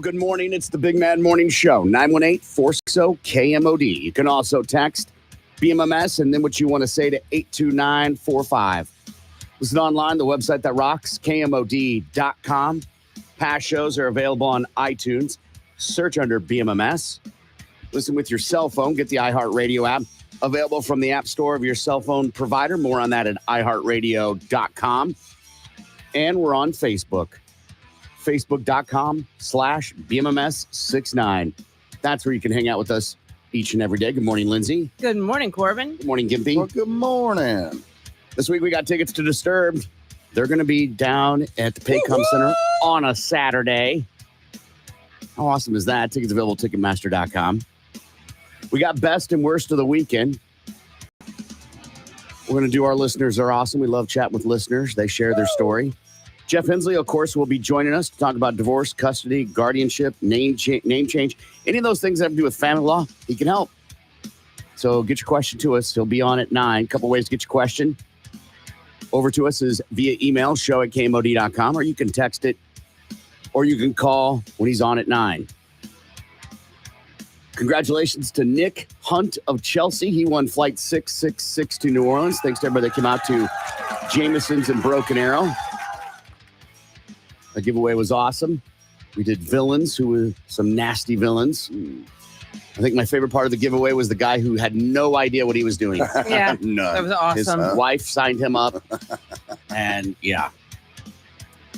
good morning. It's the Big Mad Morning Show, 918-460-KMOD. You can also text BMMS and then what you want to say to 82945. Listen online, the website that rocks, KMOD.com. Past shows are available on iTunes. Search under BMMS. Listen with your cell phone. Get the iHeartRadio app. Available from the App Store of your cell phone provider. More on that at iHeartRadio.com. And we're on Facebook. Facebook.com/BMMS69. That's where you can hang out with us each and every day. Good morning, Lindsay. Good morning, Corbin. Good morning, Gimpy. Well, good morning. This week we got tickets to Disturbed. They're going to be down at the Paycom Center on a Saturday. How awesome is that? Tickets available at Ticketmaster.com. We got best and worst of the weekend. We're going to do Our Listeners Are Awesome. We love chatting with listeners. They share their story. Jeff Hensley, of course, will be joining us to talk about divorce, custody, guardianship, name change. Any of those things that have to do with family law, he can help. So get your question to us. He'll be on at 9. A couple ways to get your question over to us is via email, show@kmod.com, or you can text it, or you can call when he's on at 9. Congratulations to Nick Hunt of Chelsea. He won Flight 666 to New Orleans. Thanks to everybody that came out to Jameson's and Broken Arrow. The giveaway was awesome. We did villains who were some nasty villains. I think my favorite part of the giveaway was the guy who had no idea what he was doing. Yeah, None. that was awesome. His wife signed him up. And yeah.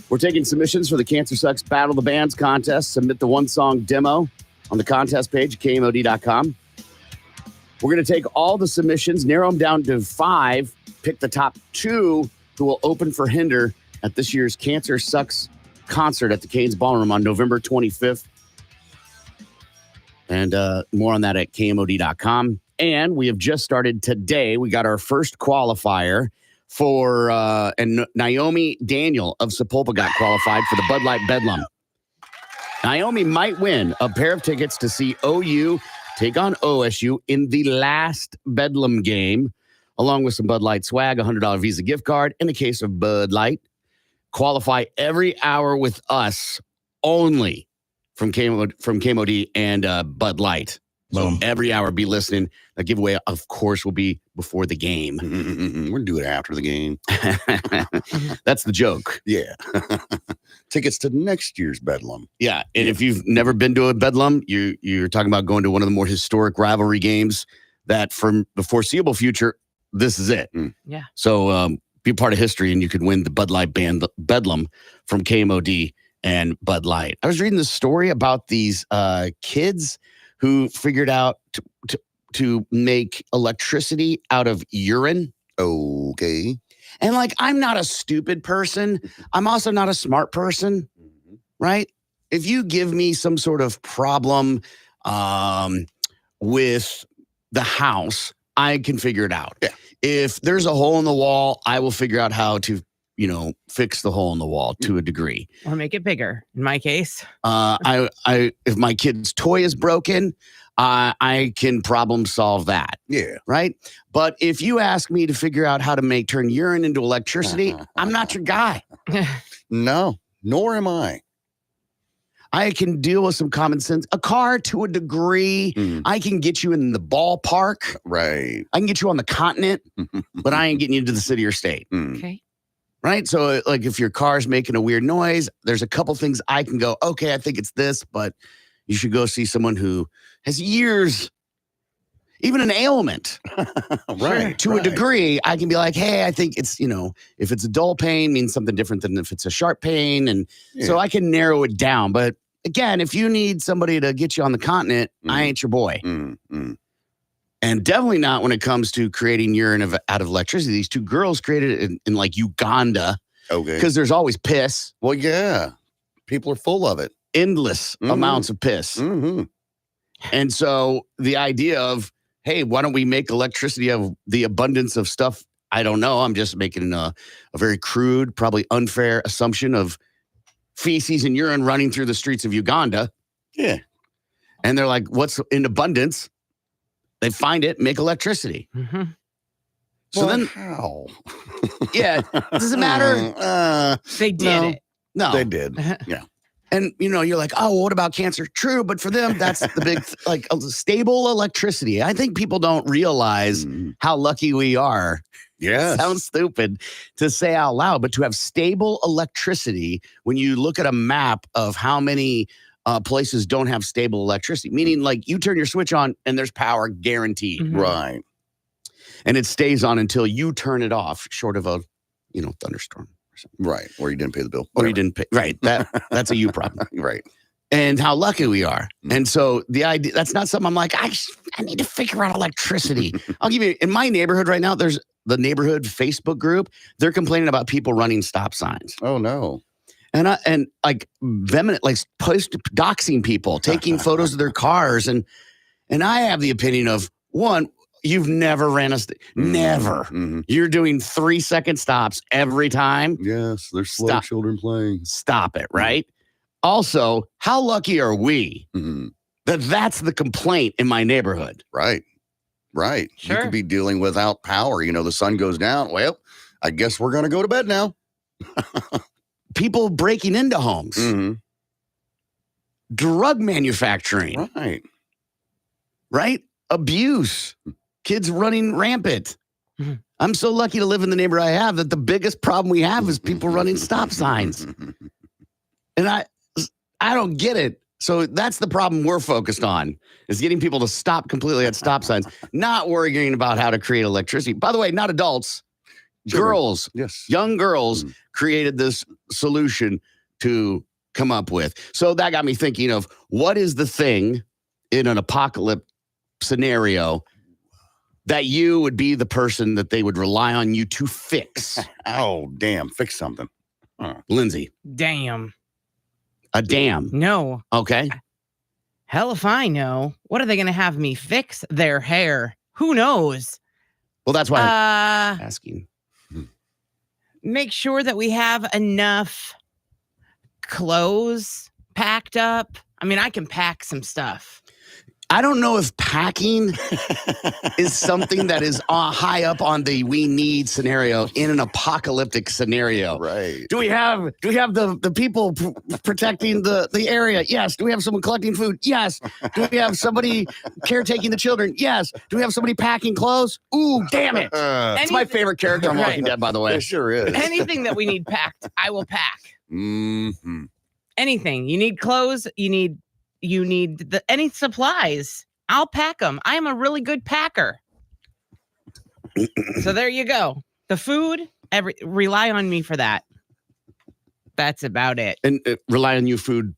We're taking submissions for the Cancer Sucks Battle of the Bands contest. Submit the one-song demo on the contest page at KMOD.com. We're going to take all the submissions, narrow them down to 5, pick the top 2 who will open for Hinder at this year's Cancer Sucks concert at the Canes Ballroom on November 25th. And more on that at KMOD.com. And we have just started today. We got our first qualifier for, and Naomi Daniel of Sepulpa got qualified for the Bud Light Bedlam. Naomi might win a pair of tickets to see OU take on OSU in the last Bedlam game, along with some Bud Light swag, a $100 Visa gift card, in the case of Bud Light. Qualify every hour with us only from KMOD and Bud Light. So every hour, be listening. The giveaway, of course, will be before the game. We're going to do it after the game. That's the joke. Yeah. Tickets to next year's Bedlam. Yeah. And if you've never been to a Bedlam, you're talking about going to one of the more historic rivalry games that from the foreseeable future, this is it. Yeah. So be part of history and you could win the Bud Light band Bedlam from KMOD and Bud Light. I was reading this story about these kids who figured out to make electricity out of urine. Okay. And like, I'm not a stupid person. I'm also not a smart person, right? If you give me some sort of problem with the house, I can figure it out. Yeah. If there's a hole in the wall, I will figure out how to, fix the hole in the wall to a degree. Or make it bigger. In my case. If my kid's toy is broken, I can problem solve that. Yeah. Right. But if you ask me to figure out how to turn urine into electricity, I'm not your guy. No, nor am I. I can deal with some common sense. A car to a degree. I can get you in the ballpark. Right. I can get you on the continent, but I ain't getting you to the city or state. Okay. Right. So like if your car's making a weird noise, there's a couple things I can go, okay, I think it's this, but you should go see someone who has years, even an ailment. Right. To a degree, I can be like, hey, I think it's, if it's a dull pain, means something different than if it's a sharp pain. And so I can narrow it down. But again, if you need somebody to get you on the continent, I ain't your boy. And definitely not when it comes to creating urine out of electricity. These two girls created it in like Uganda. Okay. Because there's always piss. Well, yeah. People are full of it. Endless amounts of piss. And so the idea of, hey, why don't we make electricity of the abundance of stuff? I don't know. I'm just making a very crude, probably unfair assumption of feces and urine running through the streets of Uganda. Yeah. And they're like, what's in abundance? They find it, make electricity. So then how? Yeah. Does it matter? They did it. No. They did. Yeah. And, you're like, oh, well, what about cancer? True, but for them, that's the big, stable electricity. I think people don't realize how lucky we are. Yes. Sounds stupid to say out loud, but to have stable electricity, when you look at a map of how many places don't have stable electricity, meaning like you turn your switch on and there's power guaranteed. Mhm. Right. And it stays on until you turn it off, short of a, thunderstorm. Right. Or you didn't pay the bill. Or you didn't pay. Right. That's a you problem. Right. And how lucky we are. And so the idea, that's not something I'm like, I need to figure out electricity. I'll give you, in my neighborhood right now, there's the neighborhood Facebook group. They're complaining about people running stop signs. Oh, no. And doxing people, taking photos of their cars. And I have the opinion of, one, you've never ran never. Mm-hmm. You're doing 3-second stops every time. Yes, there's slow children playing. Stop it, right? Also, how lucky are we Mm-hmm. that that's the complaint in my neighborhood? Right. Right. Sure. You could be dealing without power. The sun goes down. Well, I guess we're going to go to bed now. People breaking into homes. Mm-hmm. Drug manufacturing. Right? Abuse. Kids running rampant. Mhm. I'm so lucky to live in the neighborhood I have that the biggest problem we have is people running stop signs. And I don't get it. So that's the problem we're focused on, is getting people to stop completely at stop signs, not worrying about how to create electricity. By the way, not adults, girls, Yes. young girls created this solution to come up with. So that got me thinking of, what is the thing in an apocalypse scenario that you would be the person that they would rely on you to fix? Oh, damn. Fix something. Lindsay, Damn. a dam. No. Okay. Hell if I know. What are they going to have me fix? Their hair? Who knows? Well, that's why I'm Uh, asking. make sure that we have enough clothes packed up. I mean, I can pack some stuff. I don't know if packing is something that is high up on the we need scenario in an apocalyptic scenario. Right. Do we have the people protecting the area? Yes. Do we have someone collecting food? Yes. Do we have somebody caretaking the children? Yes. Do we have somebody packing clothes? Ooh, damn it. It's my favorite character on Walking Dead, by the way. It sure is. Anything that we need packed, I will pack. Mm-hmm. Anything. You need clothes, you need any supplies. I'll pack them. I am a really good packer. So there you go. The food, rely on me for that. That's about it. And rely on you food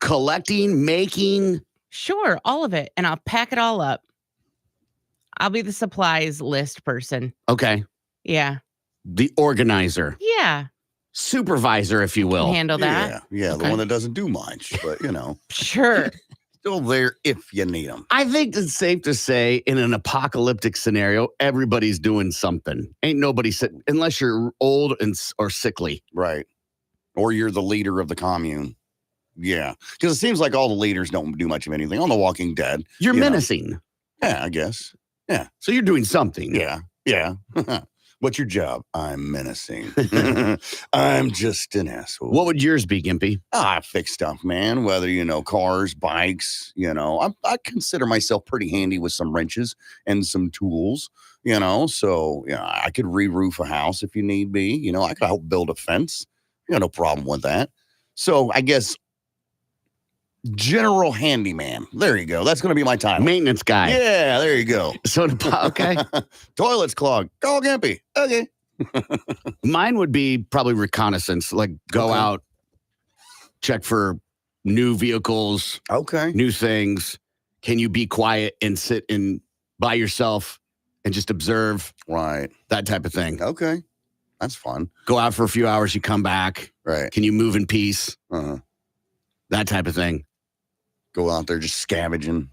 collecting, making. Sure, all of it. And I'll pack it all up. I'll be the supplies list person. Okay. Yeah. The organizer. Yeah. Supervisor, if you will. Handle that. Yeah. Okay. The one that doesn't do much, but Sure. still there if you need them. I think it's safe to say in an apocalyptic scenario, everybody's doing something. Ain't nobody sitting, unless you're old or sickly. Right. Or you're the leader of the commune. Yeah. Because it seems like all the leaders don't do much of anything. On The Walking Dead. You're you know. menacing. Yeah, I guess. Yeah. So you're doing something. Yeah. Yeah. What's your job? I'm menacing. I'm just an asshole. What would yours be, Gimpy? I fix stuff, man. Whether, cars, bikes, I consider myself pretty handy with some wrenches and some tools, so, I could re-roof a house if you need be, I could help build a fence. No problem with that. So I guess general handyman. There you go. That's going to be my title. Maintenance guy. Yeah, there you go. So, okay. Toilets clogged. Call Gimpy. Okay. Mine would be probably reconnaissance, like go Okay. out, check for new vehicles, Okay. new things. Can you be quiet and sit by yourself and just observe? Right. That type of thing. Okay. That's fun. Go out for a few hours, you come back. Right. Can you move in peace? Uh-huh. That type of thing. Go out there just scavenging,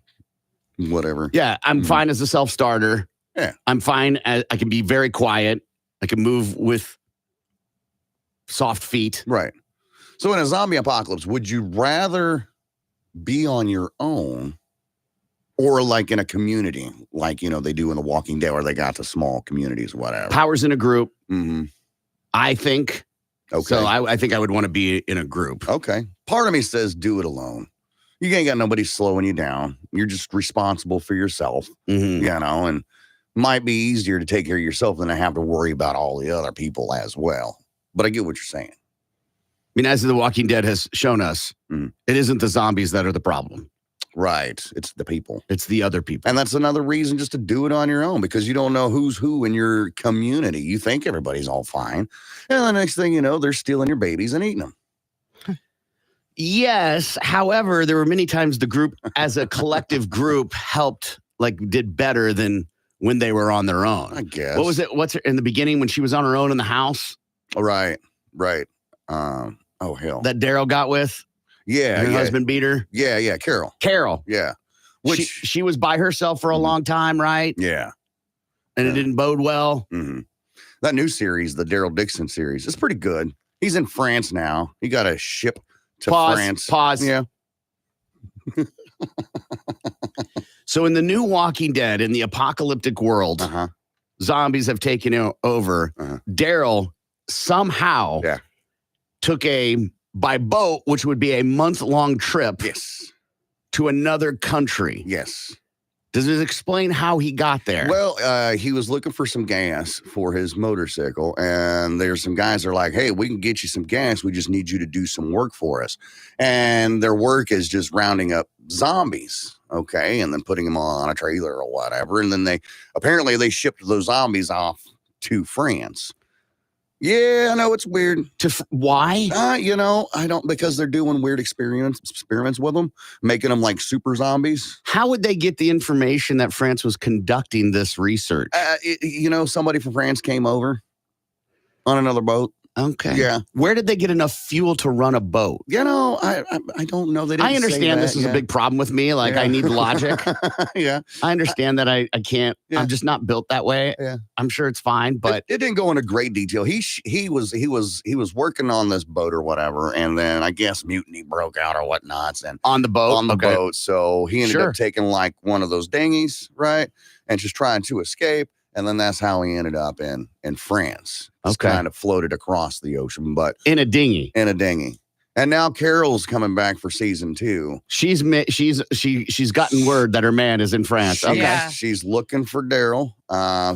whatever. Yeah, I'm Mhm. fine as a self-starter. Yeah. I'm fine. I can be very quiet. I can move with soft feet. Right. So in a zombie apocalypse, would you rather be on your own or like in a community, like, they do in The Walking Dead, where they got the small communities, whatever? Powers in a group. Mm-hmm. I think Okay. So I think I would want to be in a group. Okay. Part of me says do it alone. You ain't got nobody slowing you down. You're just responsible for yourself, Mhm. you know, and might be easier to take care of yourself than to have to worry about all the other people as well. But I get what you're saying. I mean, as The Walking Dead has shown us, Mhm. it isn't the zombies that are the problem. Right. It's the people. It's the other people. And that's another reason just to do it on your own because you don't know who's who in your community. You think everybody's all fine. And the next thing you know, they're stealing your babies and eating them. Yes. However, there were many times the group as a collective group helped, like did better than when they were on their own. I guess. What was it? What's in the beginning when she was on her own in the house Oh, right. Oh, hell. that Daryl got with? Yeah. Her Yeah. husband beat her? Yeah. Carol. Carol. Yeah. She was by herself for a Mhm. long time, right? Yeah. And it Yeah. didn't bode well. Mm-hmm. That new series, the Daryl Dixon series, is pretty good. He's in France now. He got a ship to France. Pause. Yeah. So in the new Walking Dead, in the apocalyptic world, Uh-huh. zombies have taken over. Uh-huh. Daryl somehow Yeah. took by boat, which would be a month-long trip Yes. to another country. Yes. Does it explain how he got there? Well, he was looking for some gas for his motorcycle, and there's some guys that are like, hey, we can get you some gas. We just need you to do some work for us. And their work is just rounding up zombies, okay, and then putting them on a trailer or whatever. And then they shipped those zombies off to France. Yeah, I know it's weird. Why? I don't, because they're doing weird experiments with them, making them like super zombies. How would they get the information that France was conducting this research? Somebody from France came over on another boat. Okay. Yeah. Where did they get enough fuel to run a boat? I don't know. They didn't I understand this is a big problem with me. Like, I need logic. Yeah. I understand that I can't. Yeah. I'm just not built that way. Yeah. I'm sure it's fine, but it didn't go into great detail. He was working on this boat or whatever, and then I guess mutiny broke out or whatnots, and on the boat. Okay. boat. So he ended Sure. up taking like one of those dinghies, right, and just trying to escape. And then that's how he ended up in France. Just Okay. kind of floated across the ocean, but In a dinghy. in a dinghy. And now Carol's coming back for season 2. She's gotten word that her man is in France. Okay. Yeah. She's looking for Daryl.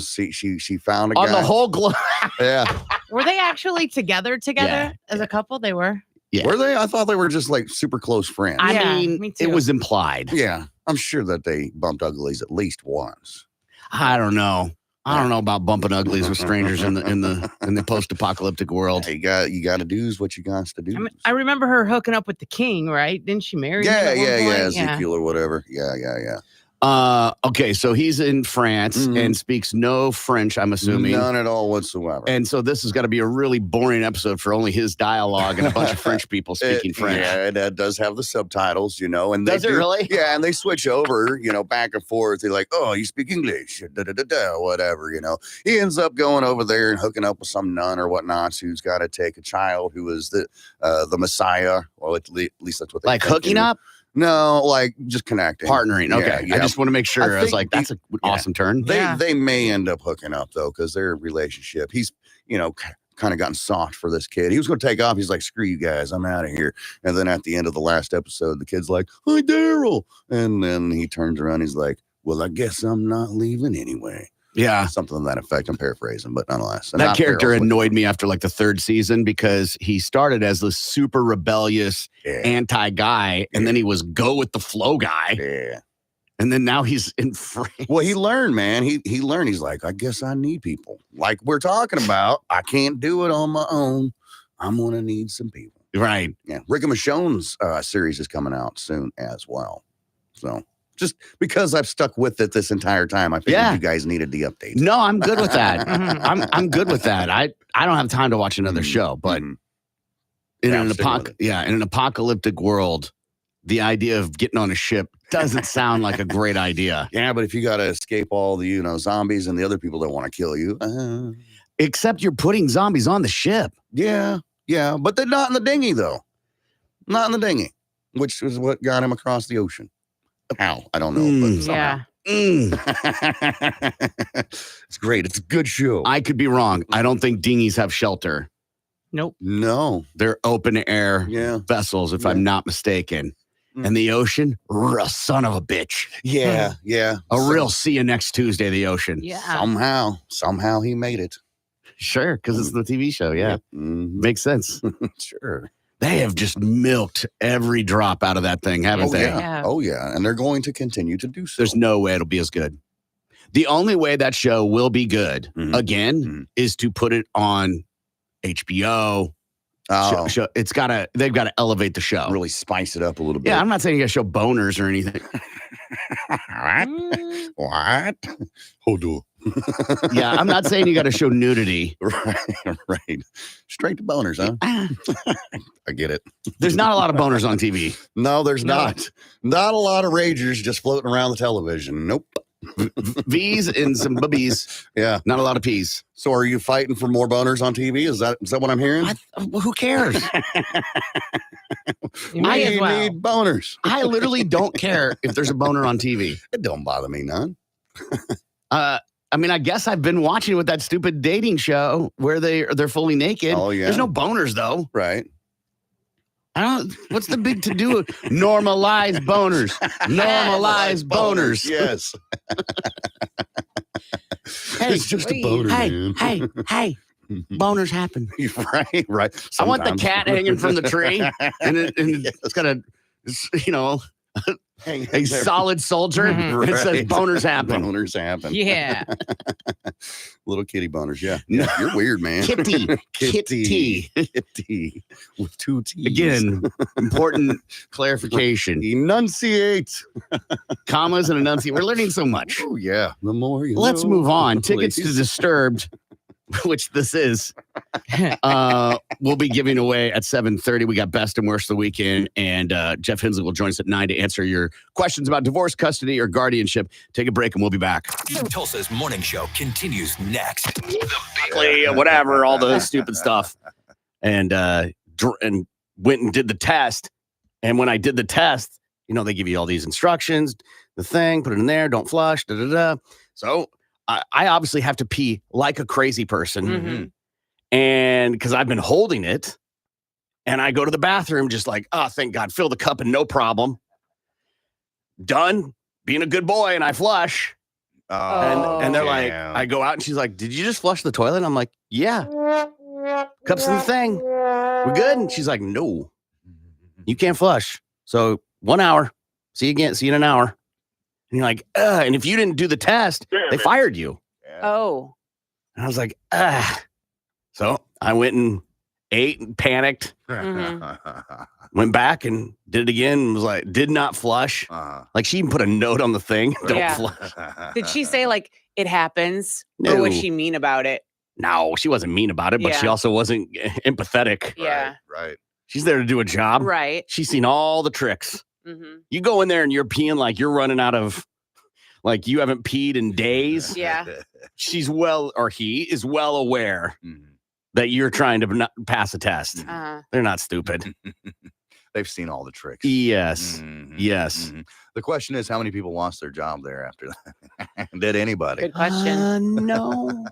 She found a On guy. the whole globe. Yeah. Were they actually together Yeah. as a couple? They were. Yeah. Were they? I thought they were just like super close friends. I Yeah, mean, me it too. was implied. Yeah. I'm sure that they bumped uglies at least once. I don't know. I don't know about bumping uglies with strangers in the post-apocalyptic world. You got to do is what you got to do. I remember her hooking up with the king, right? Didn't she marry him? at one point? Ezekiel or whatever. Yeah. Okay, so he's in France Mhm. and speaks no French, I'm assuming. None at all whatsoever. And so this has got to be a really boring episode for only his dialogue and a bunch of French people speaking French. Yeah, it does have the subtitles, and Does they it do, really? Yeah, and they switch over, back and forth. They're like, "Oh, you speak English," whatever. He ends up going over there and hooking up with some nun or whatnot who's got to take a child who is the Messiah. Well, at least that's what they Like hooking up, No, like just connecting, partnering. Okay, Yeah. I just want to make sure. I I was think like, that's an awesome turn. Yeah. They may end up hooking up though, because their relationship. He's kind of gotten soft for this kid. He was going to take off. He's like, "Screw you guys, I'm out of here." And then at the end of the last episode, the kid's like, "Hi, Daryl," and then he turns around. He's like, "Well, I guess I'm not leaving anyway." Yeah. Something to that effect. I'm paraphrasing, but nonetheless, That character annoyed me after like the 3rd season because he started as this super rebellious anti guy, and then he was go with the flow guy, Yeah. and then now he's in France. Well, he learned, man. He learned. He's like, I guess I need people. Like we're talking about. I can't do it on my own. I'm gonna need some people. Right. Yeah. Rick and Michonne's series is coming out soon as well. So just because I've stuck with it this entire time, I figured you guys needed the update. No, I'm good with that. I'm good with that. I don't have time to watch another show, but Mhm. in Yeah, an I'm sticking with in an apocalyptic world, the idea of getting on a ship doesn't sound like a great idea. Yeah, but if you got to escape all the zombies and the other people that want to kill you, Except you're putting zombies on the ship. yeah, but they're not in the dinghy though. Not in the dinghy, which is what got him across the ocean. How? I don't know. But somehow. Yeah. It's great. It's a good show. I could be wrong. I don't think dinghies have shelter. Nope. No. They're open air Yeah. vessels, if Yeah. I'm not mistaken. Mm. And the ocean, a son of a bitch. Yeah. Yeah. A real see you next Tuesday, the ocean. Yeah. Somehow he made it. Sure, because it's the TV show. Yeah. Mhm. Makes sense. Sure. They have just milked every drop out of that thing, haven't Oh they? yeah. Yeah. Oh yeah. And they're going to continue to do so. There's no way it'll be as good. The only way that show will be good Mhm. again Mhm. is to put it on HBO. Oh, They've got to elevate the show. really spice it up a little bit. Yeah, I'm not saying you got to show boners or anything. What? Mm, What? Hold on. Yeah, I'm not saying you got to show nudity. Right. Straight to boners, huh? I get it. There's not a lot of boners on TV. No, there's No. not. Not a lot of ragers just floating around the television. Nope. V's and some boobies. Yeah. Not a lot of P's. So are you fighting for more boners on TV? Is that what I'm hearing? Who cares? you may as well. need boners. I literally don't care if there's a boner on TV. It don't bother me none. I mean, I guess I've been watching with that stupid dating show where they're fully naked. Oh, yeah. There's no boners though. Right. I don't. What's the big to do? Normalize boners. Normalize boners. Yes. Hey, It's just a wait. boner, hey, man. hey. Boners happen. Right, right. I want the Sometimes. cat hanging from the tree, and Yes. it's got a Hang a there. solid soldier. Mhm. It says Right. boners happen. Boners happen. Yeah. Little kitty boners. Yeah. You're weird, man. Kitty. Kitty. Kitty. With two T's. Again, important clarification. Enunciate. Commas and enunciate. We're learning so much. Oh, yeah. The more you Let's know, move on. Tickets to please. Disturbed, which this is, we'll be giving away at 7:30. We got best and worst of the weekend, and Jeff Hensley will join us at 9 to answer your questions about divorce, custody, or guardianship. Take a break, and we'll be back. Tulsa's morning show continues next. Whatever, all the stupid stuff, and went and did the test. And when I did the test, they give you all these instructions, the thing, put it in there, don't flush, da da da. So I obviously have to pee like a crazy person. Mhm. And because I've been holding it, and I go to the bathroom just like, oh, thank God, fill the cup and no problem. Done being a good boy, and I flush. And they're like, I go out and she's like, did you just flush the toilet? And I'm like, yeah. Cup's in the thing. We're good. And she's like, no, you can't flush. So 1 hour. See you again. See you in an hour. And you're like, and if you didn't do the test, they fired you. Oh. And I was like, So I went and ate and panicked, went back and did it again and was like, did not flush. Like she even put a note on the thing. Don't Yeah. flush. Did she say like it happens? No. Or was she mean about it? No, she wasn't mean about it, but she Yeah. also wasn't empathetic. Yeah. Right. She's there to do a job. Right. She's seen all the tricks. Mm-hmm. You go in there and you're peeing like you're running out of, like you haven't peed in days. Yeah. He is well aware Mhm. that you're trying to not pass a test. Uh, They're not stupid. They've seen all the tricks. Yes. Mhm, Yes. mhm. The question is, how many people lost their job there after that? Did anybody? good question. No.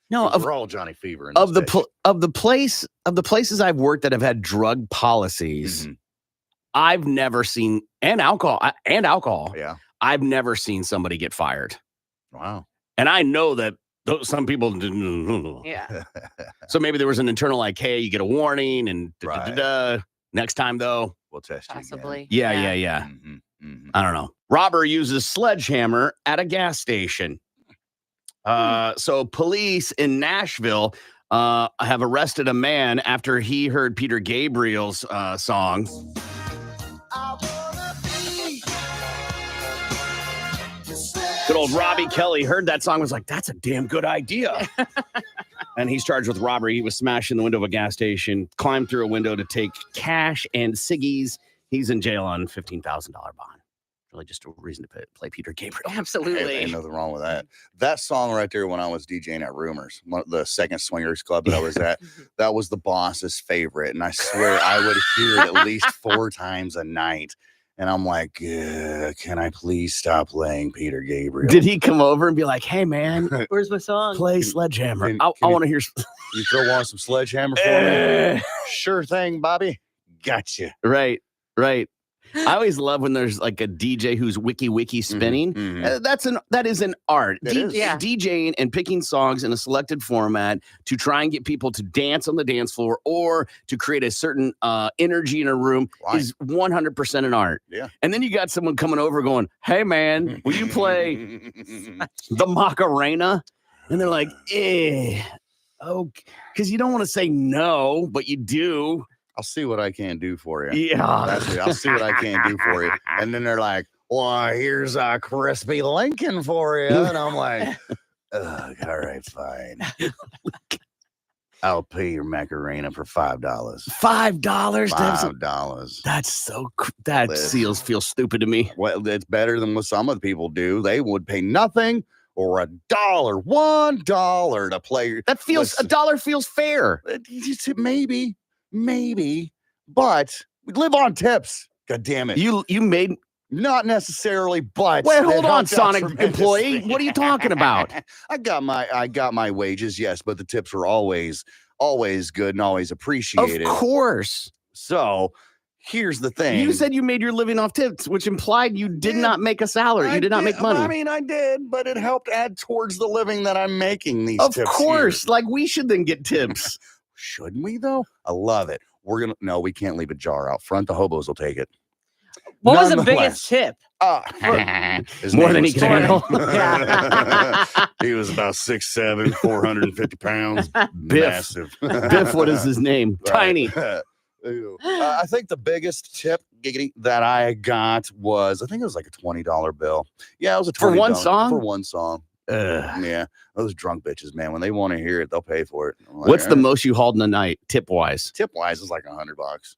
No, We're all Johnny Fever. In of this the places I've worked that have had drug policies, Mhm. I've never seen and alcohol. Yeah. I've never seen somebody get fired. Wow. And I know that some people didn't. Yeah. So maybe there was an internal like, hey, you get a warning and Right. next time though. We'll test you. Possibly. Yeah. Mm-hmm. I don't know. Robber uses sledgehammer at a gas station. So police in Nashville have arrested a man after he heard Peter Gabriel's song. Good old Robbie Kelly heard that song, was like, that's a damn good idea. And he's charged with robbery. He was smashing the window of a gas station, climbed through a window to take cash and ciggies. He's in jail on $15,000 bond. Really just a reason to play Peter Gabriel. Absolutely. Ain't nothing wrong with that. That song right there, when I was DJing at Rumors, the second swingers club that I was at, that was the boss's favorite. And I swear I would hear it at least 4 times a night. And I'm like, can I please stop playing Peter Gabriel? Did he come over and be like, "Hey, man, Where's my song? play Sledgehammer. can- I can want to hear." You throw on some Sledgehammer for me? Sure thing, Bobby. Gotcha. Right. I always love when there's like a DJ who's wiki spinning. That is an art. It is. Yeah. DJing and picking songs in a selected format to try and get people to dance on the dance floor or to create a certain energy in a room Right. is 100% an art. Yeah. And then you got someone coming over going, "Hey man, will you play the Macarena?" And they're like, oh, because you don't want to say no, but you do. I'll see what I can do for you. Yeah. That's it. I'll see what I can do for you. And then they're like, well, here's a crispy Lincoln for you. And I'm like, ugh, all right, fine. I'll pay your Macarena for $5. $5 to have some. $5. That's that Listen. feels stupid to me. Well, it's better than what some of the people do. They would pay nothing or $1 to play. That feels Listen. $1 feels fair. Maybe, but we live on tips. God damn it. You made. Not necessarily, but Wait, it hold on, helped out Sonic tremendously. employee. What are you talking about? I got my wages, yes, but the tips were always good and always appreciated. Of course. So here's the thing. You said you made your living off tips, which implied you did Yeah, not make a salary. You did not make money. I mean, I did, but it helped add towards the living that I'm making these Of tips course. here. Like we should then get tips. Shouldn't we though? I love it. No, we can't leave a jar out front. The hobos will take it. What was the Nonetheless. biggest tip? His More name than he was can Tony. handle. He was about 6'7", 450 pounds. Biff. Massive. Biff, what is his name? Right. Tiny. Ew. I think the biggest tip giggity that I got was, I think it was like a $20 bill. Yeah, it was a $20 For one song? For one song. Ugh. Yeah, those drunk bitches, man. When they want to hear it, they'll pay for it. I'm like, What's the "All right." most you hauled in a night, tip wise? Tip wise is like $100.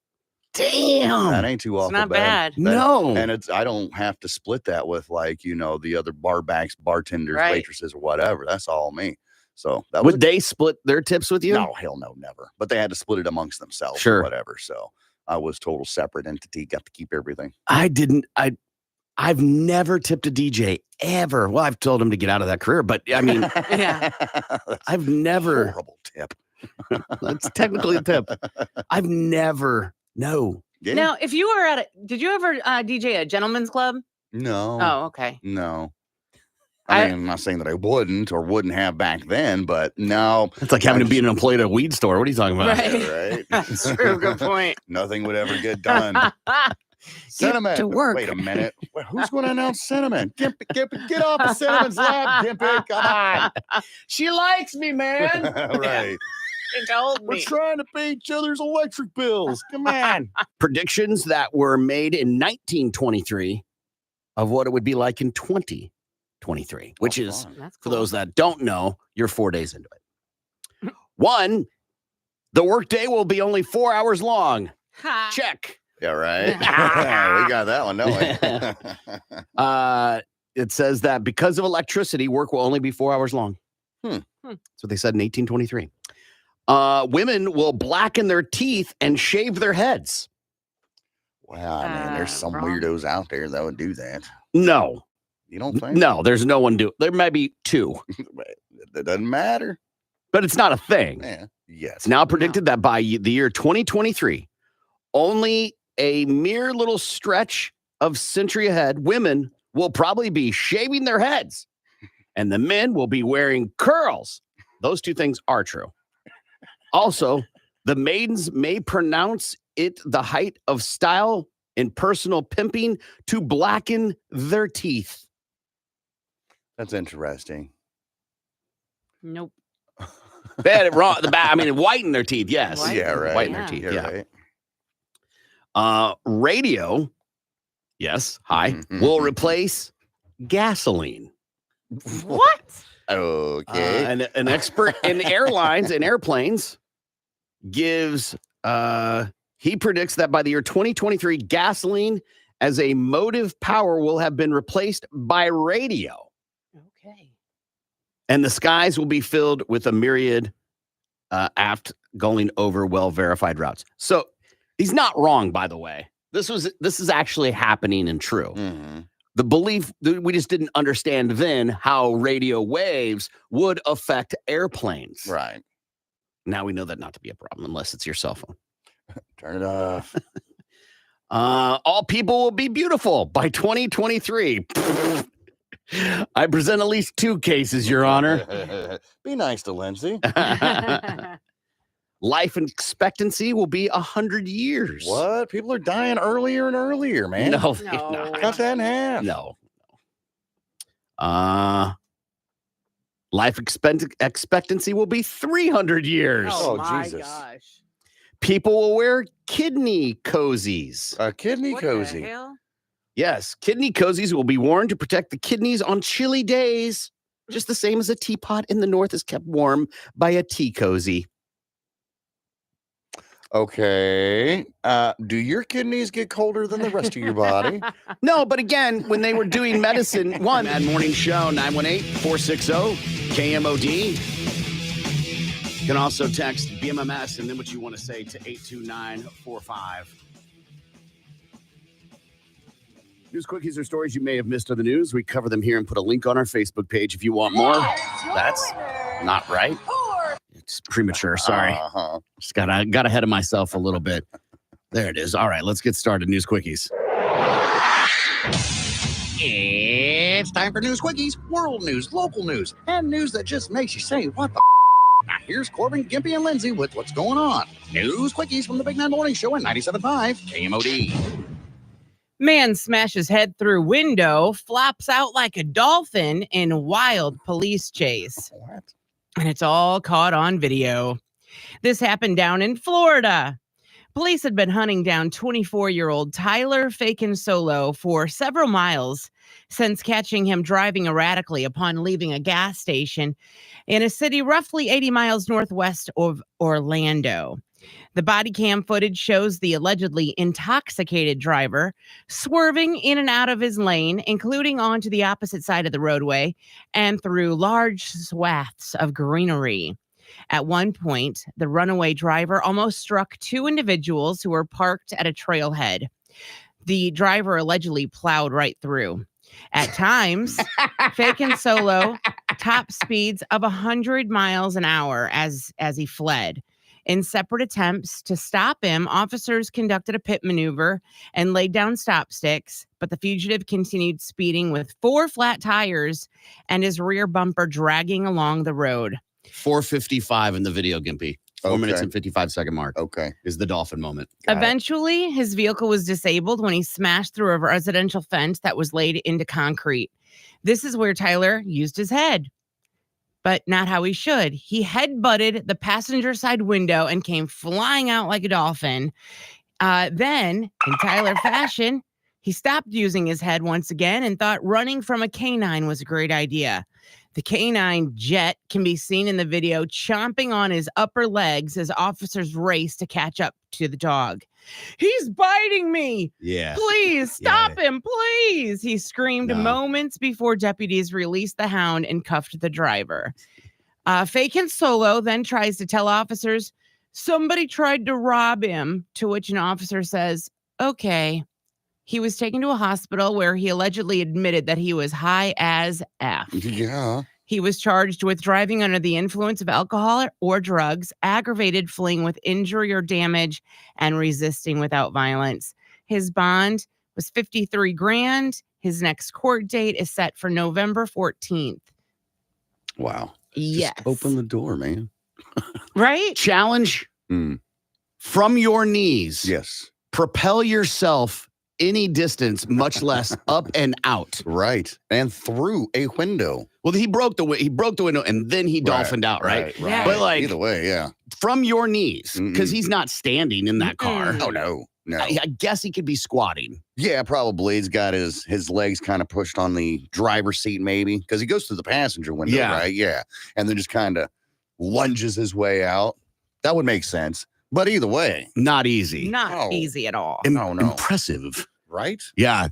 Damn. That ain't too awful. not bad. No. And I don't have to split that with like, the other bartenders, Right. waitresses, or whatever. That's all me. So that was Would they split their tips with you? no, hell no, never. But they had to split it amongst themselves Sure. or whatever. So I was total separate entity, got to keep everything. I've never tipped a DJ ever. Well, I've told him to get out of that career, but I mean, Yeah. That's I've a never. horrible tip. That's technically a tip. I've never. No. Yeah. Now, if you were did you ever DJ a gentleman's club? No. Oh, okay. No. I I- mean, I'm not saying that I wouldn't or wouldn't have back then, but no. It's like having to be an employee at a weed store. What are you talking about? Right. Yeah, right. That's true. Good point. Nothing would ever get done. Cinnamon. to work. Wait a minute. Who's going to announce Cinnamon? Get off of Cinnamon's lap, Gimpy. Come on. She likes me, man. Right. It told We're me. trying to pay each other's electric bills. Come on. Predictions that were made in 1923 of what it would be like in 2023, which Oh, is, fun. That's for cool. those that don't know, you're 4 days into it. One, the workday will be only 4 hours long. Ha. Check. Yeah, right. We got that one, don't we? It says that because of electricity, work will only be 4 hours long. Hmm. That's what they said in 1823. Women will blacken their teeth and shave their heads. Wow, man, there's some wrong. weirdos out there that would do that. No, You don't think? no, there's no one do. There may be two, It doesn't matter. but it's not a thing. Yeah. Yes. It's now predicted that by the year 2023, only a mere little stretch of century ahead, women will probably be shaving their heads and the men will be wearing curls. Those two things are true. Also, the maidens may pronounce it the height of style in personal pimping to blacken their teeth. That's interesting. Nope. They had it wrong. I mean, whiten their teeth, yes. Whiten, Yeah, right. Whiten yeah. their teeth, You're yeah. right. Radio, yes, hi, Mhm, will mhm. replace gasoline. What? Okay. An expert in airlines and airplanes gives, he predicts that by the year 2023, gasoline as a motive power will have been replaced by radio. Okay. And the skies will be filled with a myriad aft going over well-verified routes. So he's not wrong, by the way. This is actually happening and true. Mhm. The belief that we just didn't understand then how radio waves would affect airplanes. Right. Now we know that not to be a problem unless it's your cell phone. Turn it off. All people will be beautiful by 2023. I present at least 2 cases, Your Honor. Be nice to Lindsay. Life expectancy will be 100 years. What? People are dying earlier and earlier, man. No, No. Cut that in half. no. Life expectancy will be 300 years. Oh, my Jesus. gosh. People will wear kidney cozies. A kidney What cozy. the hell? Yes, kidney cozies will be worn to protect the kidneys on chilly days, just the same as a teapot in the north is kept warm by a tea cozy. Okay. Do your kidneys get colder than the rest of your body? No, but again, when they were doing medicine, Mad Morning Show, 918-460-KMOD. You can also text BMMS and then what you want to say to 82945. News quickies are stories you may have missed on the news. We cover them here and put a link on our Facebook page if you want more. That's not right. It's premature. Sorry. Uh-huh. Just got ahead of myself a little bit. There it is. All right, let's get started. News quickies. It's time for News Quickies, world news, local news, and news that just makes you say, what the Now here's Corbin, Gimpy, and Lindsay with what's going on. News Quickies from the Big 9 Morning Show at 97.5 KMOD. Man smashes head through window, flops out like a dolphin in wild police chase. What? And it's all caught on video. This happened down in Florida. Police had been hunting down 24-year-old Tyler Solo for several miles since catching him driving erratically upon leaving a gas station in a city roughly 80 miles northwest of Orlando. The body cam footage shows the allegedly intoxicated driver swerving in and out of his lane, including onto the opposite side of the roadway and through large swaths of greenery. At one point, the runaway driver almost struck 2 individuals who were parked at a trailhead. The driver allegedly plowed right through. At times, Solo top speeds of 100 miles an hour as he fled. In separate attempts to stop him, officers conducted a pit maneuver and laid down stop sticks, but the fugitive continued speeding with 4 flat tires and his rear bumper dragging along the road. 4:55 in the video, Gimpy. 4 minutes Okay. and 55-second mark Okay. is the dolphin moment. Got it. Eventually, his vehicle was disabled when he smashed through a residential fence that was laid into concrete. This is where Tyler used his head, but not how he should. He head-butted the passenger side window and came flying out like a dolphin. Then, in Tyler fashion, he stopped using his head once again and thought running from a canine was a great idea. The canine Jet can be seen in the video chomping on his upper legs as officers race to catch up to the dog. "He's biting me! Yeah. Please stop him, please!" he screamed No. moments before deputies released the hound and cuffed the driver. Solo then tries to tell officers somebody tried to rob him, to which an officer says, "Okay." He was taken to a hospital where he allegedly admitted that he was high as F. Yeah. He was charged with driving under the influence of alcohol or drugs, aggravated fleeing with injury or damage, and resisting without violence. His bond was $53,000. His next court date is set for November 14th. Wow. Yes. Just open the door, man. Right? Challenge Mm. from your knees. Yes. Propel yourself any distance, much less up and out. Right. And through a window. Well, he broke the window and then he dolphined out, right? Yeah. But like Either way, yeah. from your knees, because Mm-mm. he's not standing in that car. Mm-mm. Oh, no. No. I guess he could be squatting. Yeah, probably. He's got his legs kind of pushed on the driver's seat, maybe, because he goes through the passenger window, Yeah. right? Yeah. And then just kind of lunges his way out. That would make sense. But either way, Not easy. Not Oh. easy at all. No. Impressive. right? Yeah.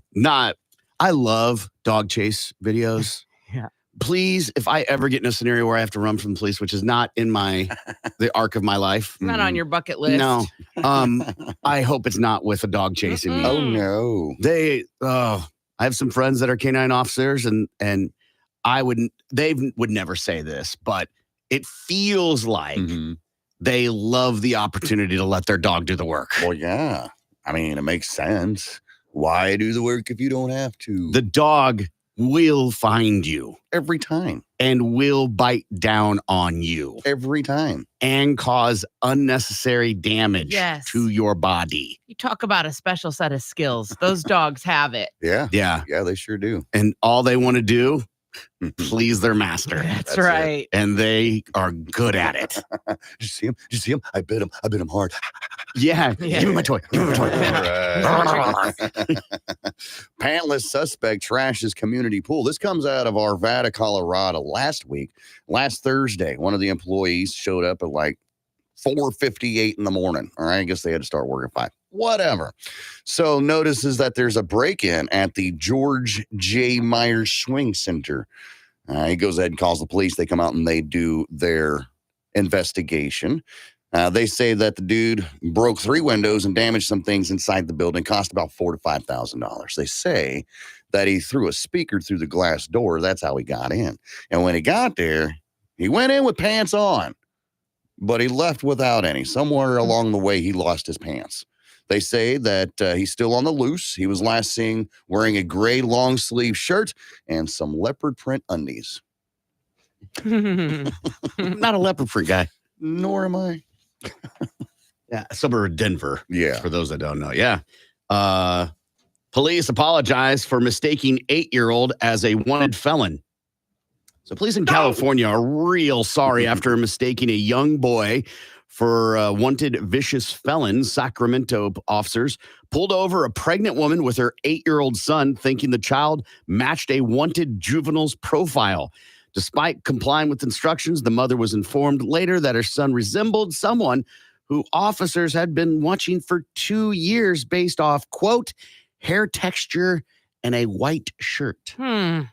I love dog chase videos. Yeah. please, if I ever get in a scenario where I have to run from the police, which is not in the arc of my life. Not on your bucket list. No. I hope it's not with a dog chasing me. Oh no. I have some friends that are canine officers and they would never say this, but it feels like they love the opportunity to let their dog do the work. Well, yeah. I mean, it makes sense. Why do the work if you don't have to? The dog will find you Every time. and will bite down on you Every time. and cause unnecessary damage Yes. to your body. You talk about a special set of skills. Those dogs have it. Yeah. Yeah. Yeah, they sure do. And all they want to do, please their master. That's it. right. And they are good at it. Did you see him? Did you see him? I bit him hard. Yeah. Yeah. Give me my toy. Give me my toy. Right. Pantless suspect trashes community pool. This comes out of Arvada, Colorado last Thursday. One of the employees showed up at like 4:58 in the morning. All right. I guess they had to start work at 5. Whatever. So notices that there's a break-in at the George J. Myers Swing Center. He goes ahead and calls the police. They come out and they do their investigation. They say that the dude broke 3 windows and damaged some things inside the building, cost about $4,000 to $5,000. They say that he threw a speaker through the glass door. That's how he got in. And when he got there, he went in with pants on, but he left without any. Somewhere along the way, he lost his pants. They say that he's still on the loose. He was last seen wearing a gray long sleeve shirt and some leopard print undies. Not a leopard print guy. Nor am I. Yeah. Suburb of Denver. Yeah. For those that don't know. Yeah. Police apologize for mistaking 8-year-old as a wanted felon. So police in California are real sorry after mistaking a young boy for wanted vicious felons. Sacramento officers pulled over a pregnant woman with her 8-year-old son, thinking the child matched a wanted juvenile's profile. Despite complying with instructions, the mother was informed later that her son resembled someone who officers had been watching for 2 years based off, quote, hair texture and a white shirt. Ooh.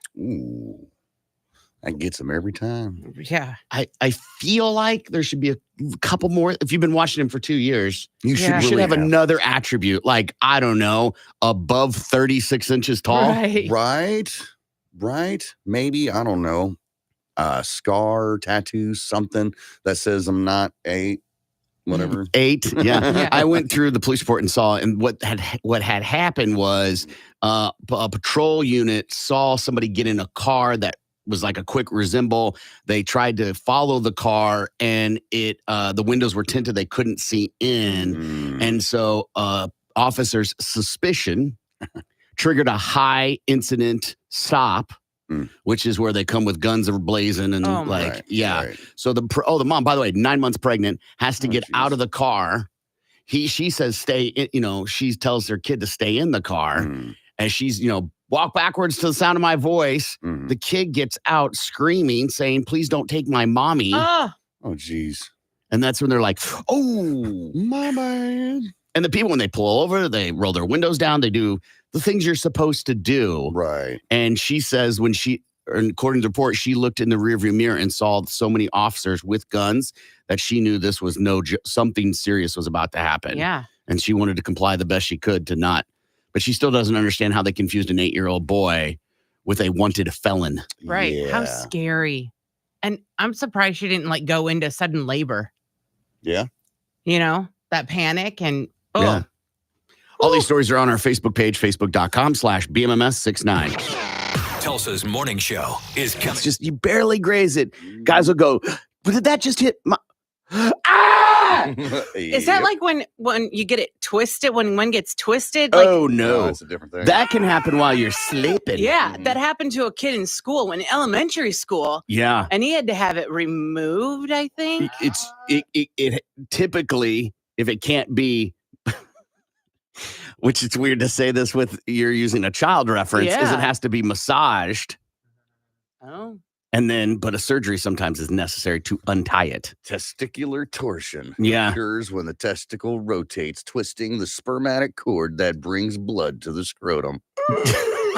That gets him every time. Yeah. I feel like there should be a couple more. If you've been watching him for 2 years, You Yeah. you should really have another attribute, like, I don't know, above 36 inches tall. Right. Right. Maybe, I don't know, scar, tattoo, something that says I'm not 8, whatever. 8. Yeah. Yeah. I went through the police report and saw, and what had happened was a patrol unit saw somebody get in a car that was like a quick resemble. They tried to follow the car and the windows were tinted. They couldn't see in. And so officers' suspicion triggered a high incident stop, which is where they come with guns blazing and Right, yeah. right. So the mom, by the way, 9 months pregnant, has to get geez. out of the car. She says stay in, she tells her kid to stay in the car as she's, walk backwards to the sound of my voice. The kid gets out screaming, saying, please don't take my mommy. Oh, geez. And that's when they're like, oh, My bad. and the people, when they pull over, they roll their windows down. They do the things you're supposed to do. Right. And she says according to the report, she looked in the rearview mirror and saw so many officers with guns that she knew this was something serious was about to happen. yeah. And she wanted to comply the best she could to not, but she still doesn't understand how they confused an 8-year-old boy with a wanted felon. Right. Yeah. How scary. And I'm surprised she didn't go into sudden labor. Yeah. That panic and Yeah. All these stories are on our Facebook page, facebook.com/BMMS69. Tulsa's morning show is coming. It's just, you barely graze it. Guys will go, but did that just hit my, Is that like when you get it twisted, when one gets twisted? oh No, no. it's a different thing. That can happen while you're sleeping. Yeah, that happened to a kid in school, in elementary school, Yeah. and he had to have it removed, I think. It typically, if it can't be, which it's weird to say this with you're using a child reference, is Yeah. it has to be massaged. Oh. And then, but a surgery sometimes is necessary to untie it. Testicular torsion Yeah. occurs when the testicle rotates, twisting the spermatic cord that brings blood to the scrotum.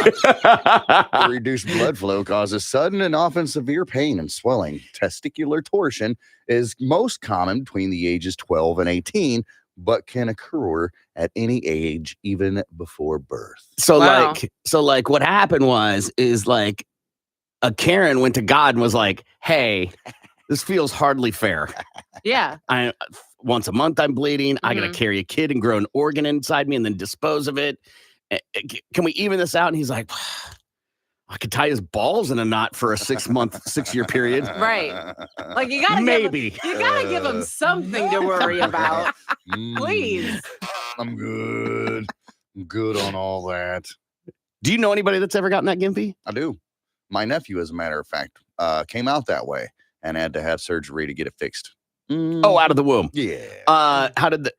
The reduced blood flow causes sudden and often severe pain and swelling. Testicular torsion is most common between the ages 12 and 18, but can occur at any age, even before birth. So Wow. like what happened is like a Karen went to God and was like, hey, this feels hardly fair. Yeah. Once a month I'm bleeding. I gotta Mhm. carry a kid and grow an organ inside me and then dispose of it. Can we even this out? And he's like, I could tie his balls in a knot for a 6-year period. Right. Like you gotta Maybe. give him something to worry about. Please. I'm good. I'm good on all that. Do you know anybody that's ever gotten that Gimpy? I do. My nephew, as a matter of fact, came out that way and had to have surgery to get it fixed. Oh, out of the womb. Yeah.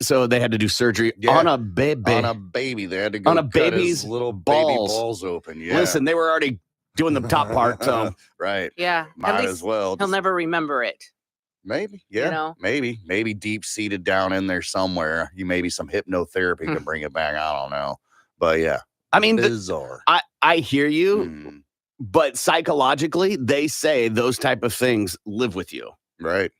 So they had to do surgery on a baby. On a baby. They had to go On a cut baby's his little balls. baby balls open. Yeah. Listen, they were already doing the top part, so right. Yeah. At Might least as well. he'll never remember it. Maybe. Yeah. You know? Maybe deep seated down in there somewhere. Maybe some hypnotherapy can bring it back. I don't know. But yeah. I mean, bizarre. I hear you, Mm, but psychologically, they say those type of things live with you. right.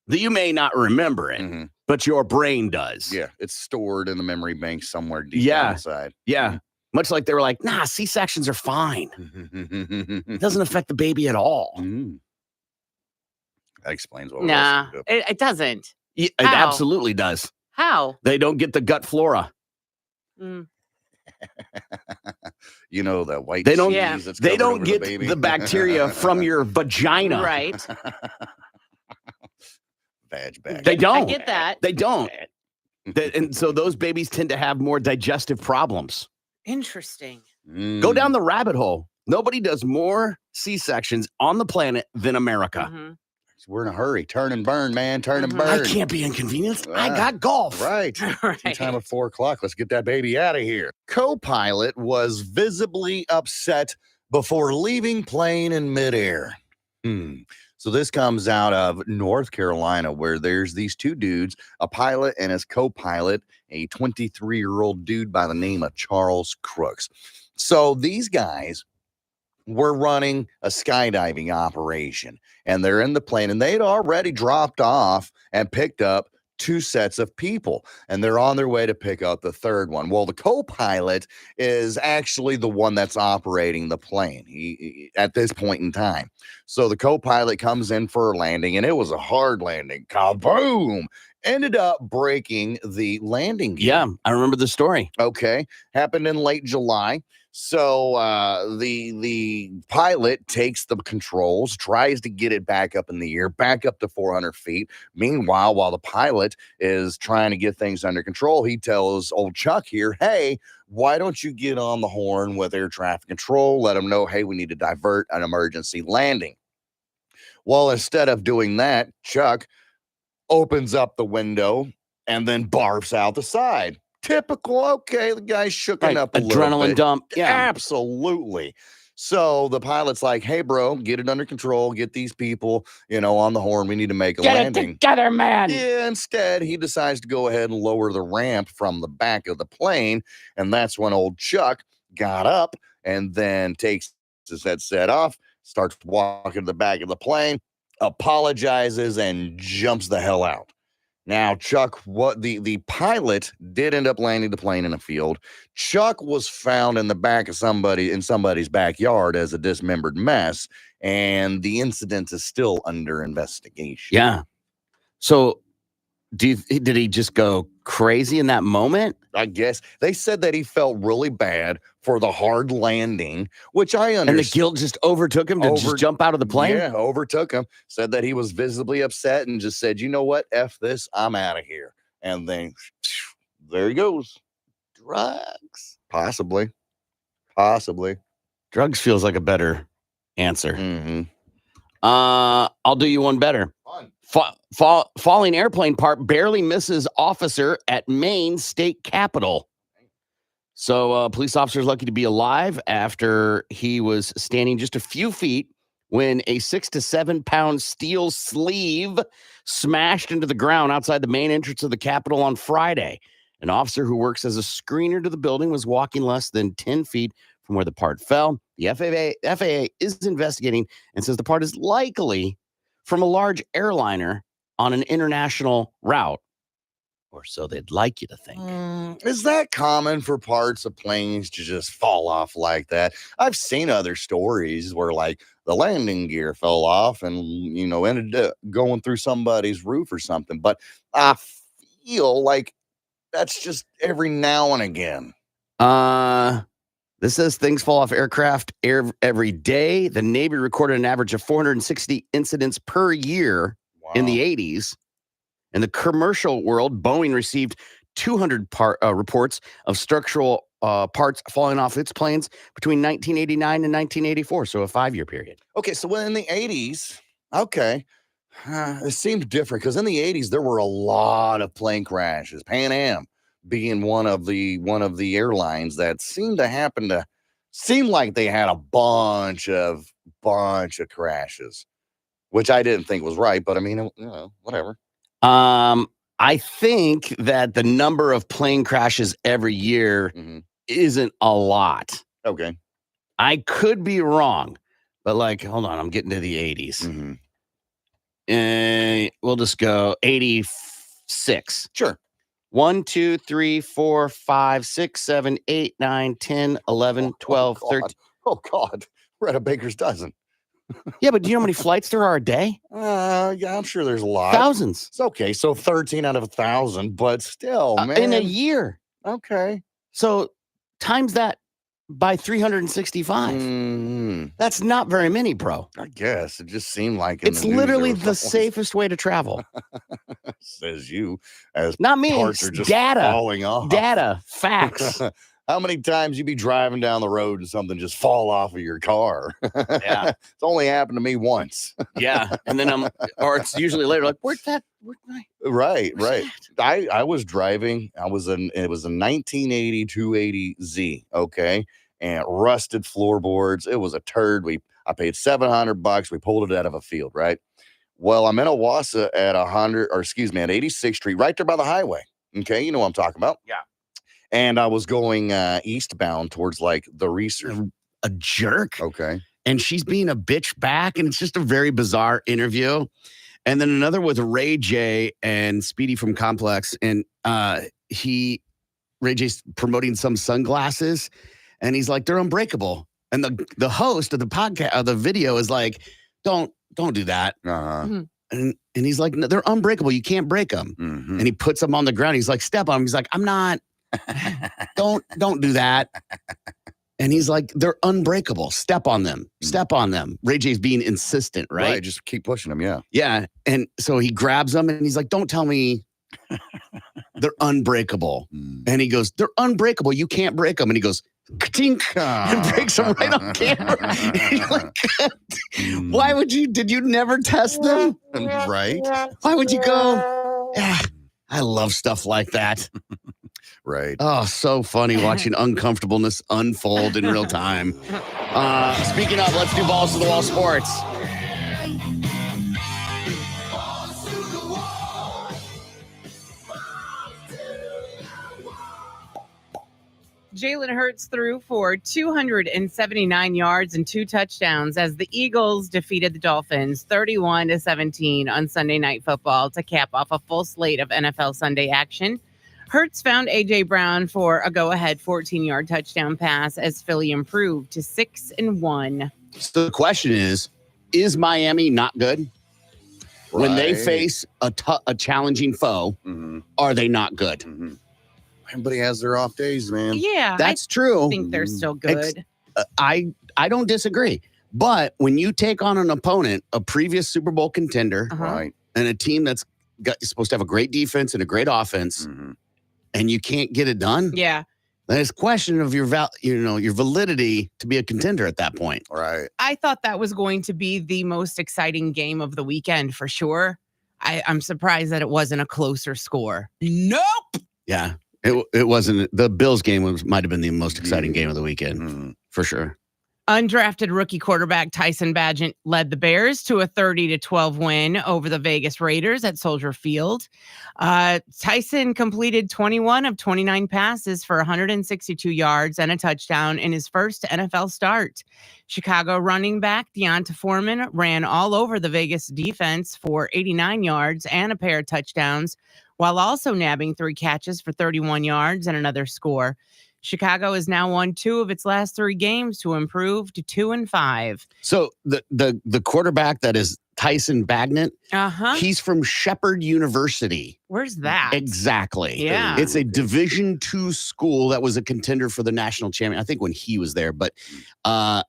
That you may not remember it, Mhm. but your brain does. Yeah. It's stored in the memory bank somewhere deep Yeah. down inside. Yeah. Much like they were like, nah, C-sections are fine. It doesn't affect the baby at all. Mm. That explains what we're Nah, listening to. it doesn't. It How? absolutely does. How? They don't get the gut flora. Mm. You know that white They don't- cheese Yeah. that's They covered don't over get baby. the bacteria from your vagina. Right. Vag back. They don't. I get that. They don't. And so those babies tend to have more digestive problems. Interesting. Go down the rabbit hole. Nobody does more C-sections on the planet than America. Mhm. We're in a hurry. Turn and burn, man. Turn and Mhm. burn. I can't be inconvenienced. I Ah, got golf. Right. Tea time at 4:00. Let's get that baby out of here. Co-pilot was visibly upset before leaving plane in midair. So this comes out of North Carolina, where there's these two dudes, a pilot and his co-pilot, a 23-year-old dude by the name of Charles Crooks. So these guys were running a skydiving operation, and they're in the plane, and they'd already dropped off and picked up 2 sets of people, and they're on their way to pick up the third one. Well, the co-pilot is actually the one that's operating the plane he at this point in time. So the co-pilot comes in for a landing, and it was a hard landing. Kaboom! Ended up breaking the landing gear. Yeah, I remember the story. Okay, happened in late July. So the pilot takes the controls, tries to get it back up in the air, back up to 400 feet. Meanwhile, while the pilot is trying to get things under control, he tells old Chuck here, hey, why don't you get on the horn with air traffic control? Let them know, hey, we need to divert an emergency landing. Well, instead of doing that, Chuck opens up the window and then barfs out the side. Typical. Okay, the guy's shooken up a little Adrenaline bit. dump. Yeah. Absolutely. So the pilot's like, hey, bro, get it under control. Get these people, on the horn. We need to make a Get landing. it together, man. Yeah, instead, he decides to go ahead and lower the ramp from the back of the plane. And that's when old Chuck got up and then takes his headset off, starts walking to the back of the plane, apologizes, and jumps the hell out. Now, Chuck, the pilot did end up landing the plane in a field. Chuck was found in the back of somebody's backyard as a dismembered mess, and the incident is still under investigation. Yeah. So did he just go crazy in that moment? I guess they said that he felt really bad for the hard landing, which I understand. And the guilt just overtook him to just jump out of the plane? Yeah, overtook him. Said that he was visibly upset and just said, you know what? F this. I'm out of here. And then there he goes. Drugs. Possibly. Drugs feels like a better answer. Mm-hmm. I'll do you one better. Fun. Falling airplane part barely misses officer at Maine state capitol. So police officer's lucky to be alive after he was standing just a few feet when a 6 to 7 pound steel sleeve smashed into the ground outside the main entrance of the Capitol on Friday. An officer who works as a screener to the building was walking less than 10 feet from where the part fell. The FAA is investigating and says the part is likely from a large airliner on an international route. Or so they'd like you to think. Is that common for parts of planes to just fall off like that? I've seen other stories where like the landing gear fell off and, ended up going through somebody's roof or something. But I feel like that's just every now and again. This says things fall off aircraft every day. The Navy recorded an average of 460 incidents per year in the 80s. In the commercial world, Boeing received 200 reports of structural parts falling off its planes between 1989 and 1984, so a 5-year period. Okay, so in the 80s, it seemed different because in the 80s there were a lot of plane crashes. Pan Am being one of the airlines that seemed like they had a bunch of crashes, which I didn't think was right, but I mean, whatever. I think that the number of plane crashes every year isn't a lot. Okay. I could be wrong, but hold on, I'm getting to the 80s. We'll just go 86. Sure. 1, 2, 3, 4, 5, 6, 7, 8, 9, 10, 11, 12, 13. Oh, God. We're at a baker's dozen. Yeah, but do you know how many flights there are a day? Yeah, I'm sure there's a lot. Thousands. It's okay. So 13 out of 1,000, but still, man. In a year. Okay. So times that by 365. That's not very many, bro. I guess. It just seemed like it's literally the safest way to travel. Says you. As not me. Parts are just data. Falling off. Data. Facts. How many times you be driving down the road and something just fall off of your car? Yeah. It's only happened to me once. Yeah. And then it's usually later, like, where's that? Right. I was driving. It was a 1980 280Z. Okay. And rusted floorboards. It was a turd. I paid $700. We pulled it out of a field, right? Well, I'm in Owasso at 86th Street, right there by the highway. Okay. You know what I'm talking about? Yeah. And I was going eastbound towards the research. A jerk. Okay. And she's being a bitch back. And it's just a very bizarre interview. And then another with Ray J and Speedy from Complex. And Ray J's promoting some sunglasses. And he's like, they're unbreakable. And the host of the podcast, of the video is like, don't do that. Uh-huh. And he's like, no, they're unbreakable. You can't break them. Mm-hmm. And he puts them on the ground. He's like, step on them. He's like, I'm not. Don't do that. And he's like, they're unbreakable. Step on them. Step on them. Ray J's being insistent, right? Just keep pushing them. Yeah. Yeah. And so he grabs them and he's like, don't tell me they're unbreakable. And he goes, they're unbreakable. You can't break them. And he goes, ka-tink, and breaks them right on camera. Like, why would you? Did you never test them? Right. Why would you go? Yeah, I love stuff like that. Right. Oh, so funny watching uncomfortableness unfold in real time. Speaking of, let's do balls to the wall sports. Jalen Hurts threw for 279 yards and 2 touchdowns as the Eagles defeated the Dolphins 31-17 on Sunday Night Football to cap off a full slate of NFL Sunday action. Hurts found A.J. Brown for a go-ahead 14-yard touchdown pass as Philly improved to 6-1. So the question is Miami not good? Right. When they face a challenging foe, are they not good? Everybody has their off days, man. Yeah, that's true. I think they're still good. I don't disagree. But when you take on an opponent, a previous Super Bowl contender, right, and a team that's supposed to have a great defense and a great offense, and you can't get it done, yeah, then it's a question of your validity to be a contender at that point. Right. I thought that was going to be the most exciting game of the weekend for sure. I'm surprised that it wasn't a closer score. Nope. Yeah. It wasn't. The Bills game might have been the most exciting game of the weekend, for sure. Undrafted rookie quarterback Tyson Bagent led the Bears to a 30-12 win over the Vegas Raiders at Soldier Field. Tyson completed 21 of 29 passes for 162 yards and a touchdown in his first NFL start. Chicago running back Deonta Foreman ran all over the Vegas defense for 89 yards and a pair of touchdowns, while also nabbing 3 catches for 31 yards and another score. Chicago has now won 2 of its last 3 games to improve to 2-5. So the quarterback that is Tyson Bagent, he's from Shepherd University. Where's that? Exactly. Yeah. It's a Division II school that was a contender for the national champion. I think when he was there, but I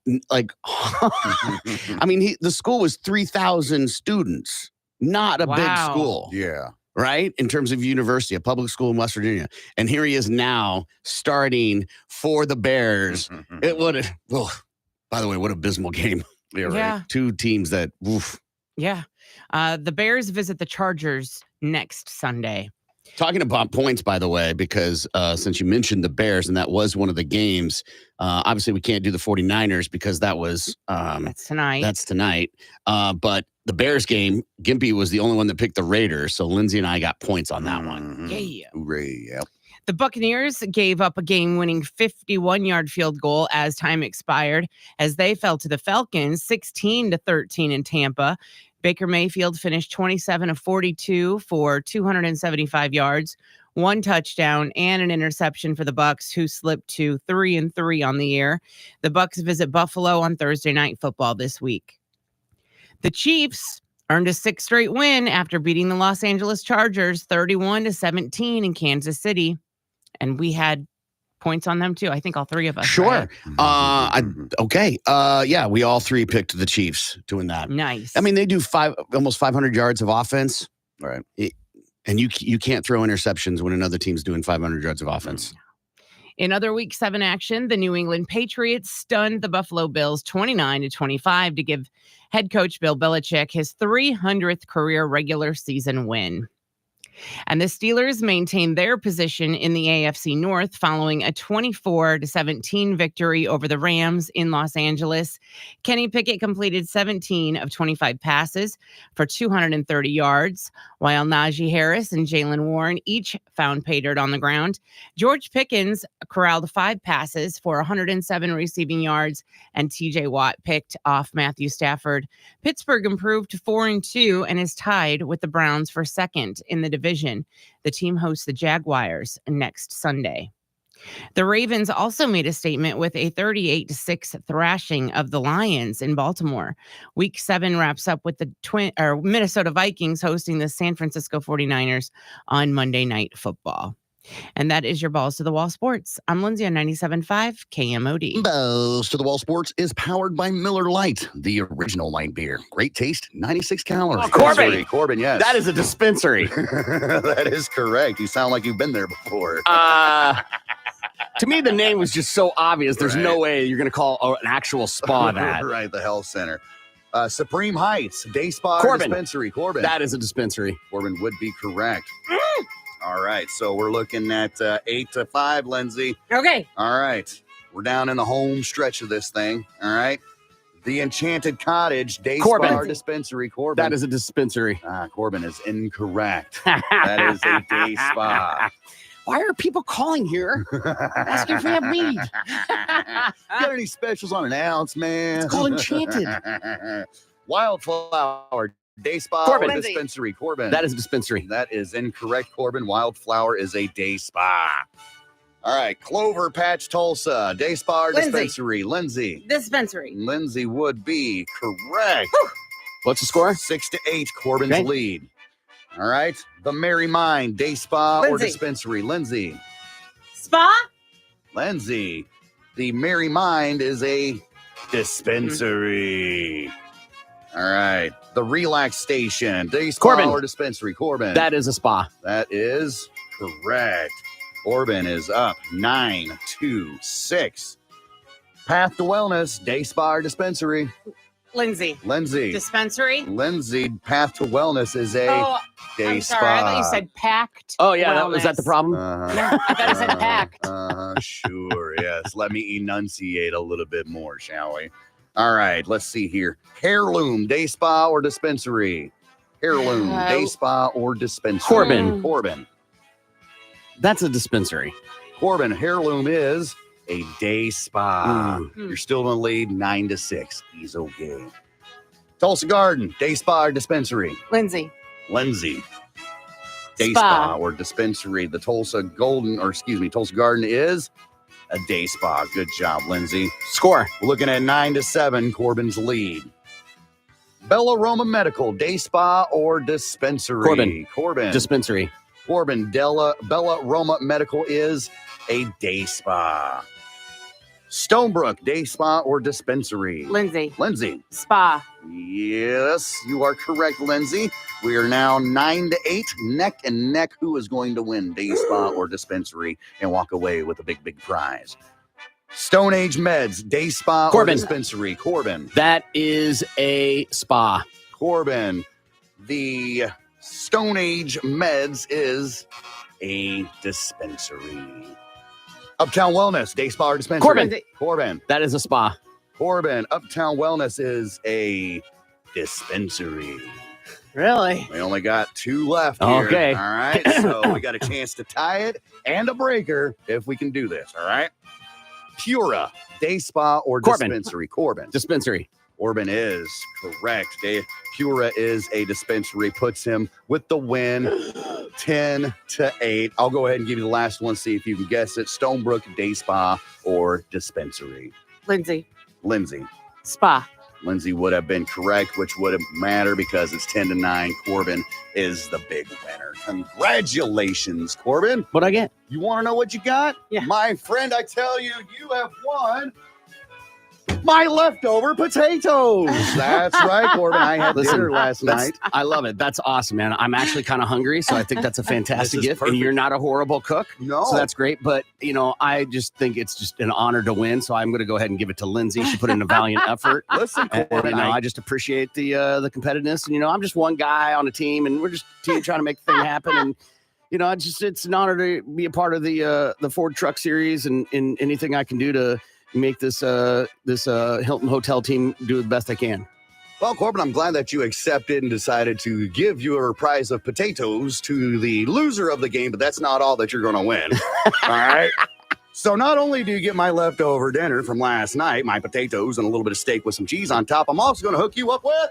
mean, the school was 3,000 students, not a big school. Yeah. Right? In terms of university, a public school in West Virginia. And here he is now starting for the Bears. It would by the way, what abysmal game. Yeah, right. Yeah. 2 teams that, oof. Yeah. The Bears visit the Chargers next Sunday. Talking about points, by the way, because since you mentioned the Bears, and that was one of the games, obviously we can't do the 49ers because that was That's tonight. That's tonight. But the Bears game, Gimpy was the only one that picked the Raiders, so Lindsay and I got points on that one. Yeah. Hooray, yep. The Buccaneers gave up a game-winning 51-yard field goal as time expired as they fell to the Falcons 16-13 in Tampa. Baker Mayfield finished 27 of 42 for 275 yards, 1 touchdown, and an interception for the Bucs, who slipped to 3-3 on the year. The Bucs visit Buffalo on Thursday Night Football this week. The Chiefs earned a 6th straight win after beating the Los Angeles Chargers 31-17 in Kansas City. And we had points on them too. I think all 3 of us. Sure. Right? Okay. Yeah, we all 3 picked the Chiefs doing that. Nice. I mean, they do almost 500 yards of offense. Right. And you can't throw interceptions when another team's doing 500 yards of offense. In other Week 7 action, the New England Patriots stunned the Buffalo Bills 29-25 to give head coach Bill Belichick his 300th career regular season win. And the Steelers maintained their position in the AFC North following a 24-17 victory over the Rams in Los Angeles. Kenny Pickett completed 17 of 25 passes for 230 yards, while Najee Harris and Jalen Warren each found pay dirt on the ground. George Pickens corralled 5 passes for 107 receiving yards, and TJ Watt picked off Matthew Stafford. Pittsburgh improved to 4-2 and is tied with the Browns for 2nd in the division. The team hosts the Jaguars next Sunday. The Ravens also made a statement with a 38-6 thrashing of the Lions in Baltimore. Week 7 wraps up with the Minnesota Vikings hosting the San Francisco 49ers on Monday Night Football. And that is your Balls to the Wall Sports. I'm Lindsay on 97.5 KMOD. Balls to the Wall Sports is powered by Miller Lite, the original light beer. Great taste, 96 calories. Oh, Corbin! Corbin, yes. That is a dispensary. That is correct. You sound like you've been there before. To me, the name was just so obvious. There's no way you're going to call an actual spa that. Right, the health center. Supreme Heights, Day Spa Corbin. Dispensary. Corbin. That is a dispensary. Corbin would be correct. All right, so we're looking at 8-5, Lindsay. Okay. All right, we're down in the home stretch of this thing. All right, the Enchanted Cottage Day Corbin. Spa Dispensary. Corbin. That is a dispensary. Corbin is incorrect. That is a day spa. Why are people calling here asking if we have weed? Got any specials on an ounce, man? It's called Enchanted. Wildflower Day Spa Corbin. or Dispensary. Corbin. That is a dispensary. That is incorrect, Corbin. Wildflower is a day spa. All right, Clover Patch Tulsa, Day Spa or Lindsay. Dispensary. Lindsay. Dispensary. Lindsay would be correct. What's the score? 6-8, Corbin's Okay. lead. All right, the Merry Mind, Day Spa or Lindsay. Dispensary. Lindsay. Spa? Lindsay. The Merry Mind is a dispensary. All right, the Relax Station, Day Spa Corbin. or Dispensary. Corbin. That is a spa. That is correct. Corbin is up 9-6. Path to Wellness, Day Spa or Dispensary. Lindsay. Lindsay. Dispensary. Lindsay, Path to Wellness is a Oh, day I'm spa. sorry. I thought you said packed. Oh, yeah. Was that the wellness. problem? No, I thought you said packed. Sure, yes. Let me enunciate a little bit more, shall we? All right, let's see here. Heirloom, day spa or dispensary? Heirloom, day spa or dispensary? Corbin. That's a dispensary. Corbin, Heirloom is a day spa. Mm. You're still in the lead 9-6. He's okay. Tulsa Garden, day spa or dispensary? Lindsay. Lindsay. Day Spa. spa or dispensary. The Tulsa Garden is a day spa. Good job, Lindsay. Score. We're looking at 9-7, Corbin's lead. Bella Roma Medical, day spa or dispensary? Corbin. Dispensary. Corbin, Bella Roma Medical is a day spa. Stonebrook, day spa or dispensary? Lindsay. Lindsay. Spa. Yes, you are correct, Lindsay. We are now 9-8, neck and neck. Who is going to win, day spa or dispensary, and walk away with a big, big prize? Stone Age Meds, day spa Corbin. or dispensary? Corbin. That is a spa. Corbin. The Stone Age Meds is a dispensary. Uptown Wellness, day spa or dispensary? Corbin. Corbin. That is a spa. Corbin. Uptown Wellness is a dispensary. Really? We only got 2 left here. Okay. All right. So we got a chance to tie it and a breaker if we can do this. All right. Pura, day spa or Corbin. dispensary? Corbin. Dispensary. Corbin is correct. Pura is a dispensary, puts him with the win 10-8. I'll go ahead and give you the last one, see if you can guess it. Stonebrook, day spa or dispensary? Lindsay. Lindsay. Spa. Lindsay would have been correct, which wouldn't matter because it's 10-9. Corbin is the big winner. Congratulations, Corbin. What'd I get? You want to know what you got? Yeah. My friend, I tell you, you have won my leftover potatoes. That's right, Corbin. I had Listen, dinner last night. I love it. That's awesome, man. I'm actually kind of hungry, so I think that's a fantastic This is gift. perfect. And you're not a horrible cook, No. so that's great. But, I just think it's just an honor to win. So I'm going to go ahead and give it to Lindsay. She put in a valiant effort. Listen, And, Corbin, I just appreciate the competitiveness. And, I'm just one guy on a team, and we're just a team trying to make the thing happen. And, it's an honor to be a part of the Ford Truck Series and anything I can do to make this Hilton Hotel team do the best I can. Well, Corbin, I'm glad that you accepted and decided to give your prize of potatoes to the loser of the game, but that's not all that you're going to win. All right. So not only do you get my leftover dinner from last night, my potatoes and a little bit of steak with some cheese on top, I'm also going to hook you up with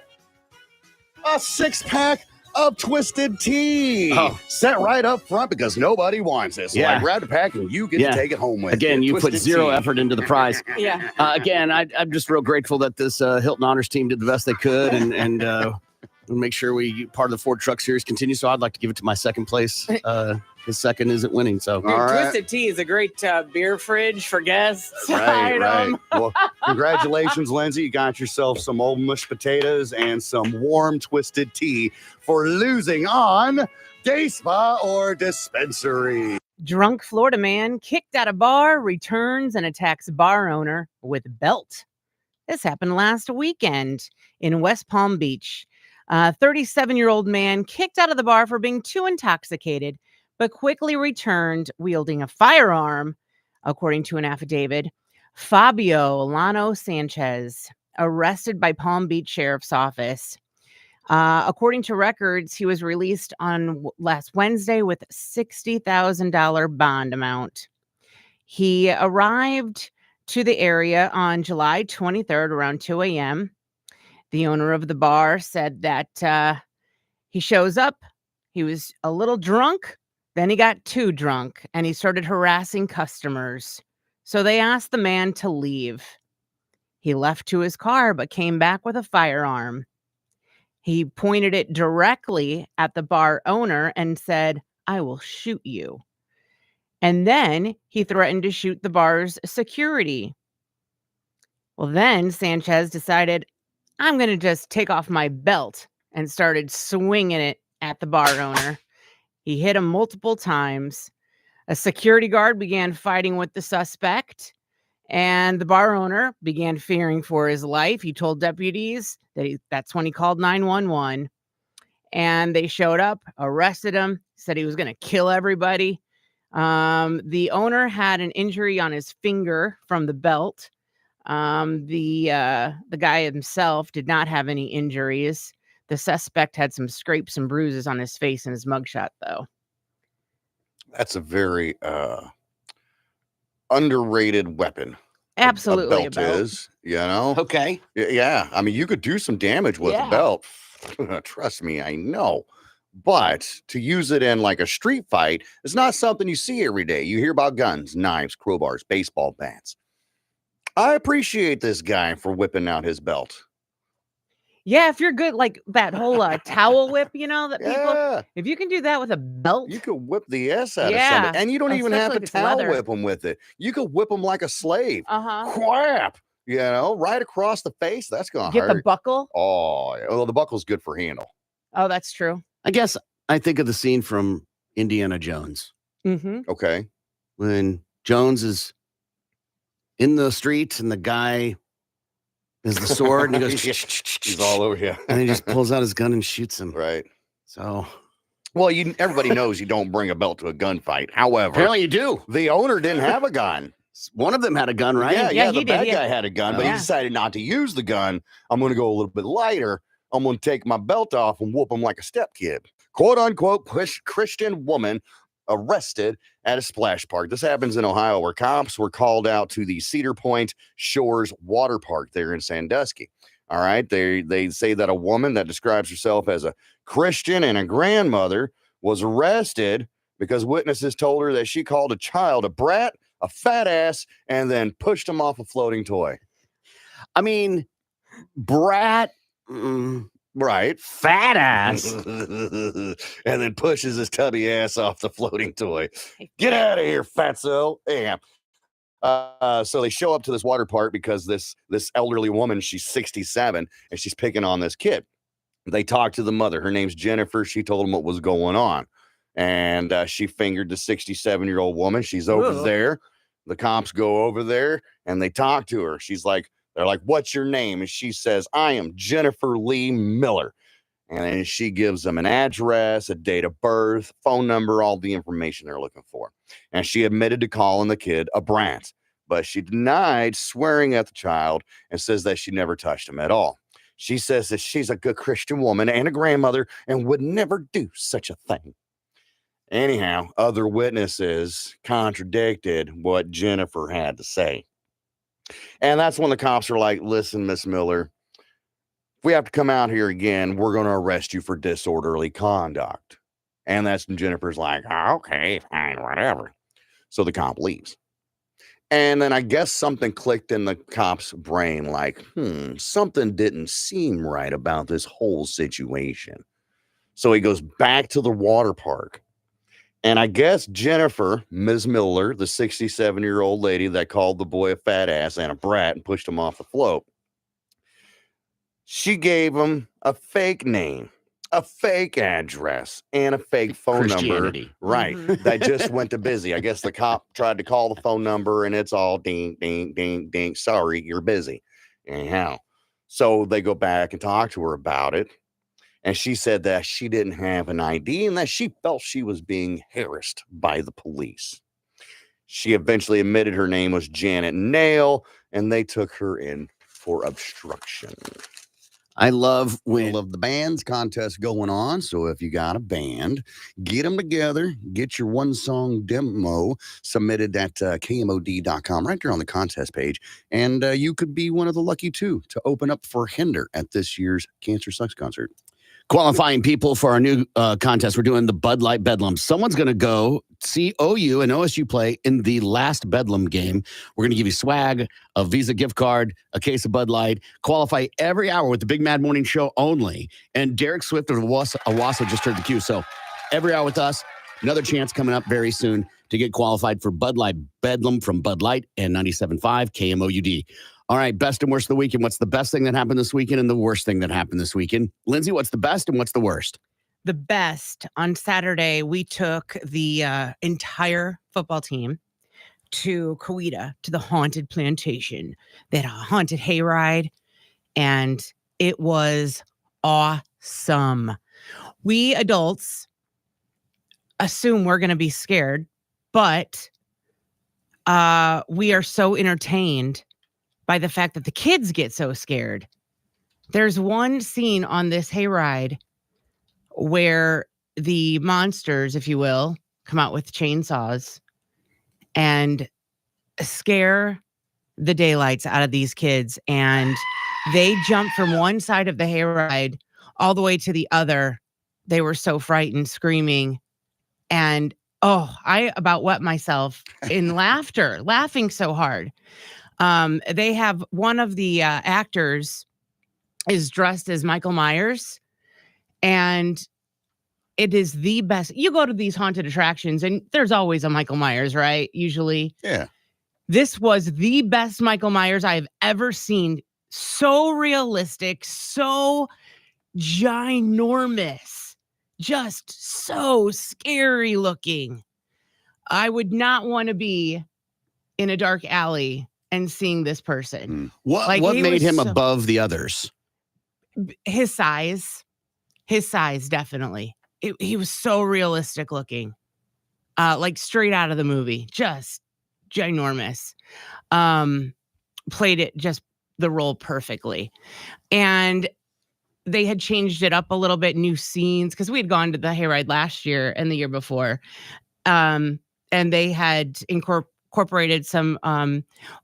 a 6-pack of Twisted Tea. Set right up front because nobody wants this. So Yeah. I grabbed a pack and you get to take it home with Again, you put Twisted zero Tea. effort into the prize. Yeah. Again, I'm just real grateful that this Hilton Honors team did the best they could and make sure part of the Ford Truck Series continues. So I'd like to give it to my second place. His second isn't winning. So All right. Twisted Tea is a great beer fridge for guests. Right. item. Well, congratulations, Lindsay. You got yourself some old mushed potatoes and some warm Twisted Tea for losing on Day Spa or Dispensary. Drunk Florida man kicked out of bar, returns and attacks bar owner with belt. This happened last weekend in West Palm Beach. A 37-year-old man kicked out of the bar for being too intoxicated, but quickly returned wielding a firearm, according to an affidavit. Fabio Lano Sanchez, arrested by Palm Beach Sheriff's Office. According to records, he was released on last Wednesday with $60,000 bond amount. He arrived to the area on July 23rd around 2 a.m. The owner of the bar said that he shows up. He was a little drunk. Then he got too drunk and he started harassing customers. So they asked the man to leave. He left to his car, but came back with a firearm. He pointed it directly at the bar owner and said, "I will shoot you." And then he threatened to shoot the bar's security. Well, then Sanchez decided, I'm going to just take off my belt, and started swinging it at the bar owner. He hit him multiple times. A security guard began fighting with the suspect, And the bar owner began fearing for his life. He told deputies that's when he called 911. And they showed up, arrested him, said he was going to kill everybody. The owner had an injury on his finger from the belt. The guy himself did not have any injuries. The suspect had some scrapes and bruises on his face in his mugshot, though. That's a very underrated weapon. Absolutely, A belt is, you know? Okay. Yeah. I mean, you could do some damage with Yeah. a belt. Trust me, I know. But to use it in like a street fight is not something you see every day. You hear about guns, knives, crowbars, baseball bats. I appreciate this guy for whipping out his belt. Yeah, if you're good, like that whole towel whip, that people, Yeah. if you can do that with a belt, You could whip the S out of Yeah, somebody. And you don't even have especially to if it's towel leather. whip them with it. You could whip them like a slave. uh-huh. Crap. You know, right across the face. That's going to Get the hurt. buckle. Oh, yeah. Well, the buckle's good for handle. Oh, that's true. I guess I think of the scene from Indiana Jones Mm-hmm. Okay. when Jones is in the street and the guy has the sword and he goes, He's all over here. and he just pulls out his gun and shoots him. Right. So Well, everybody knows you don't bring a belt to a gunfight. However, apparently you do. the owner didn't have a gun. One of them had a gun, right? Yeah, he the did, bad yeah. guy had a gun, but he Yeah. decided not to use the gun. I'm going to go a little bit lighter. I'm going to take my belt off and whoop him like a step kid. Quote unquote Christian woman arrested at a splash park. This happens in Ohio, where cops were called out to the Cedar Point Shores Water Park there in Sandusky. All right. They say that a woman that describes herself as a Christian and a grandmother was arrested because witnesses told her that she called a child a brat, a fat ass, and then pushed him off a floating toy. I mean, brat, Right. fat ass. And then pushes his tubby ass off the floating toy. Get out of here, fatso. Damn. So they show up to this water park because this elderly woman, she's 67, and she's picking on this kid. They talked to the mother. Her name's Jennifer. She told them what was going on. And she fingered the 67-year-old woman. She's over Ooh. there. The cops go over there and they talk to her. They're like, what's your name? And she says, I am Jennifer Lee Miller. And then she gives them an address, a date of birth, phone number, all the information they're looking for. And she admitted to calling the kid a brat, but she denied swearing at the child and says that she never touched him at all. She says that she's a good Christian woman and a grandmother and would never do such a thing. Anyhow, other witnesses contradicted what Jennifer had to say. And that's when the cops are like, listen, Miss Miller, if we have to come out here again, we're going to arrest you for disorderly conduct. And that's when Jennifer's like, okay, fine, whatever. So the cop leaves. And then I guess something clicked in the cop's brain like, something didn't seem right about this whole situation. So he goes back to the water park. And I guess Jennifer, Ms. Miller, the 67-year-old lady that called the boy a fat ass and a brat and pushed him off the float, she gave him a fake name, a fake address, and a fake phone number. Christianity. Right. Mhm. That just went to busy. I guess the cop tried to call the phone number and it's all ding, ding, ding, ding. Sorry, you're busy. Anyhow, so they go back and talk to her about it. And she said that she didn't have an ID and that she felt she was being harassed by the police. She eventually admitted her name was Janet Nail, and they took her in for obstruction. I love when The bands contest going on. So if you got a band, get them together, get your one song demo submitted at KMOD.com right there on the contest page. And you could be one of the lucky two to open up for Hinder at this year's Cancer Sucks concert. qualifying people for our new contest. We're doing the Bud Light Bedlam. Someone's going to go see OU and OSU play in the last Bedlam game. We're going to give you swag, a Visa gift card, a case of Bud Light. Qualify every hour with the Big Mad Morning Show only. And Derek Swift of Owasso just heard the cue. So every hour with us, another chance coming up very soon to get qualified for Bud Light Bedlam from Bud Light and 97.5 KMOUD. All right, best and worst of the weekend. What's the best thing that happened this weekend and the worst thing that happened this weekend? Lindsay, what's the best and what's the worst? The best, on Saturday, we took the entire football team to Coweta, to the haunted plantation. They had a haunted hayride, and it was awesome. We adults assume we're going to be scared, but we are so entertained by the fact that the kids get so scared. There's one scene on this hayride where the monsters, if you will, come out with chainsaws and scare the daylights out of these kids. And they jump from one side of the hayride all the way to the other. They were so frightened, screaming. And I about wet myself in laughing so hard. They have one of the actors is dressed as Michael Myers, and it is the best. You go to these haunted attractions and there's always a Michael Myers, right? Usually. Yeah. This was the best Michael Myers I have ever seen. So realistic, so ginormous, just so scary looking. I would not want to be in a dark alley and seeing this person. What Like, what he made was him so- above the others? His size, definitely. He was so realistic looking, like straight out of the movie, just ginormous. Played it just the role perfectly. And they had changed it up a little bit, new scenes, because we had gone to the hayride last year and the year before. And they had incorporated some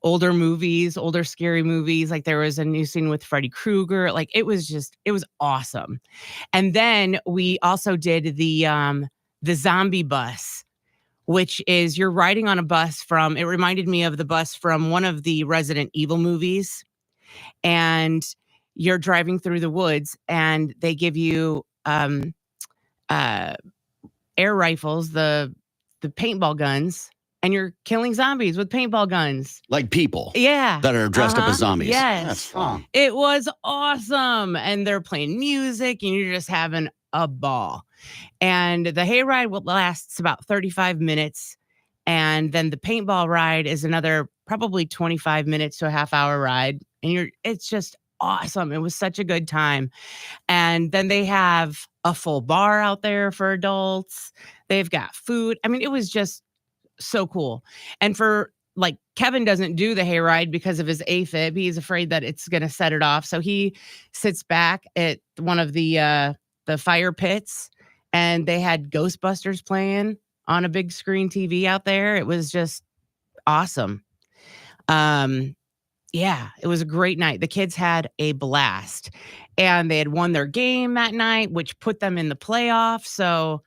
older movies, older scary movies. Like there was a new scene with Freddy Krueger. Like it was awesome. And then we also did the zombie bus, which is you're riding on a bus it reminded me of the bus from one of the Resident Evil movies. And you're driving through the woods and they give you air rifles, the paintball guns, and you're killing zombies with paintball guns. Like people Yeah. that are dressed up as zombies. Yes. That's fun. It was awesome. And they're playing music and you're just having a ball. And the hayride lasts about 35 minutes. And then the paintball ride is another probably 25 minutes to a half hour ride. And it's just awesome. It was such a good time. And then they have a full bar out there for adults. They've got food. I mean, it was just so cool. And for like Kevin doesn't do the hayride because of his AFib. He's afraid that it's going to set it off. So he sits back at one of the fire pits, and they had Ghostbusters playing on a big screen TV out there. It was just awesome. Yeah, it was a great night. The kids had a blast, and they had won their game that night, which put them in the playoffs. So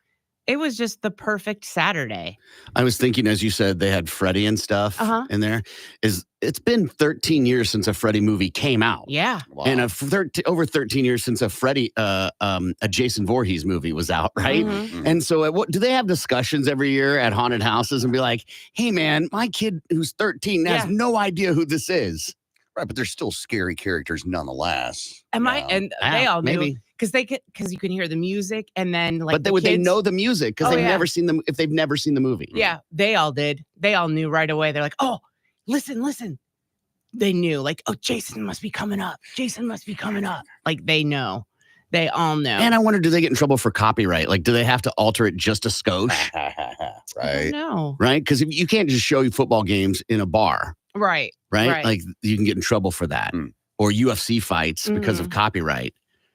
it was just the perfect Saturday. I was thinking, as you said, they had Freddy and stuff in there. It's been 13 years since a Freddy movie came out. Yeah. Wow. And over 13 years since a Jason Voorhees movie was out, right? Mhm. And so do they have discussions every year at haunted houses and be like, hey, man, my kid who's 13 has no idea who this is? Right, but they're still scary characters nonetheless. And they all knew maybe. because you can hear the music, and then like But would they kids- know the music because Oh, they've yeah. never seen them if they've never seen the movie? Yeah, they all did. They all knew right away. They're like, oh, listen. They knew, like, oh, Jason must be coming up. Like, they know. They all know. And I wonder, do they get in trouble for copyright? Like, do they have to alter it just a skosh? Right. No. Right? Because you can't just show you football games in a bar, Right. right? Like, you can get in trouble for that. Mm. Or UFC fights because of copyright.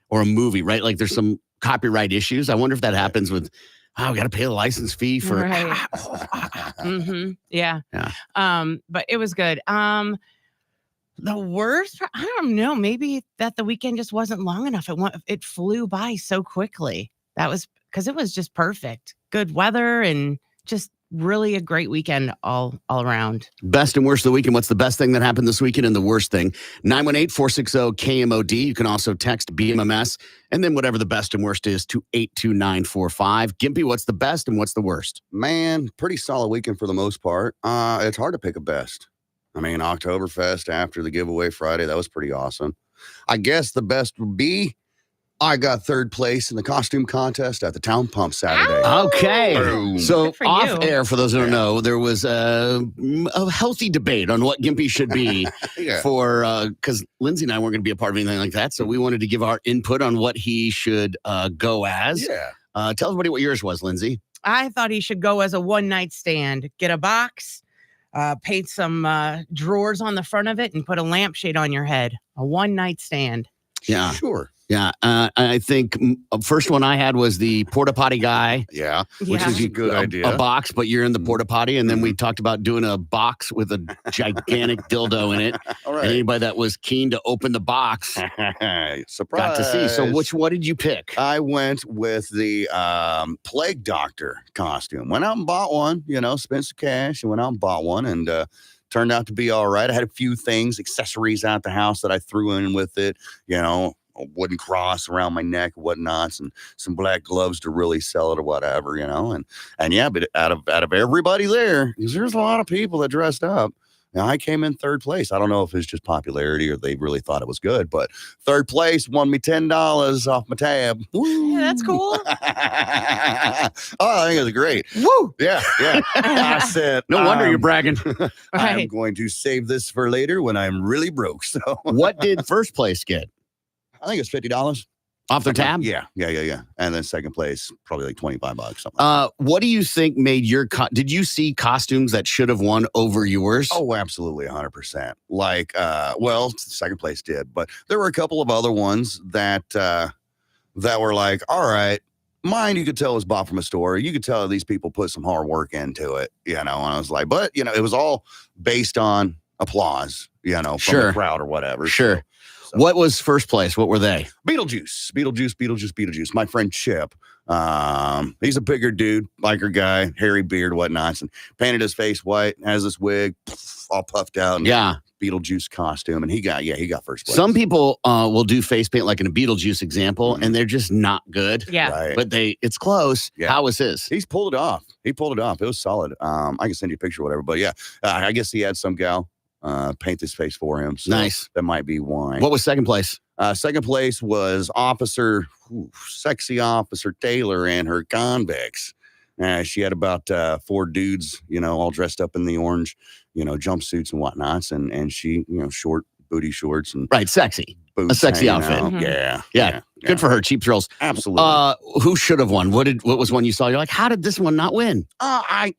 Or a movie, right? Like, there's some copyright issues. I wonder if that happens with, we got to pay the license fee for. Right. Yeah. But it was good. The worst, I don't know. Maybe that the weekend just wasn't long enough. It flew by so quickly. That was because it was just perfect. Good weather and just really a great weekend all around. Best and worst of the weekend. What's the best thing that happened this weekend and the worst thing? 918-460-KMOD. You can also text BMMS and then whatever the best and worst is to 82945. Gimpy, what's the best and what's the worst? Man, pretty solid weekend for the most part. It's hard to pick a best. I mean, Oktoberfest after the giveaway Friday, that was pretty awesome. I guess the best would be I got third place in the costume contest at the town pump Saturday. Okay. Boom. So Good for off you. air, for those who don't Yeah. know, there was a healthy debate on what Gimpy should be Yeah. for, because Lindsay and I weren't going to be a part of anything like that. So we wanted to give our input on what he should go as. Yeah. Tell everybody what yours was, Lindsay. I thought he should go as a one-night stand. Get a box, paint some drawers on the front of it, and put a lampshade on your head. A one-night stand. Yeah. Sure. Yeah. I think first one I had was the porta potty guy. Yeah. Which Yeah. is a good idea. A box, but you're in the porta potty. And then we talked about doing a box with a gigantic dildo in it. All And right. anybody that was keen to open the box Surprise. got to see. So what did you pick? I went with the plague doctor costume. Went out and bought one, spent some cash and went out and bought one, and turned out to be all right. I had a few things, accessories out the house that I threw in with it, a wooden cross around my neck, whatnots, and some black gloves to really sell it or whatever, and yeah, but out of everybody there, because there's a lot of people that dressed up. Now, I came in third place. I don't know if it's just popularity or they really thought it was good, but third place won me $10 off my tab. Yeah, that's cool. I think it was great. Woo! Yeah. I said, No wonder you're bragging. I'm Right. going to save this for later when I'm really broke. So What did first place get? I think it's $50 Off their tab? Yeah. And then second place, probably like $25. Something. What do you think made your did you see costumes that should have won over yours? Oh, absolutely, 100%. Like, second place did, but there were a couple of other ones that were like, all right, mine you could tell was bought from a store. You could tell these people put some hard work into it, And I was like, but it was all based on applause, from Sure. the crowd or whatever. Sure. So- What was first place? What were they? Beetlejuice. My friend Chip. He's a bigger dude, biker guy, hairy beard, whatnots, and painted his face white, has this wig all puffed out, and Yeah. Beetlejuice costume, and he got first place. Some people will do face paint like in a Beetlejuice example, Mhm. and they're just not good. Yeah. Right. But it's close. Yeah. How was his? He's pulled it off. It was solid. I can send you a picture or whatever, but yeah, I guess he had some gal paint his face for him. So Nice. That might be why. What was second place? Second place was sexy Officer Taylor and her convicts. She had about 4 dudes, all dressed up in the orange, jumpsuits and whatnots, and she, short booty shorts and Right, sexy. boots. sexy hanging outfit. out. Mhm. Yeah. Good for her. Cheap thrills. Absolutely. Who should have won? What was one you saw? You're like, how did this one not win? I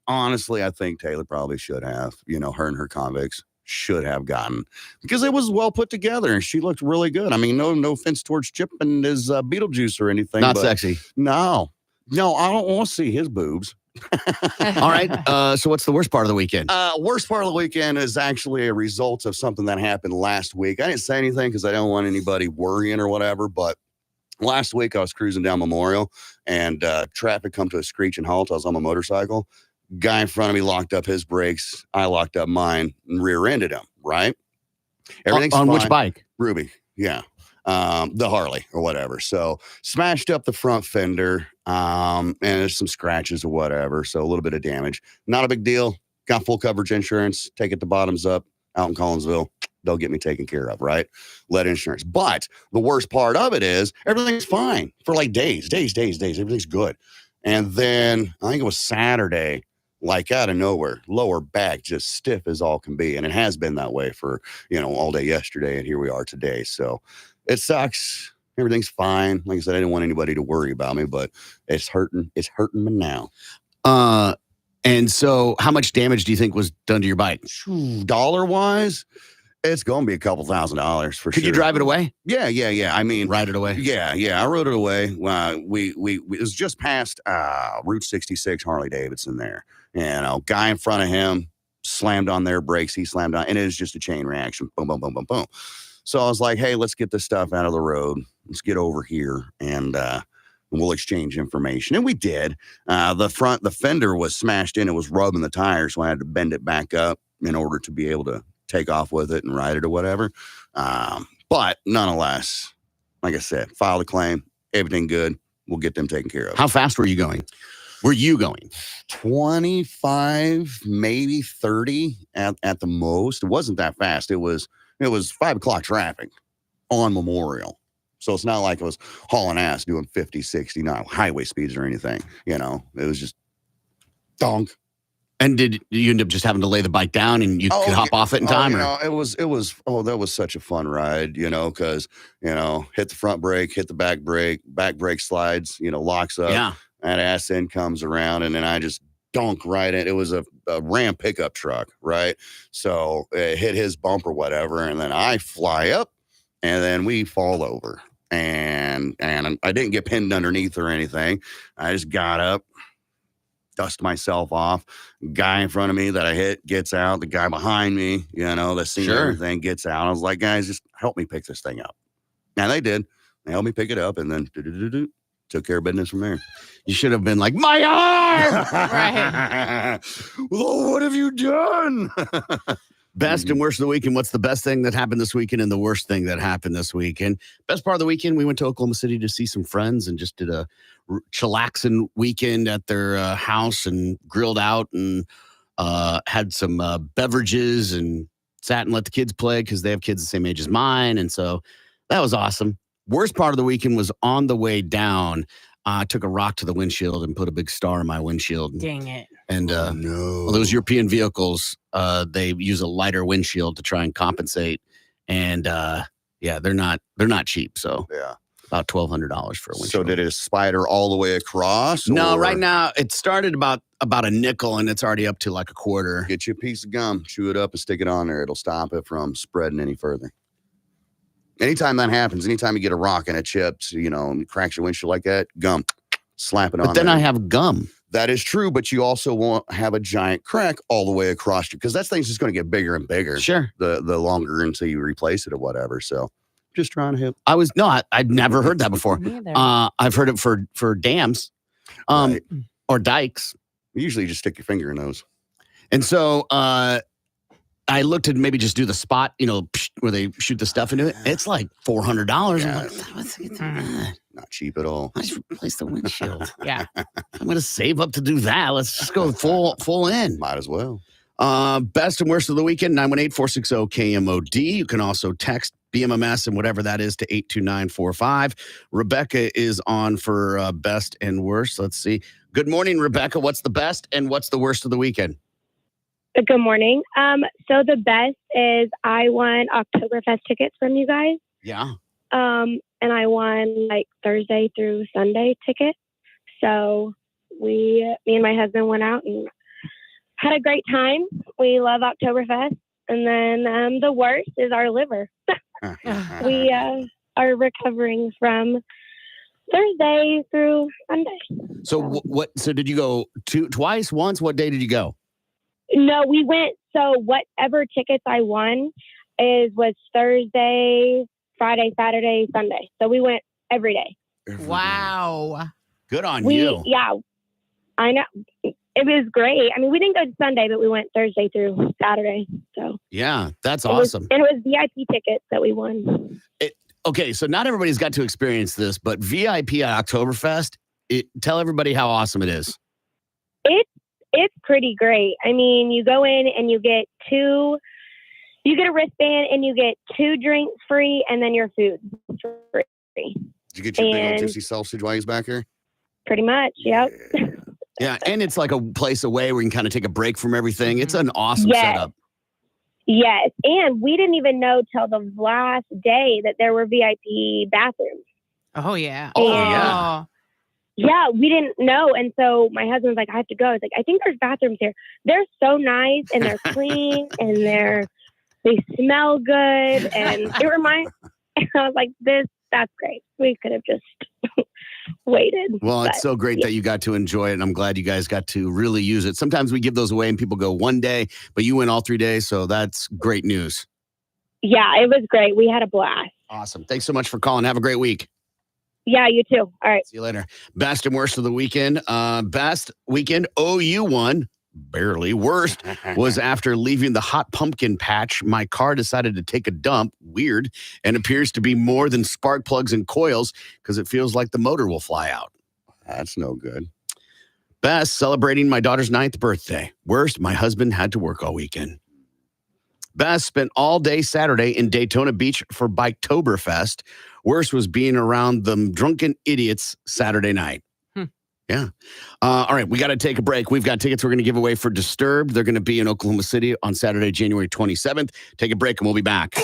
think Taylor probably should have, her and her convicts should have gotten, because it was well put together and she looked really good. I mean, no offense towards Chip and his Beetlejuice or anything. Not but sexy. No, I don't want to see his boobs. All right. So what's the worst part of the weekend? Worst part of the weekend is actually a result of something that happened last week. I didn't say anything because I don't want anybody worrying or whatever, but last week I was cruising down Memorial and traffic come to a screeching halt. I was on my motorcycle. Guy in front of me locked up his brakes. I locked up mine and rear-ended him, right? Everything's on which fine. bike? Ruby, yeah. The Harley or whatever. So smashed up the front fender, and there's some scratches or whatever. So a little bit of damage. Not a big deal. Got full coverage insurance. Take it to bottoms up out in Collinsville. They'll get me taken care of, right? Lead insurance. But the worst part of it is everything's fine for like days. Everything's good. And then I think it was Saturday, like out of nowhere, lower back just stiff as all can be. And it has been that way for, all day yesterday. And here we are today. So it sucks. Everything's fine. Like I said, I didn't want anybody to worry about me, but it's hurting. It's hurting me now. And so how much damage do you think was done to your bike? Dollar-wise, it's going to be a couple $1,000s for sure. Could you drive it away? Yeah. I mean, Ride it away? Yeah. I rode it away. We it was just past Route 66 Harley Davidson there. Guy in front of him slammed on their brakes. He slammed on, and it was just a chain reaction. Boom, boom, boom, boom, boom. So I was like, hey, let's get this stuff out of the road. Let's get over here and we'll exchange information. And we did. The fender was smashed in. It was rubbing the tires. So I had to bend it back up in order to be able to take off with it and ride it or whatever. But nonetheless, like I said, file the claim, everything good. We'll get them taken care of. How fast were you going? 25, maybe 30 at the most. It wasn't that fast. It was 5 o'clock traffic on Memorial. So it's not like I was hauling ass doing 50, 60, not highway speeds or anything. It was just donk. And did you end up just having to lay the bike down and you could hop off it in time? That was such a fun ride, because, hit the front brake, hit the back brake slides, locks up. Yeah. That ass end comes around and then I just dunk right in. It was a Ram pickup truck, right? So it hit his bump or whatever. And then I fly up and then we fall over. And I didn't get pinned underneath or anything. I just got up, dust myself off. Guy in front of me that I hit gets out. The guy behind me, that's seen everything, gets out. I was like, guys, just help me pick this thing up. And they did. They helped me pick it up and then took care of business from there. You should have been like, my arm! Right. Well, what have you done? Best and worst of the weekend. What's the best thing that happened this weekend and the worst thing that happened this weekend? Best part of the weekend, we went to Oklahoma City to see some friends and just did a chillaxing weekend at their house and grilled out and had some beverages and sat and let the kids play because they have kids the same age as mine. And so that was awesome. Worst part of the weekend was on the way down. I took a rock to the windshield and put a big star in my windshield. Dang it. And no. well, those European vehicles, they use a lighter windshield to try and compensate. And they're not cheap. So Yeah. about $1,200 for a windshield. So did it spider all the way across? No, or right now it started about a nickel and it's already up to like a quarter. Get you a piece of gum, chew it up and stick it on there. It'll stop it from spreading any further. Anytime that happens, anytime you get a rock and it chips, and cracks your windshield like that, gum, slap it on. But then I have gum. That is true, but you also won't have a giant crack all the way across you because that thing's just going to get bigger and bigger. Sure. The longer until you replace it or whatever. So just trying to help. I'd never heard that before. Me either. I've heard it for dams, Right. or dikes. Usually you just stick your finger in those. And so I looked at maybe just do the spot, where they shoot the stuff into it. It's like $400. Yeah. I'm like, Not cheap at all. I just replace the windshield. Yeah. I'm going to save up to do that. Let's just go full in. Might as well. Best and worst of the weekend, 918-460-KMOD. You can also text BMMS and whatever that is to 82945. Rebecca is on for best and worst. Let's see. Good morning, Rebecca. What's the best and what's the worst of the weekend? Good morning. So the best is I won Oktoberfest tickets from you guys. Yeah. And I won like Thursday through Sunday tickets. So me and my husband went out and had a great time. We love Oktoberfest. And then the worst is our liver. We are recovering from Thursday through Sunday. So So did you go twice, once? What day did you go? No, we went. So whatever tickets I won was Thursday, Friday, Saturday, Sunday. So we went every day. Wow. Good on you. Yeah, I know. It was great. I mean, we didn't go Sunday, but we went Thursday through Saturday. So Yeah, that's awesome. And it was VIP tickets that we won. Okay, so not everybody's got to experience this, but VIP at Oktoberfest, tell everybody how awesome it is. It's pretty great. I mean, you go in and you get a wristband and you get 2 drinks free and then your food free. Did you get your big old tipsy sausage while he's back here? Pretty much, yep. Yeah, and it's like a place away where you can kind of take a break from everything. It's an awesome Yes. setup. Yes, and we didn't even know till the last day that there were VIP bathrooms. Oh, yeah. Oh, yeah. Yeah, we didn't know. And so my husband was like, I have to go. I was like, I think there's bathrooms here. They're so nice and they're clean and they smell good. And it reminds, I was like, that's great. We could have just waited. Well, it's But, so great that you got to enjoy it, and I'm glad you guys got to really use it. Sometimes we give those away and people go one day, but you went all 3 days, so that's great news. yeah, it was great. We had a blast. Awesome. Thanks so much for calling. Have a great week. Yeah, you too. All right. See you later. Best and worst of the weekend. Best weekend, OU won. Barely. Worst was after leaving the hot pumpkin patch, my car decided to take a dump. Weird. And appears to be more than spark plugs and coils because it feels like the motor will fly out. That's no good. Best, celebrating my daughter's 9th birthday. Worst, my husband had to work all weekend. Best, spent all day Saturday in Daytona Beach for Biketoberfest. Worse was being around them drunken idiots Saturday night. Yeah. All right. We got to take a break. We've got tickets we're going to give away for Disturbed. They're going to be in Oklahoma City on Saturday, January 27th. Take a break and we'll be back.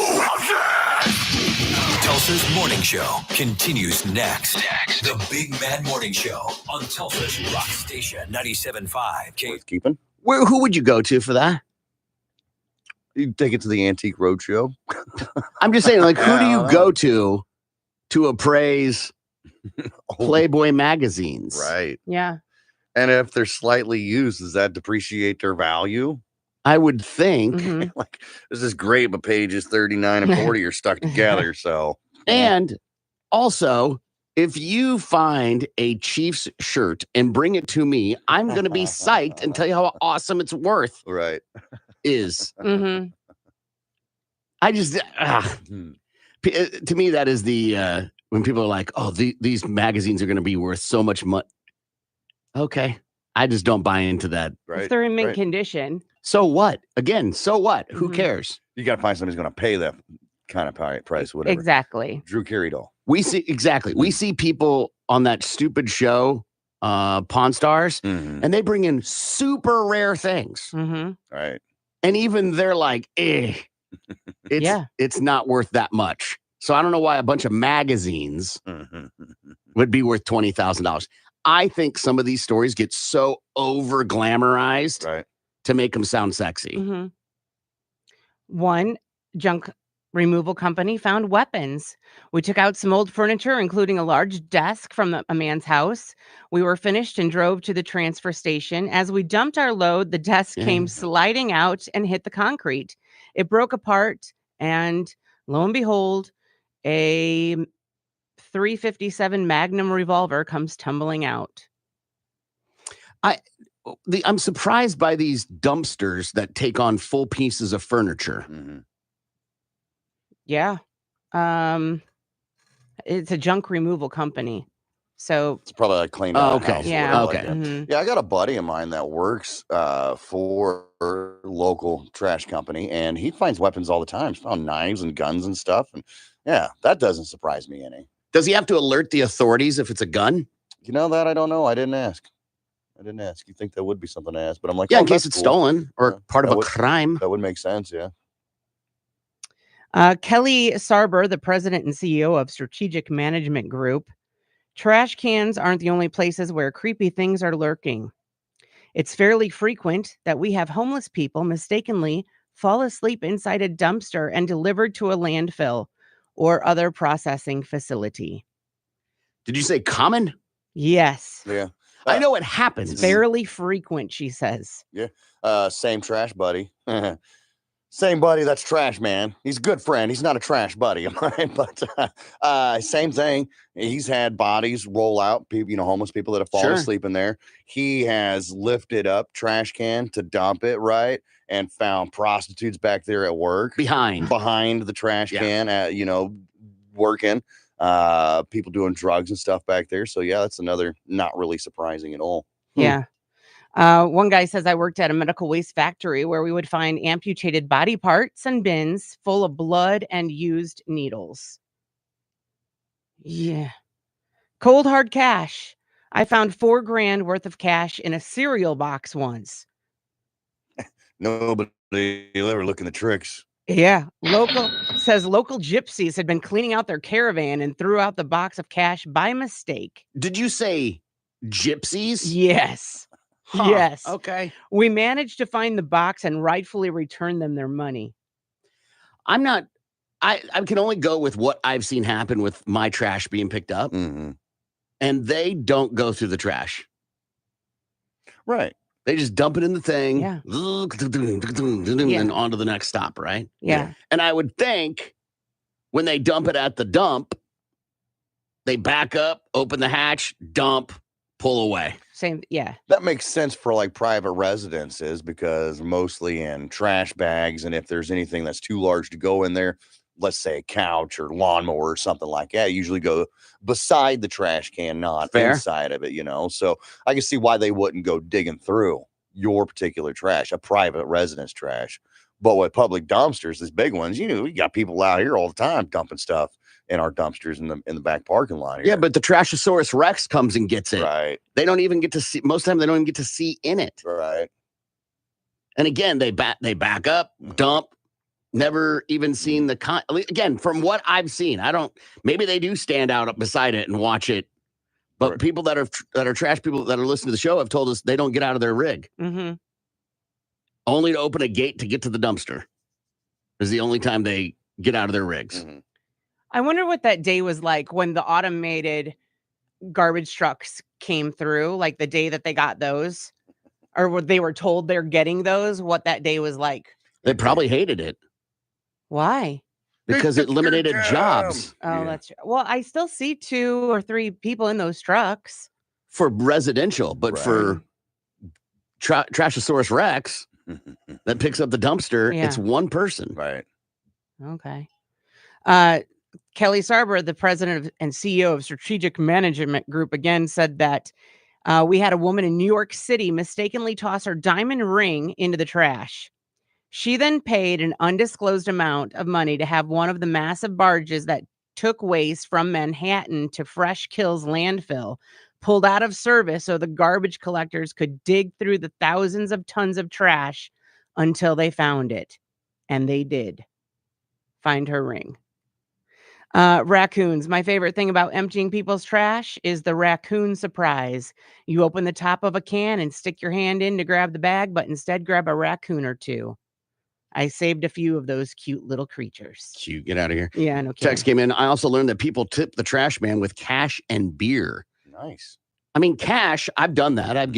Tulsa's Morning Show continues next. The Big Mad Morning Show on Tulsa's Rock Station 97.5. Worth keeping. Who would you go to for that? You take it to the Antique Roadshow. I'm just saying, like, who do you go to appraise Playboy magazines? Right. Yeah. And if they're slightly used, does that depreciate their value? I would think. Mhm. Like, this is great, but pages 39 and 40 are stuck together. So, And also, if you find a Chiefs shirt and bring it to me, I'm going to be psyched and tell you how awesome it's worth right. is. Mm-hmm. I just, to me, that is the, when people are like, oh, these magazines are going to be worth so much money. Okay. I just don't buy into that. Right. If they're in mint condition. So what? Again, so what? Who Mhm. cares? You got to find somebody who's going to pay that kind of price, whatever. Exactly. Drew carried all. We see people on that stupid show, Pawn Stars, Mm-hmm. and they bring in super rare things. Mm-hmm. Right. And even they're like, it's not worth that much. So I don't know why a bunch of magazines Mm-hmm. would be worth $20,000. I think some of these stories get so over glamorized Right. to make them sound sexy. Mm-hmm. One junk removal company found weapons. We took out some old furniture, including a large desk from a man's house. We were finished and drove to the transfer station. As we dumped our load, the desk came sliding out and hit the concrete. It broke apart, and lo and behold, a .357 Magnum revolver comes tumbling out. I'm surprised by these dumpsters that take on full pieces of furniture. Mm-hmm. Yeah. It's a junk removal company. So it's probably like clean okay. house. Yeah. Okay. Mm-hmm. Yeah, I got a buddy of mine that works for a local trash company, and he finds weapons all the time. He's found knives and guns and stuff. And yeah, that doesn't surprise me any. Does he have to alert the authorities if it's a gun? You know that? I don't know. I didn't ask. You think that would be something to ask, but I'm like, yeah, in that's case it's cool. stolen or part of a crime. That would make sense, yeah. Kelly Sarber, the president and CEO of Strategic Management Group, trash cans aren't the only places where creepy things are lurking. It's fairly frequent that we have homeless people mistakenly fall asleep inside a dumpster and delivered to a landfill or other processing facility. Did you say common? Yes. Yeah. I know it happens. It's fairly frequent, she says. Yeah. Same trash buddy. Same buddy that's trash, man. He's a good friend. He's not a trash buddy, all right? But same thing. He's had bodies roll out, people, homeless people that have fallen asleep in there. He has lifted up trash can to dump it, right? And found prostitutes back there at work. Behind the trash can, working. People doing drugs and stuff back there. So yeah, that's another not really surprising at all. Yeah. One guy says, I worked at a medical waste factory where we would find amputated body parts and bins full of blood and used needles. Yeah. Cold hard cash. I found $4,000 worth of cash in a cereal box once. Nobody will ever look in the tricks. Yeah. Local gypsies had been cleaning out their caravan and threw out the box of cash by mistake. Did you say gypsies? Yes. Huh. Yes. Okay. We managed to find the box and rightfully return them their money. I can only go with what I've seen happen with my trash being picked up. Mm-hmm. And they don't go through the trash. Right. They just dump it in the thing. Yeah. And on to the next stop, right? Yeah. And I would think when they dump it at the dump, they back up, open the hatch, dump, pull away. Same. Yeah. That makes sense for like private residences because mostly in trash bags. And if there's anything that's too large to go in there, let's say a couch or lawnmower or something like that, usually go beside the trash can, not inside of it, So I can see why they wouldn't go digging through your particular trash, a private residence trash. But with public dumpsters, these big ones, you got people out here all the time dumping stuff. in our dumpsters in the back parking lot here. Yeah, but the Trashosaurus Rex comes and gets it. Right. They don't even get to see. Most of the time, they don't even get to see in it. Right. And again, they back up, dump. Never even seen the again, from what I've seen, maybe they do stand out up beside it and watch it. But people that are trash people that are listening to the show have told us they don't get out of their rig. Mm-hmm. Only to open a gate to get to the dumpster is the only time they get out of their rigs. Mhm. I wonder what that day was like when the automated garbage trucks came through, like the day that they got those, or they were told they're getting those, what that day was like. They probably hated it. Why? Because it eliminated jobs. Oh, that's well, I still see 2 or 3 people in those trucks. For residential, but for Trashosaurus Rex that picks up the dumpster, it's one person. Right. Okay. Kelly Sarber, the president and CEO of Strategic Management Group, again said that we had a woman in New York City mistakenly toss her diamond ring into the trash. She then paid an undisclosed amount of money to have one of the massive barges that took waste from Manhattan to Fresh Kills landfill pulled out of service so the garbage collectors could dig through the thousands of tons of trash until they found it. And they did find her ring. Raccoons. My favorite thing about emptying people's trash is the raccoon surprise. You open the top of a can and stick your hand in to grab the bag, but instead grab a raccoon or two. I saved a few of those cute little creatures. Cute. Get out of here. Yeah, no kidding. Text came in. I also learned that people tip the trash man with cash and beer. Nice. I mean, cash, I've done that. I've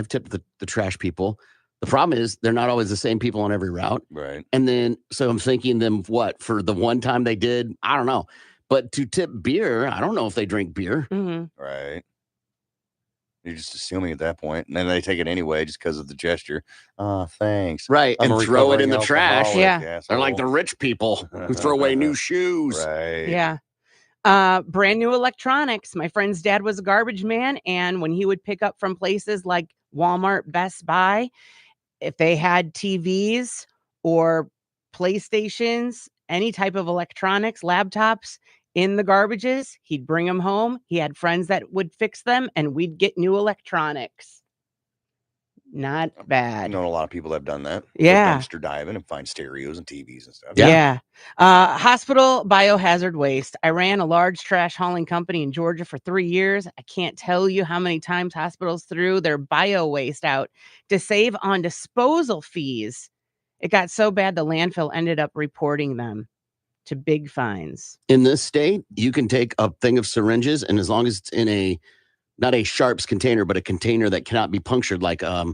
tipped the trash people. The problem is they're not always the same people on every route. Right. And then, so I'm thinking them what, for the one time they did, I don't know. But to tip beer, I don't know if they drink beer. Mm-hmm. Right. You're just assuming at that point, and then they take it anyway just because of the gesture. Thanks. Right. I'm and a throw it in the recovering trash. alcoholic, Yeah. They're asshole. like the rich people who throw away new shoes. Right. Yeah. Brand new electronics. My friend's dad was a garbage man, and when he would pick up from places like Walmart, Best Buy, if they had TVs or PlayStations, any type of electronics, laptops in the garbages, he'd bring them home. He had friends that would fix them, and we'd get new electronics. Not I bad. know a lot of people have done that. Yeah. Go dumpster diving and find stereos and TVs and stuff. Yeah. Hospital biohazard waste. I ran a large trash hauling company in Georgia for 3 years. I can't tell you how many times hospitals threw their bio waste out to save on disposal fees. It got so bad the landfill ended up reporting them to big fines. In this state, you can take a thing of syringes, and as long as it's in not a Sharps container, but a container that cannot be punctured, like a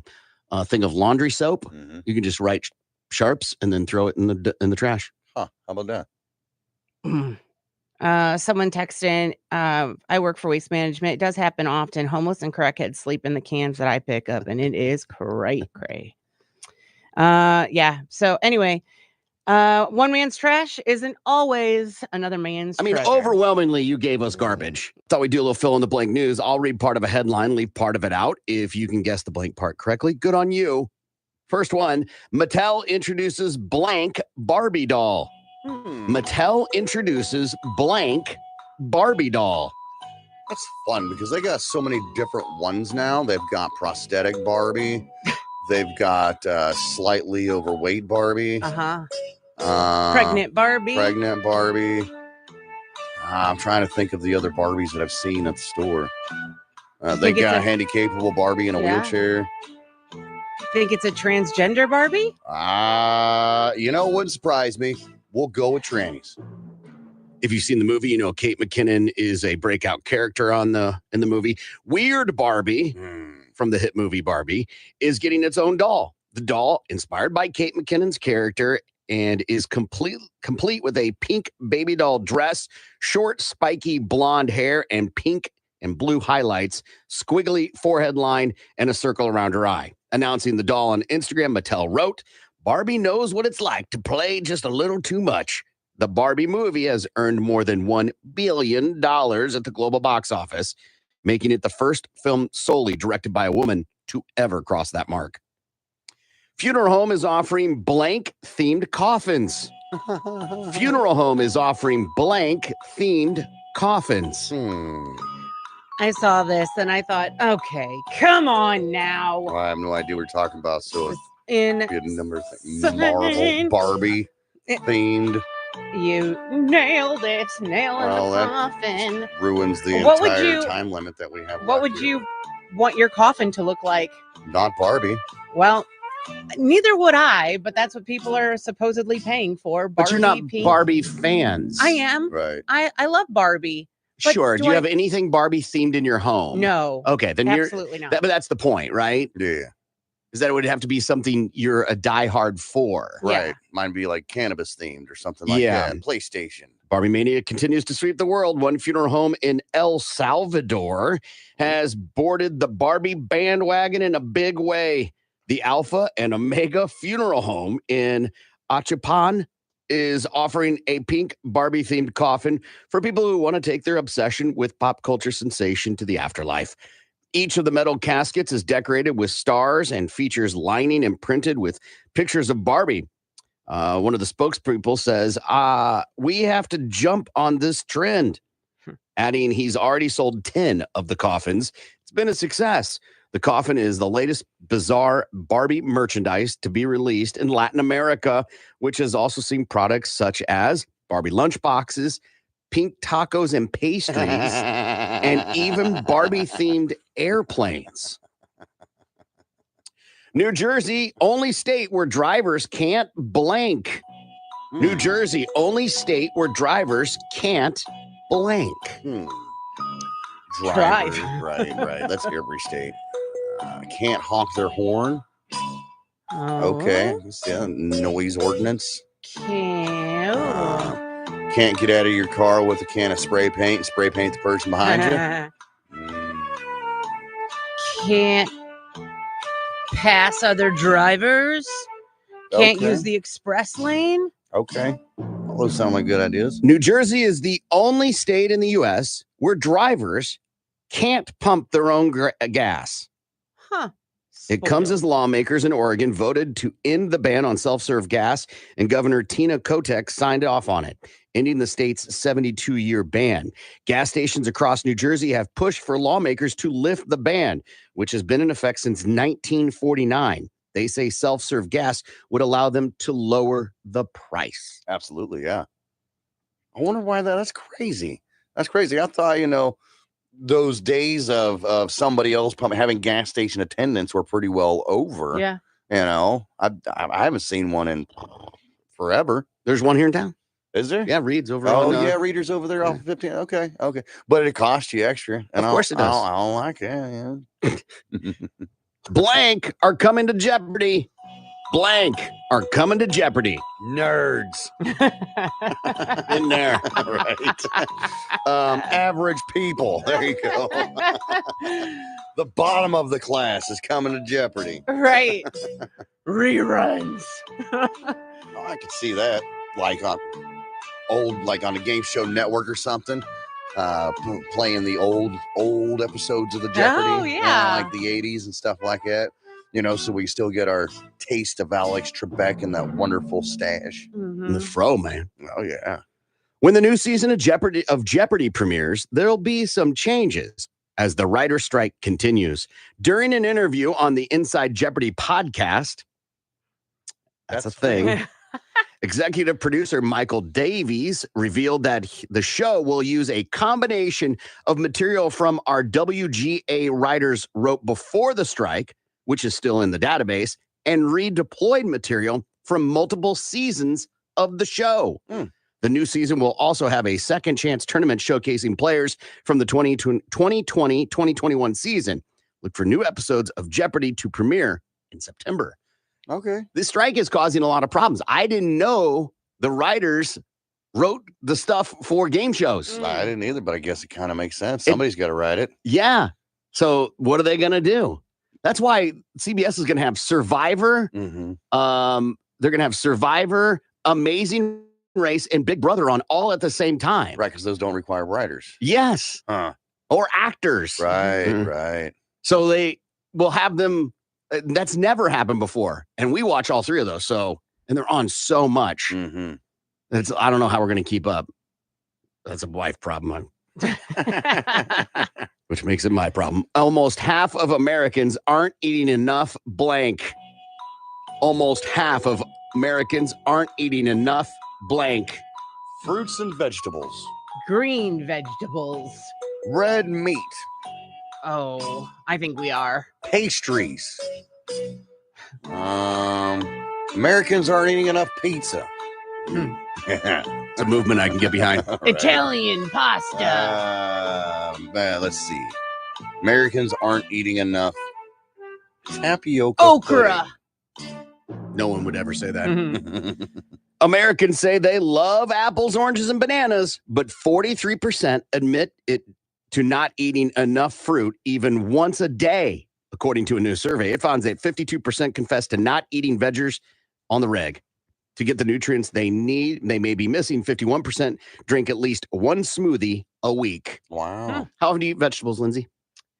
thing of laundry soap, you can just write Sharps and then throw it in the trash. Huh. How about that? Someone texted in, I work for waste management. It does happen often. Homeless and crackheads sleep in the cans that I pick up, and it is cray. Yeah. So anyway, one man's trash isn't always another man's treasure. Overwhelmingly, you gave us garbage. Thought we'd do a little fill in the blank news. I'll read part of a headline, leave part of it out. If you can guess the blank part correctly, good on you. First one, Mattel introduces blank Barbie doll. Mattel introduces blank Barbie doll. That's fun because they got so many different ones now. They've got prosthetic Barbie. They've got slightly overweight Barbie. Pregnant Barbie. Pregnant Barbie. I'm trying to think of the other Barbies that I've seen at the store. They got handy-capable Barbie in a wheelchair. Think it's a transgender Barbie? It wouldn't surprise me. We'll go with trannies. If you've seen the movie, you know Kate McKinnon is a breakout character in the movie. Weird Barbie from the hit movie Barbie is getting its own doll. The doll, inspired by Kate McKinnon's character, and is complete with a pink baby doll dress, short, spiky blonde hair, and pink and blue highlights, squiggly forehead line, and a circle around her eye. Announcing the doll on Instagram, Mattel wrote, "Barbie knows what it's like to play just a little too much." The Barbie movie has earned more than $1 billion at the global box office, making it the first film solely directed by a woman to ever cross that mark. Funeral Home is offering blank-themed coffins. Funeral home is offering blank themed coffins. I saw this and I thought, okay, come on now. Well, I have no idea what you're talking about. So it's In a number of Marvel, Barbie themed. You nailed it. Nailing Well, the that coffin. ruins the What would entire you- time limit that we have. What left would here. you want your coffin to look like? Not Barbie. Well, neither would I, but that's what people are supposedly paying for. But you're not pink. Barbie fans. I am. Right. I love Barbie. But Sure. Do do you I- have anything Barbie themed in your home? No. Okay, then Absolutely not. but that's the point, right? Yeah. Is that it would have to be something you're a diehard for. Yeah. Right. Mine be like cannabis themed or something like Yeah. that. PlayStation. Barbie Mania continues to sweep the world. One funeral home in El Salvador has boarded the Barbie bandwagon in a big way. The Alpha and Omega Funeral Home in Achapan is offering a pink Barbie-themed coffin for people who want to take their obsession with pop culture sensation to the afterlife. Each of the metal caskets is decorated with stars and features lining imprinted with pictures of Barbie. One of the spokespeople says, we have to jump on this trend, adding he's already sold 10 of the coffins. It's been a success. The coffin is the latest bizarre Barbie merchandise to be released in Latin America, which has also seen products such as Barbie lunchboxes, pink tacos and pastries, and even Barbie-themed airplanes. New Jersey, only state where drivers can't blank. New Jersey, only state where drivers can't blank. Drivers. Right. That's every state. Can't honk their horn. Okay. Yeah, noise ordinance. Can't get out of your car with a can of spray paint and spray paint the person behind you. Can't pass other drivers. Can't Okay. use the express lane. Okay. All those sound like good ideas. New Jersey is the only state in the U.S. where drivers can't pump their own gas. Huh. It comes as lawmakers in Oregon voted to end the ban on self-serve gas, and Governor Tina Kotek signed off on it, ending the state's 72-year ban. Gas stations across New Jersey have pushed for lawmakers to lift the ban, which has been in effect since 1949. They say self-serve gas would allow them to lower the price. Absolutely, yeah. I wonder why that's crazy. That's crazy. I thought, those days of somebody else having gas station attendants were pretty well over. Yeah. I haven't seen one in forever. There's one here in town. Is there? Yeah, Reed's over. Oh, on, yeah, Reader's over there off of 15. Okay. But it costs you extra. And Of course it does. I don't like it. Yeah. Blank are coming to Jeopardy. Blank are coming to Jeopardy. Nerds. In there. Right. Average people. There you go. The bottom of the class is coming to Jeopardy. Right. Reruns. Oh, I could see that. Like on a game show network or something. Playing the old episodes of the Jeopardy. Oh, yeah. Like the 80s and stuff like that. So we still get our taste of Alex Trebek and that wonderful stash. The fro, man. Oh, yeah. When the new season of Jeopardy premieres, there'll be some changes as the writer strike continues. During an interview on the Inside Jeopardy podcast, that's a thing. Executive producer Michael Davies revealed that the show will use a combination of material from our WGA writers wrote before the strike, which is still in the database, and redeployed material from multiple seasons of the show. The new season will also have a second chance tournament showcasing players from the 2020-2021 season. Look for new episodes of Jeopardy to premiere in September. Okay. This strike is causing a lot of problems. I didn't know the writers wrote the stuff for game shows. I didn't either, but I guess it kind of makes sense. Somebody's got to write it. Yeah. So what are they going to do? That's why CBS is going to have Survivor. Mm-hmm. They're going to have Survivor, Amazing Race, and Big Brother on all at the same time. Right, because those don't require writers. Yes. Or actors. Right. So they will have them. That's never happened before. And we watch all three of those. And they're on so much. Mm-hmm. I don't know how we're going to keep up. That's a wife problem, which makes it my problem. Almost half of Americans aren't eating enough blank. Almost half of Americans aren't eating enough blank. Fruits and vegetables. Green vegetables. Red meat. Oh, I think we are. Pastries. Americans aren't eating enough pizza. It's a movement I can get behind. Right. Italian pasta. Let's see. Americans aren't eating enough tapioca Okra. No one would ever say that. pudding. Americans say they love apples, oranges, and bananas, but 43% admit it to not eating enough fruit even once a day. According to a new survey, it found that 52% confess to not eating veggies on the reg. To get the nutrients they need, they may be missing. 51% drink at least one smoothie a week. Wow. How often do you eat vegetables, Lindsay?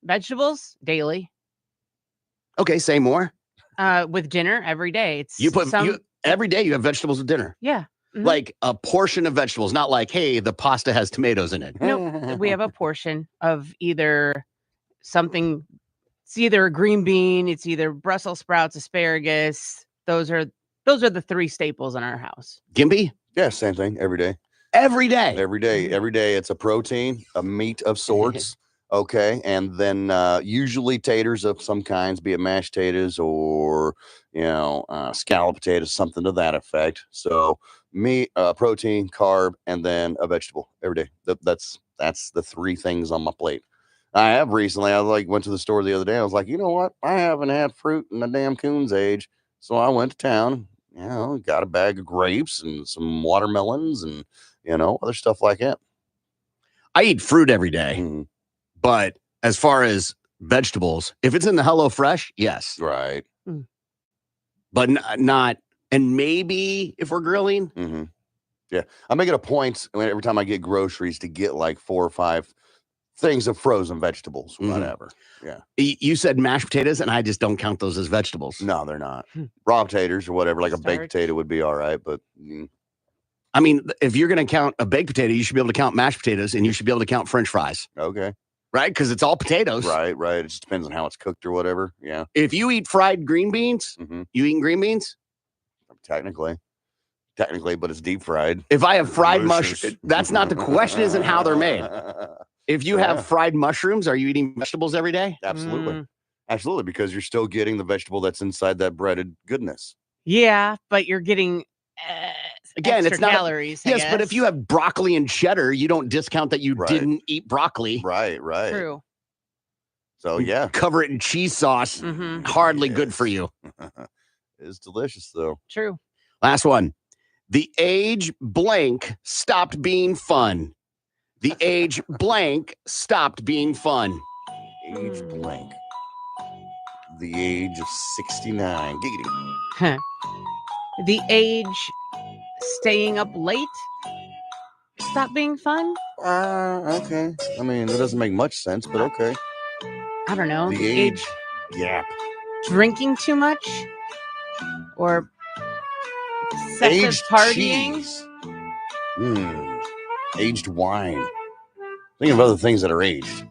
Vegetables daily. Okay, say more. With dinner every day. It's Every day you have vegetables with dinner. Yeah. Mhm. Like a portion of vegetables, not like, hey, the pasta has tomatoes in it. No, we have a portion of either something. It's either a green bean, it's either Brussels sprouts, asparagus. Those are the three staples in our house. Gimpy? Yeah, same thing every day. Every day. Every day. Every day it's a protein, a meat of sorts. Okay. And then usually taters of some kinds, be it mashed potatoes or, scallop potatoes, something to that effect. So meat, protein, carb, and then a vegetable every day. That's the three things on my plate. I have recently, went to the store the other day. I was like, you know what? I haven't had fruit in a damn coon's age. So I went to town, got a bag of grapes and some watermelons and, other stuff like that. I eat fruit every day. Mm-hmm. But as far as vegetables, if it's in the HelloFresh, yes. Right. But not, and maybe if we're grilling. Mm-hmm. Yeah. I make it a point every time I get groceries to get like 4 or 5 things of frozen vegetables, whatever. Yeah. You said mashed potatoes, and I just don't count those as vegetables. No, they're not. Raw potatoes or whatever, like a baked Starch. potato would be all right. But I mean, if you're going to count a baked potato, you should be able to count mashed potatoes, and you should be able to count French fries. okay. Right? Because it's all potatoes. Right. It just depends on how it's cooked or whatever. Yeah. If you eat fried green beans, you eating green beans? Technically, but it's deep fried. If I have fried Delicious. mushrooms, that's not the question, isn't how they're made. If you have fried mushrooms, are you eating vegetables every day? Absolutely. Absolutely, because you're still getting the vegetable that's inside that breaded goodness. Yeah, but you're getting Again, extra it's not calories. Yes, but if you have broccoli and cheddar, you don't discount that you didn't eat broccoli. Right. True. So yeah, Cover it in cheese sauce. Hardly good for you. It's delicious though. True. Last one. The age blank stopped being fun. The age blank stopped being fun. Age blank. The age of 69. Giggity. The age staying up late stop being fun. Okay. I mean, that doesn't make much sense, but okay. I don't know. The age gap. Drinking too much or excessive Aged partying. cheese. Aged wine. Think of other things that are aged.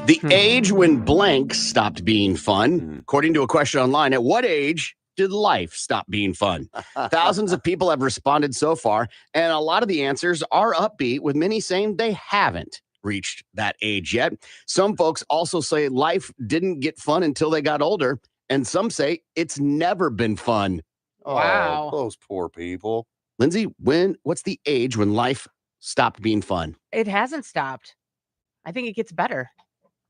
The age when blank stopped being fun. According to a question online, at what age did life stop being fun? Thousands of people have responded so far, and a lot of the answers are upbeat, with many saying they haven't reached that age yet. Some folks also say life didn't get fun until they got older, and some say it's never been fun. Wow. Oh, those poor people. Lindsay, what's the age when life stopped being fun? It hasn't stopped. I think it gets better.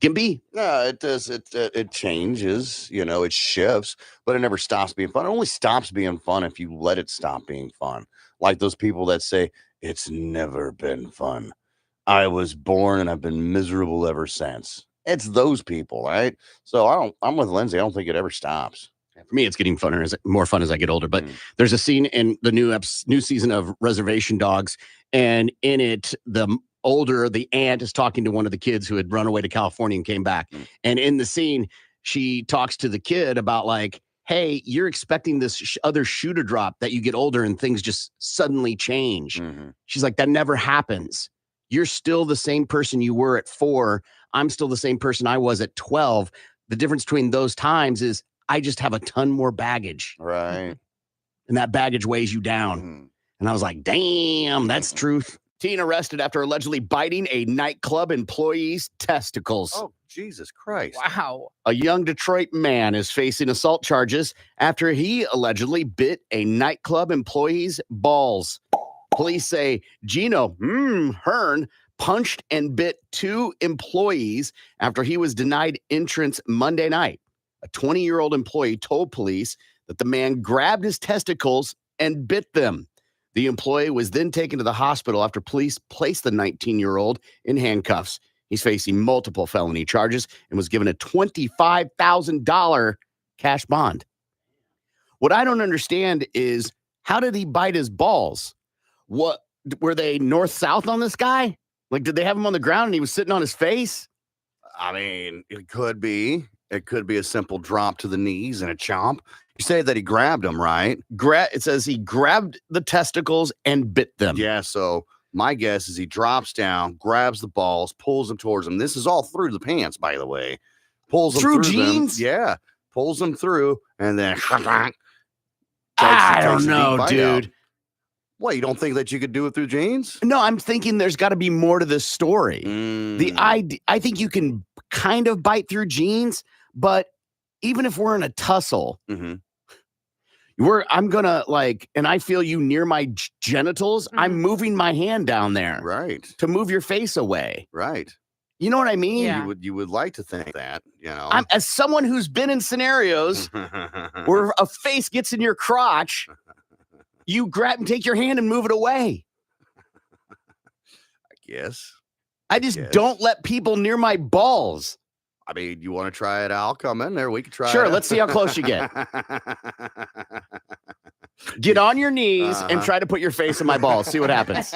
Gimpy? No, it does. It changes, it shifts, but it never stops being fun. It only stops being fun if you let it stop being fun. Like those people that say, it's never been fun. I was born and I've been miserable ever since. It's those people, right? So I'm with Lindsay. I don't think it ever stops. For me, it's getting more fun as I get older. But there's a scene in the new season of Reservation Dogs, and in it, the aunt is talking to one of the kids who had run away to California and came back. And in the scene, she talks to the kid about like, hey, you're expecting this other shoe to drop that you get older and things just suddenly change. Mhm. She's like, that never happens. You're still the same person you were at 4. I'm still the same person I was at 12. The difference between those times is I just have a ton more baggage, Right. and that baggage weighs you down. Mhm. And I was like, damn, that's truth. Teen arrested after allegedly biting a nightclub employee's testicles. Oh, Jesus Christ. Wow. A young Detroit man is facing assault charges after he allegedly bit a nightclub employee's balls. Police say Gino Hearn punched and bit 2 employees after he was denied entrance Monday night. A 20-year-old employee told police that the man grabbed his testicles and bit them. The employee was then taken to the hospital after police placed the 19-year-old in handcuffs. He's facing multiple felony charges and was given a $25,000 cash bond. What I don't understand is, how did he bite his balls? What were they north-south on this guy? Like, did they have him on the ground and he was sitting on his face? I mean, it could be. It could be a simple drop to the knees and a chomp. You say that he grabbed him, right? It says he grabbed the testicles and bit them. Yeah, so my guess is he drops down, grabs the balls, pulls them towards him. This is all through the pants, by the way. Pulls them Through through jeans? them. Yeah, pulls them through, and then I don't takes a deep know, bite dude. out. What, you don't think that you could do it through jeans? No, I'm thinking there's got to be more to this story. Mm. I think you can kind of bite through jeans, but even if we're in a tussle, Mhm. I'm gonna and I feel you near my genitals. I'm Mhm. moving my hand down there Right, to move your face away. right. You know what I mean? Yeah. You would like to think that, you know. I'm as someone who's been in scenarios where a face gets in your crotch, you grab and take your hand and move it away. I guess. I just Yes. don't let people near my balls. I mean, you want to try it? I'll come in there. We can try it. Sure, out. let's see how close you get. Get on your knees and Uh-huh. try to put your face in my balls. See what happens.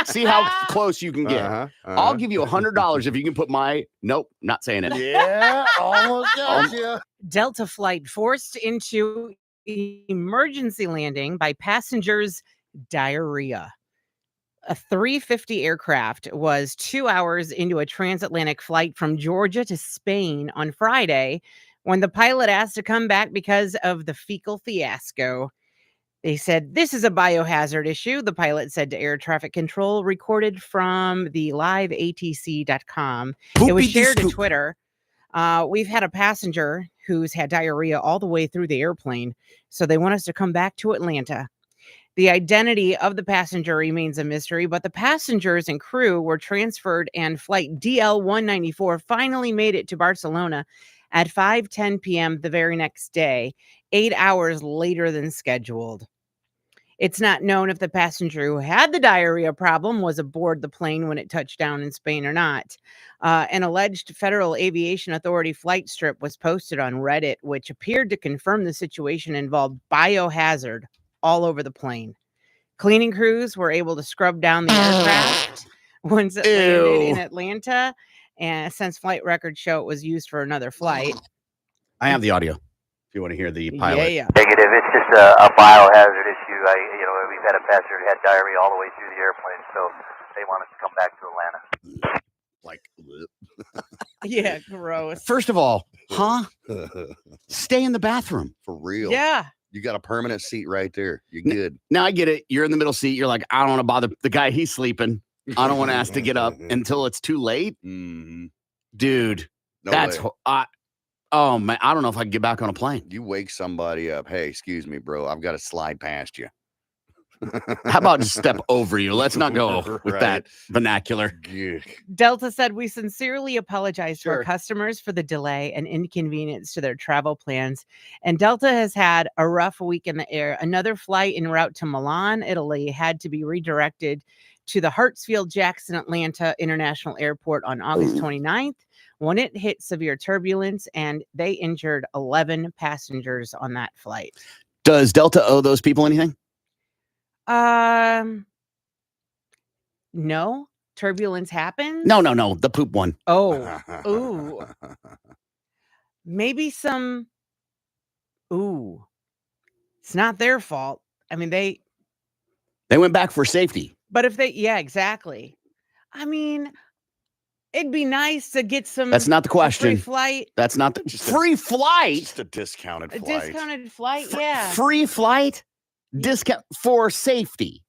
See how close you can get. Uh-huh, I'll uh-huh. give you $100 if you can put my. Nope, not saying it. Yeah, almost got you. Delta flight forced into emergency landing by passengers' diarrhea. A 350 aircraft was 2 hours into a transatlantic flight from Georgia to Spain on Friday when the pilot asked to come back because of the fecal fiasco. They said, "This is a biohazard issue," the pilot said to air traffic control, recorded from the liveatc.com. It was shared to Twitter. We've had a passenger who's had diarrhea all the way through the airplane, so they want us to come back to Atlanta. The identity of the passenger remains a mystery, but the passengers and crew were transferred, and flight DL-194 finally made it to Barcelona at 5:10 p.m. the very next day, 8 hours later than scheduled. It's not known if the passenger who had the diarrhea problem was aboard the plane when it touched down in Spain or not. An alleged Federal Aviation Authority flight strip was posted on Reddit, which appeared to confirm the situation involved biohazard all over the plane. Cleaning crews were able to scrub down the aircraft once it landed in Ew. Atlanta, and since flight records show it was used for another flight. I have the audio if you want to hear the pilot. Yeah. Negative. It's just a biohazard issue. We've had a passenger who had diarrhea all the way through the airplane, so they want us to come back to Atlanta. Like, Yeah, gross. First of all, stay in the bathroom. for real. Yeah. You got a permanent seat right there. You're good. Now I get it. You're in the middle seat. You're like, I don't want to bother the guy. He's sleeping. I don't want to ask to get up until it's too late. Mhm. Dude, No that's way. oh man, I don't know if I can get back on a plane. You wake somebody up. Hey, excuse me, bro. I've got to slide past you. How about just step over you? Let's not go with Right. that vernacular. Gah. Delta said, "We sincerely apologize to Sure. our customers for the delay and inconvenience to their travel plans." And Delta has had a rough week in the air. Another flight en route to Milan, Italy, had to be redirected to the Hartsfield-Jackson Atlanta International Airport on August 29th when it hit severe turbulence, and they injured 11 passengers on that flight. Does Delta owe those people anything? No, turbulence happens. No, the poop one. Oh, ooh. Maybe some Ooh, it's not their fault. I mean, They went back for safety. but if they, yeah, exactly. I mean, it'd be nice to get That's not the a free question. flight, That's not the free flight. Just a discounted a flight. discounted flight. Yeah. Free flight discount for safety.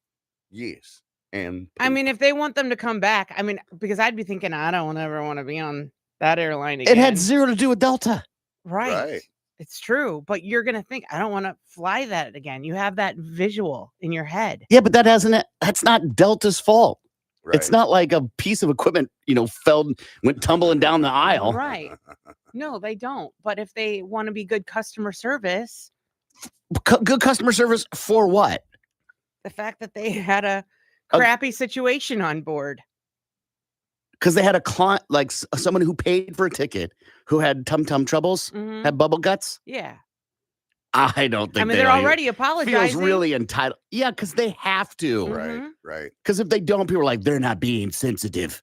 Yes. And I mean, if they want them to come back, I mean, because I'd be thinking, I don't ever want to be on that airline again. It had zero to do with Delta. Right. It's true. But you're going to think, I don't want to fly that again. You have that visual in your head. Yeah, but that's not Delta's fault. Right. It's not like a piece of equipment, went tumbling down the aisle. Right. No, they don't. But if they want to be good customer service, Good customer service for what? the fact that they had a crappy situation on board. Because they had a client, like someone who paid for a ticket who had tum-tum troubles, Mhm. had bubble guts. Yeah. I don't think I mean, they're already apologizing. feels really entitled. Yeah, because they have to. Mhm. Right. Because if they don't, people are like, they're not being sensitive.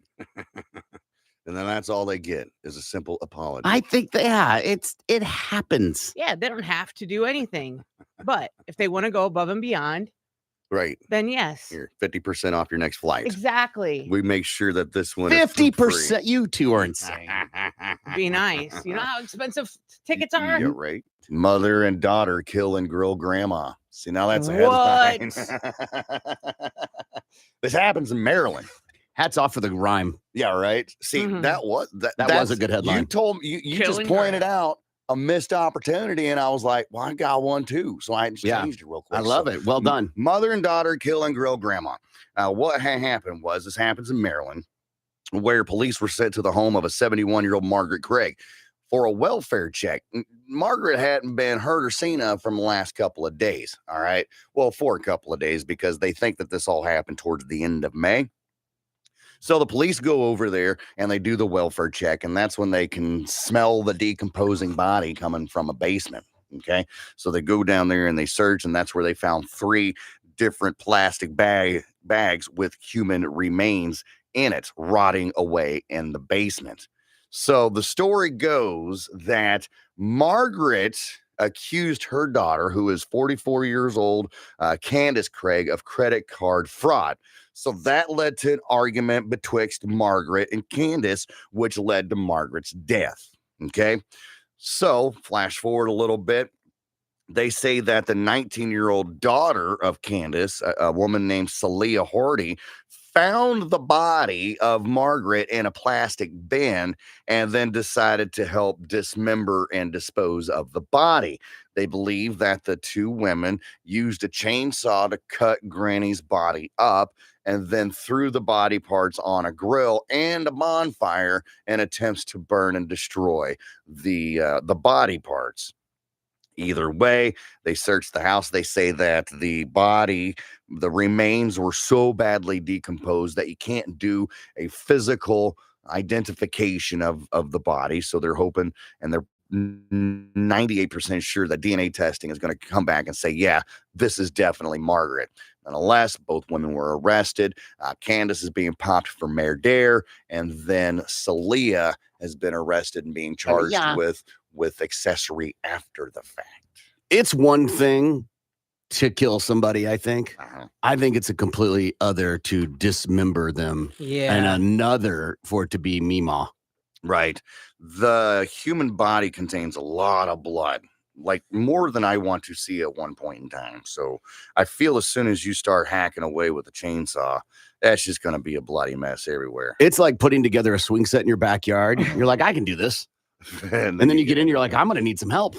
And then that's all they get is a simple apology. I think it happens. Yeah, they don't have to do anything. But if they want to go above and beyond, Right. then yes. Here, 50% off your next flight. Exactly. We make sure that this one is 50%. You two are insane. Be nice. You know how expensive tickets are? Yeah, right. Mother and daughter kill and grill grandma. See, now that's a What? headline. This happens in Maryland. Hats off for the rhyme. Yeah, right. See, Mhm. that was was a good headline. You told me you Kill just and pointed grill. out a missed opportunity, and I was like, well, I got one too. So I just Yeah. changed it real quick. I love it. Well done. Mother and daughter kill and grill grandma. What happened was this happens in Maryland, where police were sent to the home of a 71-year-old Margaret Craig for a welfare check. Margaret hadn't been heard or seen of from the last couple of days. All right. Well, for a couple of days, because they think that this all happened towards the end of May. So the police go over there and they do the welfare check, and that's when they can smell the decomposing body coming from a basement. Okay. So they go down there and they search, and that's where they found 3 different plastic bags with human remains in it, rotting away in the basement. So the story goes that Margaret accused her daughter, who is 44 years old, Candace Craig, of credit card fraud. So that led to an argument betwixt Margaret and Candace, which led to Margaret's death. Okay. So flash forward a little bit. They say that the 19-year-old daughter of Candace, a woman named Celia Hardy, found the body of Margaret in a plastic bin and then decided to help dismember and dispose of the body. They believe that the 2 women used a chainsaw to cut Granny's body up and then threw the body parts on a grill and a bonfire in attempts to burn and destroy the body parts. Either way, they searched the house. They say that the remains were so badly decomposed that you can't do a physical identification of the body. So they're hoping, and they're 98% sure that DNA testing is going to come back and say, yeah, this is definitely Margaret. Nonetheless, both women were arrested. Candace is being popped for murder, and then Celia has been arrested and being charged with accessory after the fact. It's one thing to kill somebody, I think. I think it's a completely other to dismember them. Yeah. And another for it to be Meemaw. Right. The human body contains a lot of blood, like more than I want to see at one point in time. So I feel as soon as you start hacking away with a chainsaw, that's just going to be a bloody mess everywhere. It's like putting together a swing set in your backyard. You're like, I can do this. And then you get in, you're like, I'm going to need some help.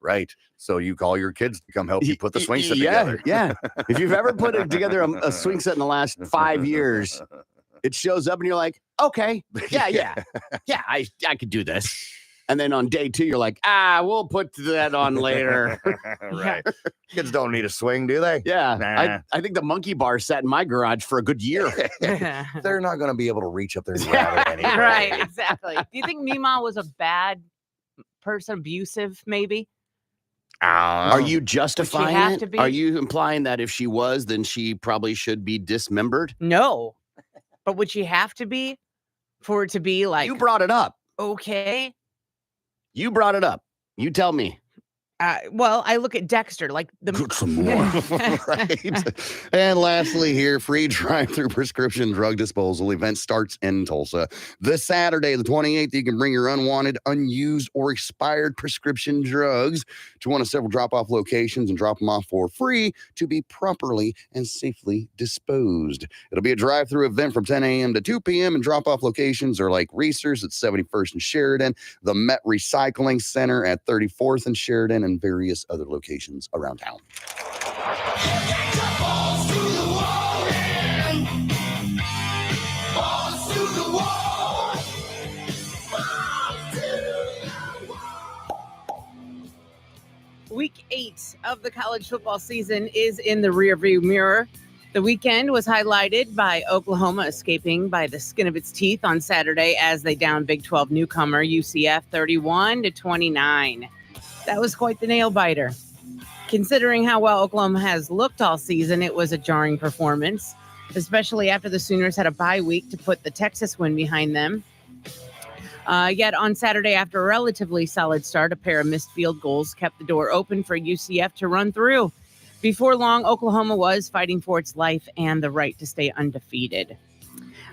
Right. So you call your kids to come help you put the swing set together. Yeah. If you've ever put together a swing set in the last 5 years, it shows up and you're like, okay, yeah, I could do this. And then on day 2, you're like, we'll put that on later. Right. Kids don't need a swing, do they? Yeah. Nah. I think the monkey bar sat in my garage for a good year. They're not going to be able to reach up there and grab it anyway. Right, exactly. Do you think Meemaw was a bad person, abusive, maybe? Are you justifying have it? to be? Are you implying that if she was, then she probably should be dismembered? No. But would she have to be for it to be like, You brought it up. okay? You brought it up. You tell me. Well, I look at Dexter, like the Cook some more. Right. And lastly, here, free drive-through prescription drug disposal event starts in Tulsa. This Saturday, the 28th, you can bring your unwanted, unused, or expired prescription drugs to one of several drop-off locations and drop them off for free to be properly and safely disposed. It'll be a drive-through event from 10 a.m. to 2 p.m. and drop-off locations are like Reese's at 71st and Sheridan, the Met Recycling Center at 34th and Sheridan, and various other locations around town. Week 8 of the college football season is in the rearview mirror. The weekend was highlighted by Oklahoma escaping by the skin of its teeth on Saturday as they downed Big 12 newcomer UCF 31-29. That was quite the nail biter. Considering how well Oklahoma has looked all season, it was a jarring performance, especially after the Sooners had a bye week to put the Texas win behind them. Yet on Saturday, after a relatively solid start, a pair of missed field goals kept the door open for UCF to run through. Before long, Oklahoma was fighting for its life and the right to stay undefeated.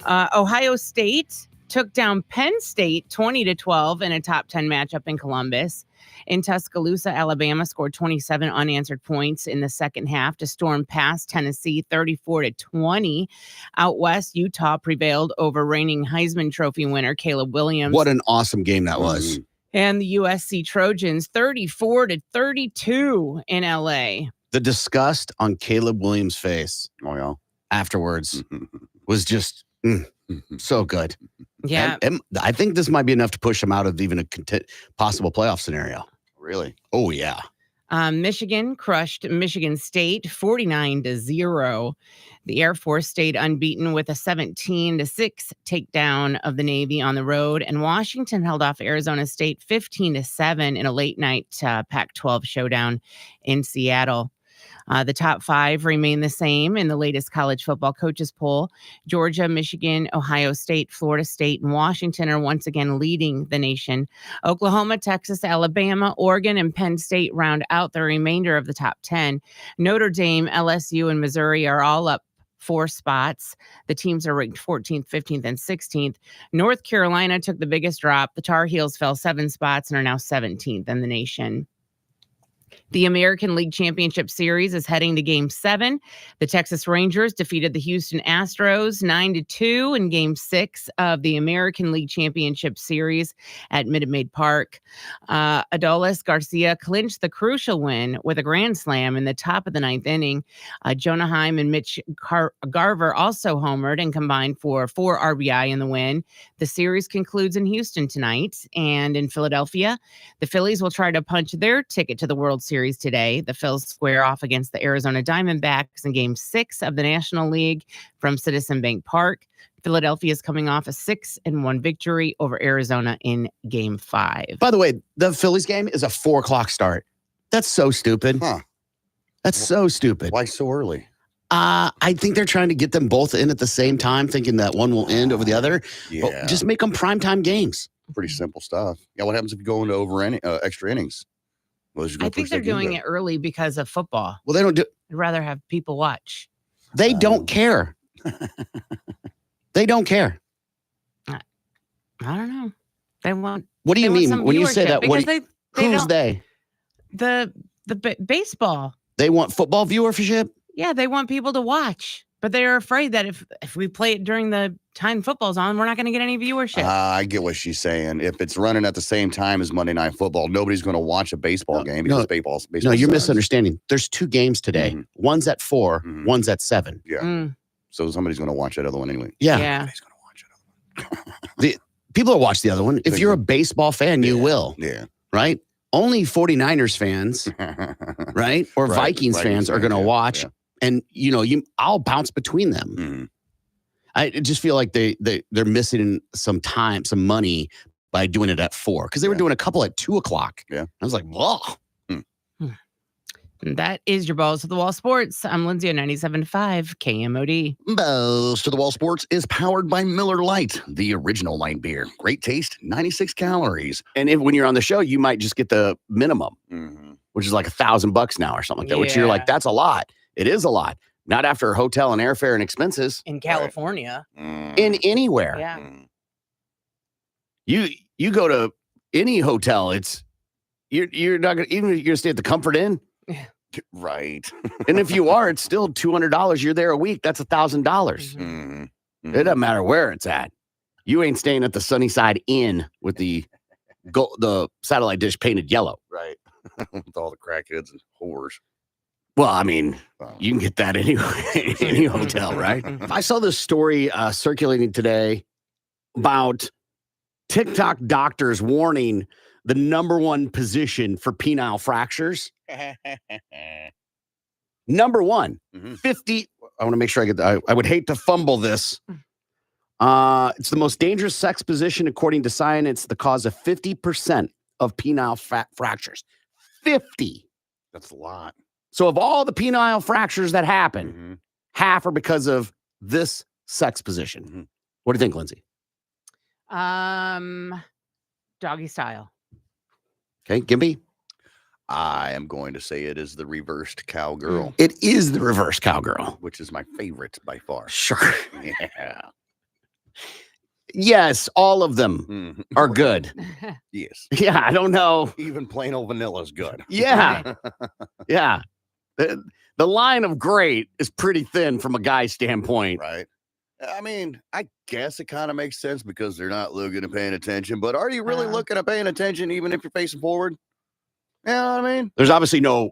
Ohio State took down Penn State 20-12 in a top 10 matchup in Columbus. In Tuscaloosa, Alabama scored 27 unanswered points in the second half to storm past Tennessee 34-20. Out west, Utah prevailed over reigning Heisman Trophy winner Caleb Williams. What an awesome game that was. And the USC Trojans 34-32 in LA. The disgust on Caleb Williams' face afterwards was just so good. Yeah. And I think this might be enough to push him out of even a possible playoff scenario. Really? Oh, yeah. Michigan crushed Michigan State 49-0. The Air Force stayed unbeaten with a 17-6 takedown of the Navy on the road, and Washington held off Arizona State 15-7 in a late night Pac-12 showdown in Seattle. The top 5 remain the same in the latest college football coaches poll. Georgia, Michigan, Ohio State, Florida State, and Washington are once again leading the nation. Oklahoma, Texas, Alabama, Oregon, and Penn State round out the remainder of the top 10. Notre Dame, LSU, and Missouri are all up 4 spots. The teams are ranked 14th, 15th, and 16th. North Carolina took the biggest drop. The Tar Heels fell 7 spots and are now 17th in the nation. The American League Championship Series is heading to Game 7. The Texas Rangers defeated the Houston Astros 9-2 in Game 6 of the American League Championship Series at Minute Maid Park. Adolis Garcia clinched the crucial win with a grand slam in the top of the 9th inning. Jonah Heim and Mitch Garver also homered and combined for 4 RBI in the win. The series concludes in Houston tonight, and in Philadelphia, the Phillies will try to punch their ticket to the World Series today. The Phils square off against the Arizona Diamondbacks in Game 6 of the National League from Citizen Bank Park. Philadelphia is coming off a 6-1 victory over Arizona in Game 5. By the way, the Phillies game is a 4:00 start. That's so stupid. Huh. That's so stupid. Why so early? I think they're trying to get them both in at the same time, thinking that one will end over the other. Yeah. But just make them primetime games. Pretty simple stuff. Yeah, what happens if you go into extra innings? Well, I think they're doing it early because of football. Well, they don't do. I'd rather have people watch. They don't care. They don't care. I don't know. They want. What do you mean when you say that? Because Who's they? The baseball. They want football viewership. Yeah, they want people to watch, but they're afraid that if we play it during the time football's on, we're not going to get any viewership. I get what she's saying. If it's running at the same time as Monday Night Football, nobody's going to watch a baseball game because baseball. No, you're misunderstanding. There's 2 games today. Mm-hmm. One's at 4. Mm-hmm. One's at 7. Yeah. So somebody's going to watch that other one anyway. Yeah. Somebody's going to watch that other one. The people will watch the other one. If you're a baseball fan, you will. Yeah. Right? Only 49ers fans, right? Or Vikings fans are going to watch. Yeah. And, I'll bounce between them. Mm-hmm. I just feel like they're missing some time, some money by doing it at 4. Because they were doing a couple at 2:00. Yeah. I was like, whoa. That is your Balls to the Wall Sports. I'm Lindsay on 97.5 KMOD. Balls to the Wall Sports is powered by Miller Lite, the original light beer. Great taste, 96 calories. And when you're on the show, you might just get the minimum. Mm-hmm. which is like $1,000 now or something like that, which you're Yeah. like, that's a lot. It is a lot. Not after hotel and airfare and expenses In California. in anywhere. Yeah. You go to any hotel, you're not gonna, even if you're gonna stay at the Comfort Inn. Right. And if you are, it's still $200. You're there a week. That's $1,000. Mhm. It doesn't matter where it's at. You ain't staying at the Sunnyside Inn with the satellite dish painted yellow. Right. With all the crackheads and whores. Well, I mean, you can get that anywhere, any hotel, right? I saw this story circulating today about TikTok doctors warning the #1 position for penile fractures. Number one, 50. I want to make sure I get that. I would hate to fumble this. It's the most dangerous sex position, according to science. It's the cause of 50% of penile fractures. 50. That's a lot. So of all the penile fractures that happen, half are because of this sex position. What do you think, Lindsay? Doggy style. Okay, Gimpy? I am going to say it is the reversed cowgirl. It is the reverse cowgirl. Which is my favorite by far. Sure. Yeah. Yes, all of them are good. Yes. Yeah, I don't know. Even plain old vanilla is good. Yeah. Yeah. The line of great is pretty thin from a guy's standpoint. Right. I mean, I guess it kind of makes sense because they're not looking and paying attention. But are you really looking and paying attention even if you're facing forward? You know what I mean? There's obviously no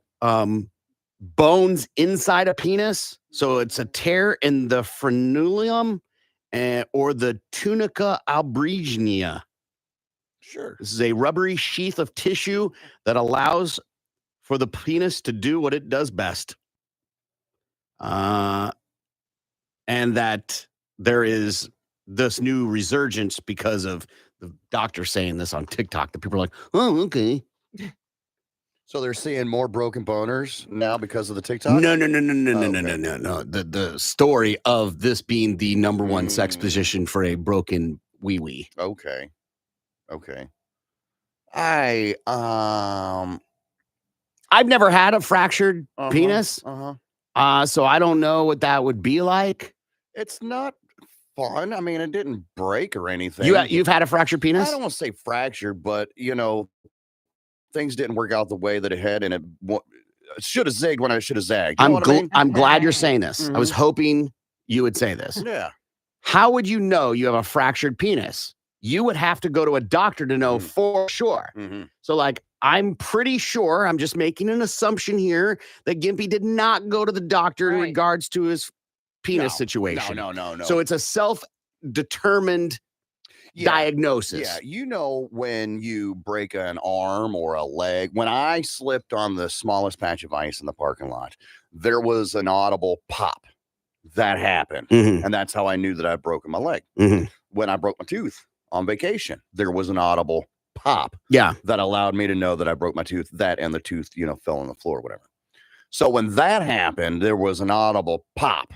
bones inside a penis. So it's a tear in the frenulum or the tunica albuginea. Sure. This is a rubbery sheath of tissue that allows for the penis to do what it does best. And that there is this new resurgence because of the doctor saying this on TikTok that people are like, oh, okay. So they're seeing more broken boners now because of the TikTok? No. The story of this being the #1 sex position for a broken wee-wee. Okay. I've never had a fractured penis. So I don't know what that would be like. It's not fun. I mean, it didn't break or anything. You've had a fractured penis? I don't want to say fractured, but things didn't work out the way that it had, and it should have zigged when I should have zagged. You know what I mean? I'm glad you're saying this. I was hoping you would say this. Yeah. How would you know you have a fractured penis? You would have to go to a doctor to know for sure. So, I'm pretty sure, I'm just making an assumption here, that Gimpy did not go to the doctor in regards to his penis situation. No. So it's a self-determined diagnosis. Yeah, when you break an arm or a leg, when I slipped on the smallest patch of ice in the parking lot, there was an audible pop that happened. And that's how I knew that I'd broken my leg. When I broke my tooth on vacation, there was an audible pop that allowed me to know that I broke my tooth, and the tooth, fell on the floor or whatever. So when that happened, there was an audible pop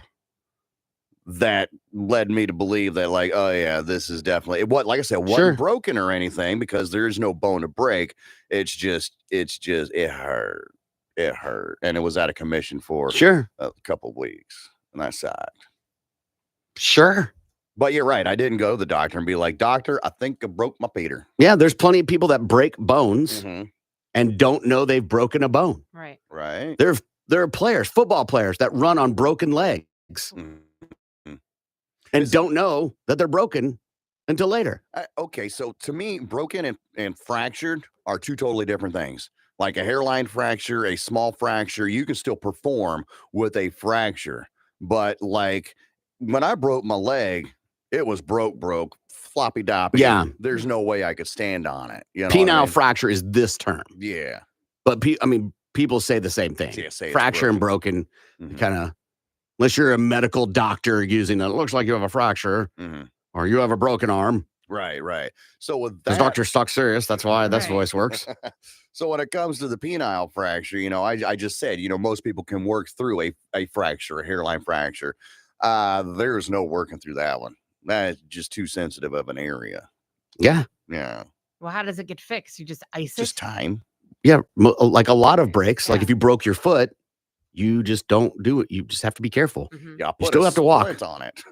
that led me to believe that, oh yeah, this is definitely it. Like I said, it wasn't broken or anything because there is no bone to break. It hurt. It hurt. And it was out of commission for a couple of weeks. And that sucked. Sure. But you're right. I didn't go to the doctor and be like, doctor, I think I broke my Peter. Yeah, there's plenty of people that break bones and don't know they've broken a bone. Right. There are players, football players, that run on broken legs. And don't know that they're broken until later. Okay, so to me, broken and fractured are two totally different things. Like a hairline fracture, a small fracture, you can still perform with a fracture. But when I broke my leg, it was broke, floppy doppy. Yeah. There's no way I could stand on it. Penile fracture is this term. Yeah. But people say the same thing. Yeah, say fracture and broken, kind of. Unless you're a medical doctor using it looks like you have a fracture or you have a broken arm. Right. So with that, because doctors talk serious. That's why this voice works. So when it comes to the penile fracture, I just said, most people can work through a fracture, a hairline fracture. There's no working through that one. That's just too sensitive of an area. Yeah. Yeah. Well, how does it get fixed? You just ice it? Just time. Yeah, like a lot of breaks. Like Yeah. if you broke your foot, you just don't do it. You just have to be careful. Mhm. Yeah, You still have to walk. on it.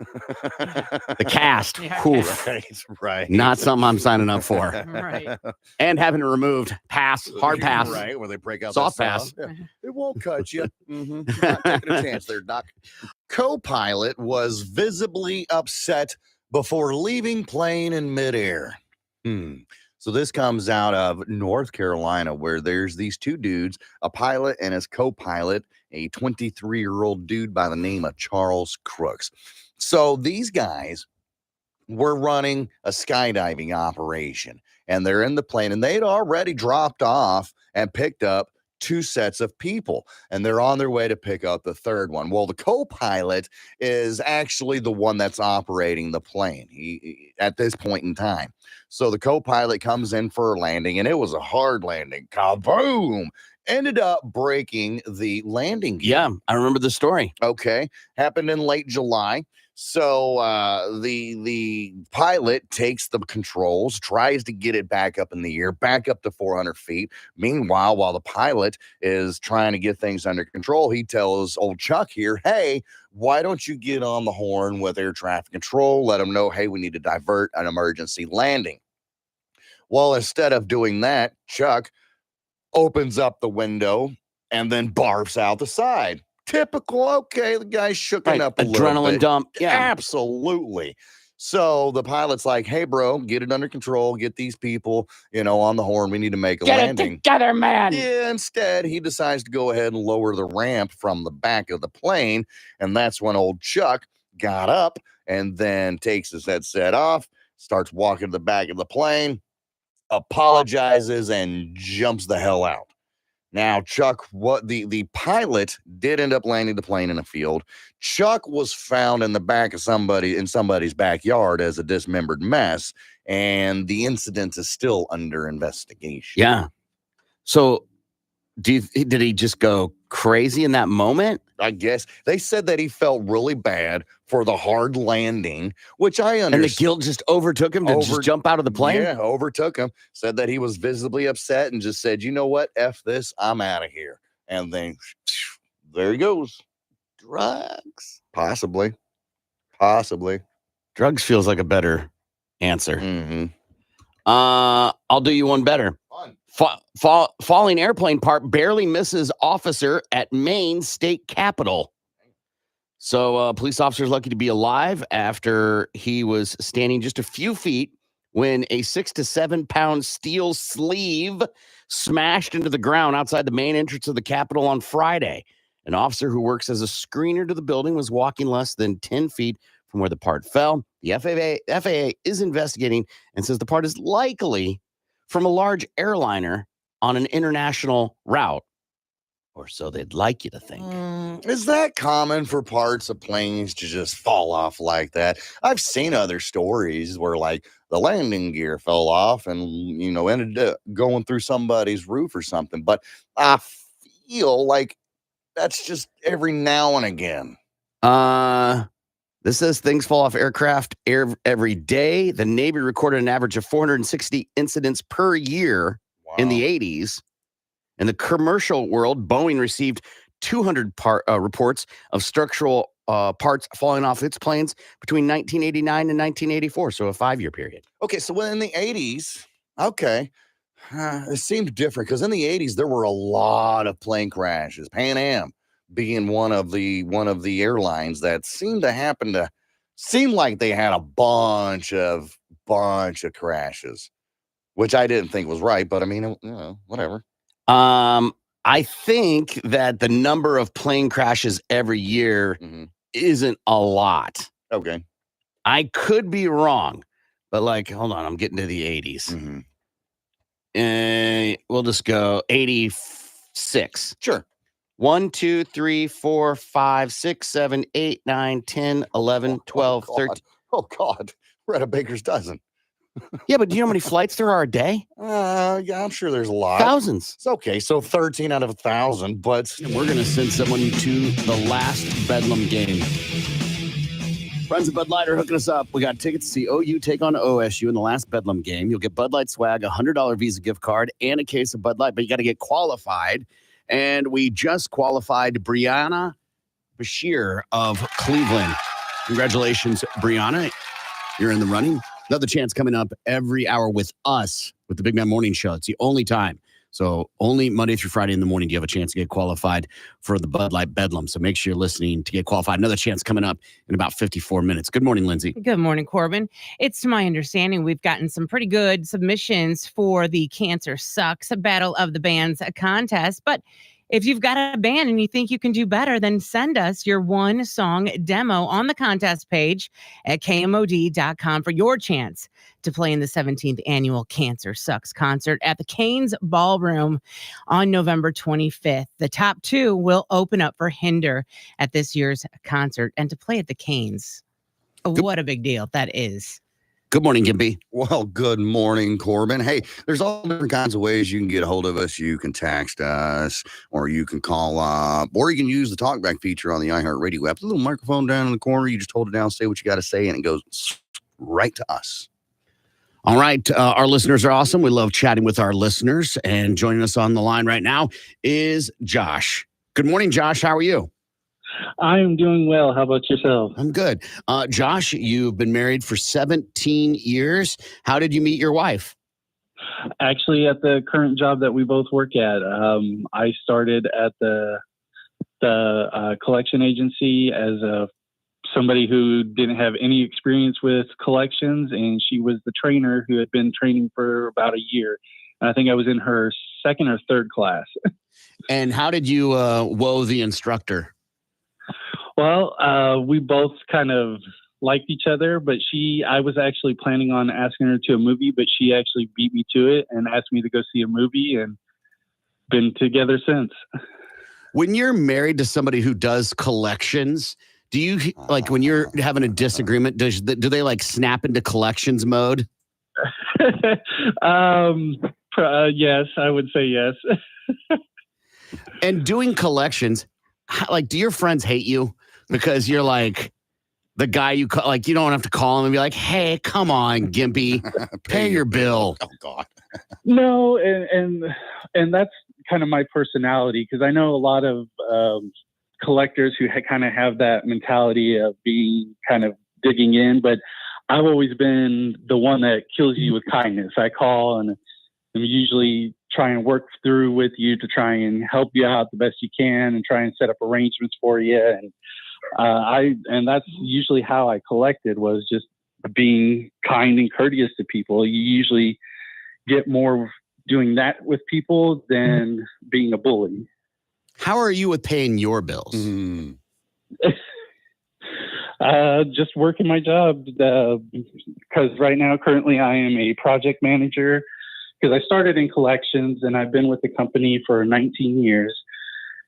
The cast. Yeah, Oof. Right. Not something I'm signing up for. Right. And having it removed. Pass. Hard pass. Right, where they break out Soft that pass. saw. Yeah. It won't cut you. Not taking a chance there, Doc. Co-pilot was visibly upset before leaving plane in midair. So this comes out of North Carolina, where there's these two dudes, a pilot and his co-pilot, a 23-year-old dude by the name of Charles Crooks. So these guys were running a skydiving operation, and they're in the plane, and they'd already dropped off and picked up 2 sets of people, and they're on their way to pick up the third one. Well, the co-pilot is actually the one that's operating the plane he at this point in time. So the co-pilot comes in for a landing, and it was a hard landing. Kaboom! Ended up breaking the landing gear. Yeah, I remember the story. Okay, happened in late July. So the pilot takes the controls, tries to get it back up in the air, back up to 400 feet. Meanwhile, while the pilot is trying to get things under control, he tells old Chuck here, hey, why don't you get on the horn with air traffic control? Let them know, hey, we need to divert an emergency landing. Well, instead of doing that, Chuck opens up the window and then barfs out the side. Typical. Okay, the guy's shooken up a little Adrenaline bit. dump. Yeah. Absolutely. So the pilot's like, hey, bro, get it under control. Get these people, on the horn. We need to make a landing. together, man. Yeah, instead, he decides to go ahead and lower the ramp from the back of the plane. And that's when old Chuck got up and then takes his headset off, starts walking to the back of the plane, apologizes, and jumps the hell out. Now, Chuck, what the pilot did end up landing the plane in a field. Chuck was found in the back of somebody's backyard as a dismembered mess, and the incident is still under investigation. Yeah. So did he just go crazy in that moment? I guess they said that he felt really bad for the hard landing, which I understand. And the guilt just overtook him to just jump out of the plane? Yeah, overtook him. Said that he was visibly upset and just said, you know what? F this. I'm out of here. And then there he goes. Drugs. Possibly. Drugs feels like a better answer. Mm-hmm. I'll do you one better. Fun. Falling airplane part barely misses officer at Maine state capitol. So police officer's lucky to be alive after he was standing just a few feet when a 6 to 7 pound steel sleeve smashed into the ground outside the main entrance of the Capitol on Friday. An officer who works as a screener to the building was walking less than 10 feet from where the part fell. The FAA is investigating and says the part is likely from a large airliner on an international route. Or so they'd like you to think. Is that common for parts of planes to just fall off like that? I've seen other stories where, like, the landing gear fell off and, ended up going through somebody's roof or something. But I feel like that's just every now and again. This says things fall off aircraft every day. The Navy recorded an average of 460 incidents per year in the 80s. In the commercial world, Boeing received 200 reports of structural parts falling off its planes between 1989 and 1984, so a 5-year period. Okay, so in the 80s, it seemed different because in the 80s there were a lot of plane crashes. Pan Am being one of the airlines that seemed like they had a bunch of crashes, which I didn't think was right, but I mean, whatever. I think that the number of plane crashes every year isn't a lot. Okay. I could be wrong, but hold on, I'm getting to the 80s. We'll just go 86. Sure. 1, 2, 3, 4, 5, 6, 7, 8, 9, 10, 11, 12, 13. Oh, God. We're at a baker's dozen. Yeah, but do you know how many flights there are a day? Yeah, I'm sure there's a lot. Thousands. It's okay. So 13 out of 1,000, but we're going to send someone to the last Bedlam game. Friends of Bud Light are hooking us up. We got tickets to see OU take on OSU in the last Bedlam game. You'll get Bud Light swag, a $100 Visa gift card, and a case of Bud Light, but you got to get qualified. And we just qualified Brianna Bashir of Cleveland. Congratulations, Brianna. You're in the running. Another chance coming up every hour with us with the Big Man Morning Show. It's the only time. So only Monday through Friday in the morning do you have a chance to get qualified for the Bud Light Bedlam. So make sure you're listening to get qualified. Another chance coming up in about 54 minutes. Good morning, Lindsay. Good morning, Corbin. It's to my understanding we've gotten some pretty good submissions for the Cancer Sucks, a Battle of the Bands contest. But if you've got a band and you think you can do better, then send us your one song demo on the contest page at KMOD.com for your chance to play in the 17th annual Cancer Sucks concert at the Canes Ballroom on November 25th. The top two will open up for Hinder at this year's concert, and to play at the Canes. What a big deal that is. Good morning, Gimpy. Well, good morning, Corbin. Hey, there's all different kinds of ways you can get a hold of us. You can text us, or you can call up, or you can use the talkback feature on the iHeartRadio app. The little microphone down in the corner. You just hold it down, say what you got to say, and it goes right to us. All right. Our listeners are awesome. We love chatting with our listeners. And joining us on the line right now is Josh. Good morning, Josh. How are you? I am doing well. How about yourself? I'm good. Josh, you've been married for 17 years. How did you meet your wife? Actually, at the current job that we both work at, I started at the collection agency as somebody who didn't have any experience with collections, and she was the trainer who had been training for about a year. And I think I was in her second or third class. And how did you woe the instructor? Well, we both kind of liked each other, but I was actually planning on asking her to a movie, but she actually beat me to it and asked me to go see a movie, and been together since. When you're married to somebody who does collections, do you, like, when you're having a disagreement, do they like snap into collections mode? Yes, I would say yes. And doing collections, like, do your friends hate you because you're like the guy you call? Like, you don't have to call them and be like, "Hey, come on, Gimpy, pay your bill." Oh God. No, and that's kind of my personality, because I know a lot of collectors who kind of have that mentality of being kind of digging in, but I've always been the one that kills you with kindness. I call and I'm usually try and work through with you to try and help you out the best you can and try and set up arrangements for you. And that's usually how I collected, was just being kind and courteous to people. You usually get more doing that with people than being a bully. How are you with paying your bills? Just working my job, because right now, currently, I am a project manager, because I started in collections and I've been with the company for 19 years.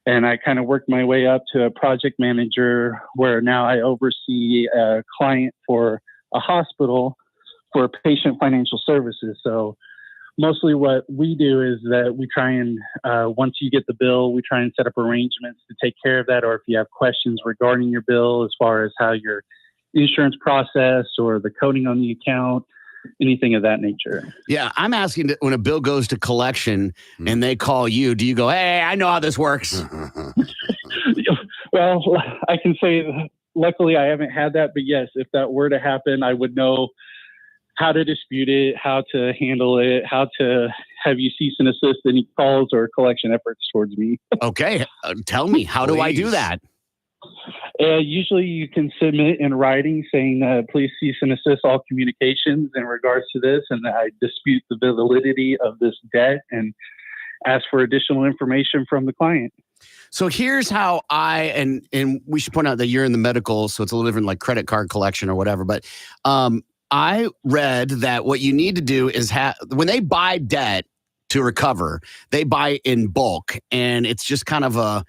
And I kind of worked my way up to a project manager, where now I oversee a client for a hospital for patient financial services. So mostly what we do is that we try and, once you get the bill, we try and set up arrangements to take care of that. Or if you have questions regarding your bill, as far as how your insurance process or the coding on the account, anything of that nature. Yeah, I'm asking, when a bill goes to collection and they call you, do you go, "Hey, I know how this works"? Well, I can say, luckily I haven't had that, but yes, if that were to happen, I would know how to dispute it, how to handle it, how to have you cease and assist any calls or collection efforts towards me. Okay, tell me, how do I do that? Usually you can submit in writing saying, please cease and assist all communications in regards to this, and I dispute the validity of this debt and ask for additional information from the client. So here's how and we should point out that you're in the medical, so it's a little different, like credit card collection or whatever. But I read that what you need to do is when they buy debt to recover, they buy in bulk, and it's just kind of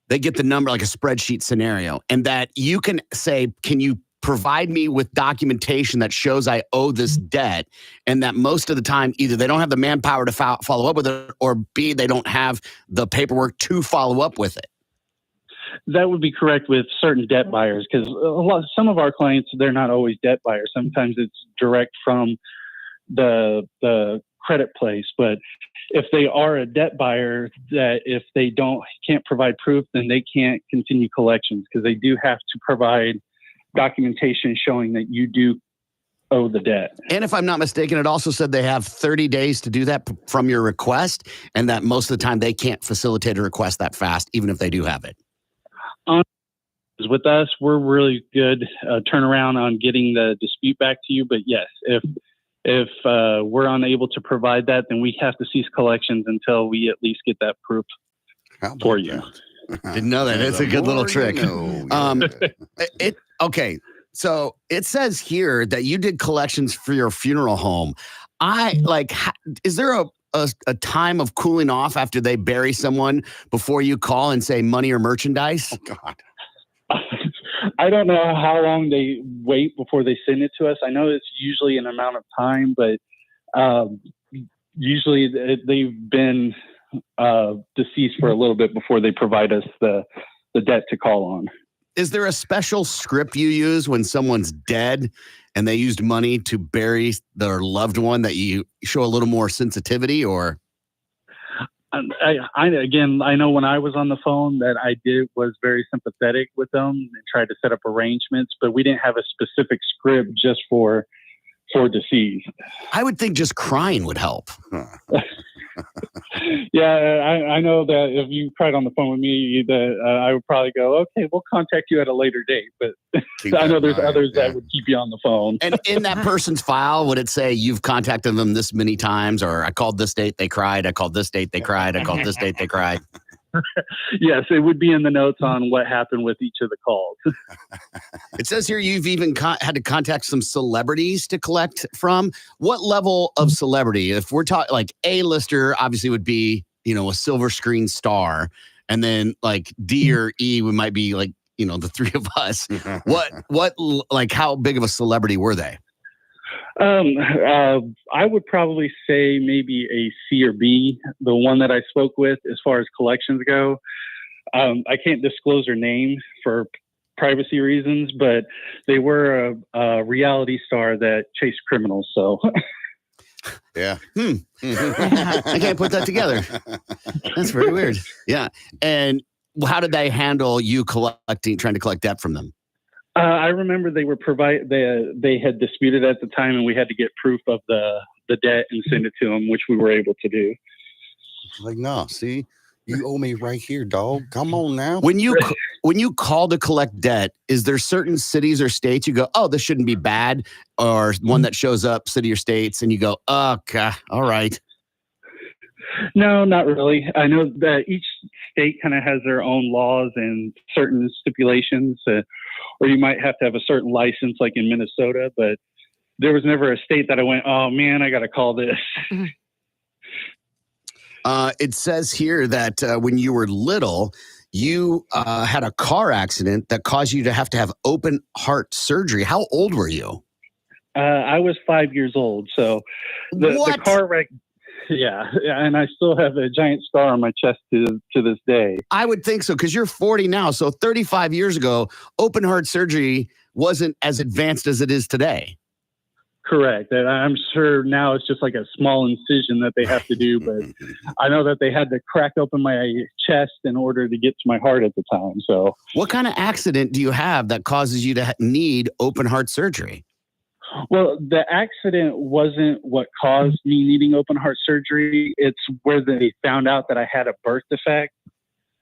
they get the number, like a spreadsheet scenario, and that you can say, "Can you provide me with documentation that shows I owe this debt?" And that most of the time, either they don't have the manpower to follow up with it, or B, they don't have the paperwork to follow up with it. That would be correct with certain debt buyers, because some of our clients, they're not always debt buyers. Sometimes it's direct from the credit place. But if they are a debt buyer, that if they can't provide proof, then they can't continue collections, because they do have to provide documentation showing that you do owe the debt. And if I'm not mistaken, it also said they have 30 days to do that from your request, and that most of the time they can't facilitate a request that fast, even if they do have it. With us, we're really good turnaround on getting the dispute back to you. But yes, if we're unable to provide that, then we have to cease collections until we at least get that proof for you. Didn't know that. It's a good little trick. Okay. So it says here that you did collections for your funeral home. Is there a time of cooling off after they bury someone before you call and say money or merchandise? Oh, God. I don't know how long they wait before they send it to us. I know it's usually an amount of time, but usually they've been deceased for a little bit before they provide us the debt to call on. Is there a special script you use when someone's dead and they used money to bury their loved one that you show a little more sensitivity, or? I know when I was on the phone that I was very sympathetic with them and tried to set up arrangements, but we didn't have a specific script just for deceased. I would think just crying would help. Yeah, I know that if you cried on the phone with me, that I would probably go, okay, we'll contact you at a later date. But I know there's others that would keep you on the phone. And in that person's file, would it say you've contacted them this many times, or I called this date, they cried, I called this date, they cried, I called this date, they cried? Yes, it would be in the notes on what happened with each of the calls. It says here you've even had to contact some celebrities to collect from. What level of celebrity? If we're talking like A-lister, obviously would be, a silver screen star. And then like D or E, we might be like, the three of us. What, how big of a celebrity were they? I would probably say maybe a C or B, the one that I spoke with as far as collections go. I can't disclose her name for privacy reasons, but they were a reality star that chased criminals. So, yeah. I can't put that together. That's very weird. Yeah. And how did they handle you trying to collect debt from them? I remember they were they had disputed at the time, and we had to get proof of the debt and send it to them, which we were able to do. Like, no, see, you owe me right here, dog. Come on now. When you call to collect debt, is there certain cities or states you go, oh, this shouldn't be bad, or one that shows up, city or states, and you go, oh, God, all right. No, not really. I know that each state kind of has their own laws and certain stipulations, or you might have to have a certain license, like in Minnesota. But there was never a state that I went, oh man, I got to call this. It says here that when you were little, you had a car accident that caused you to have open heart surgery. How old were you? I was 5 years old. So the car wreck. Yeah, and I still have a giant scar on my chest to this day. I would think so, because you're 40 now. So 35 years ago, open heart surgery wasn't as advanced as it is today. Correct. And I'm sure now it's just like a small incision that they have to do, but I know that they had to crack open my chest in order to get to my heart at the time. So, what kind of accident do you have that causes you to need open heart surgery? Well, the accident wasn't what caused me needing open heart surgery. It's where they found out that I had a birth defect.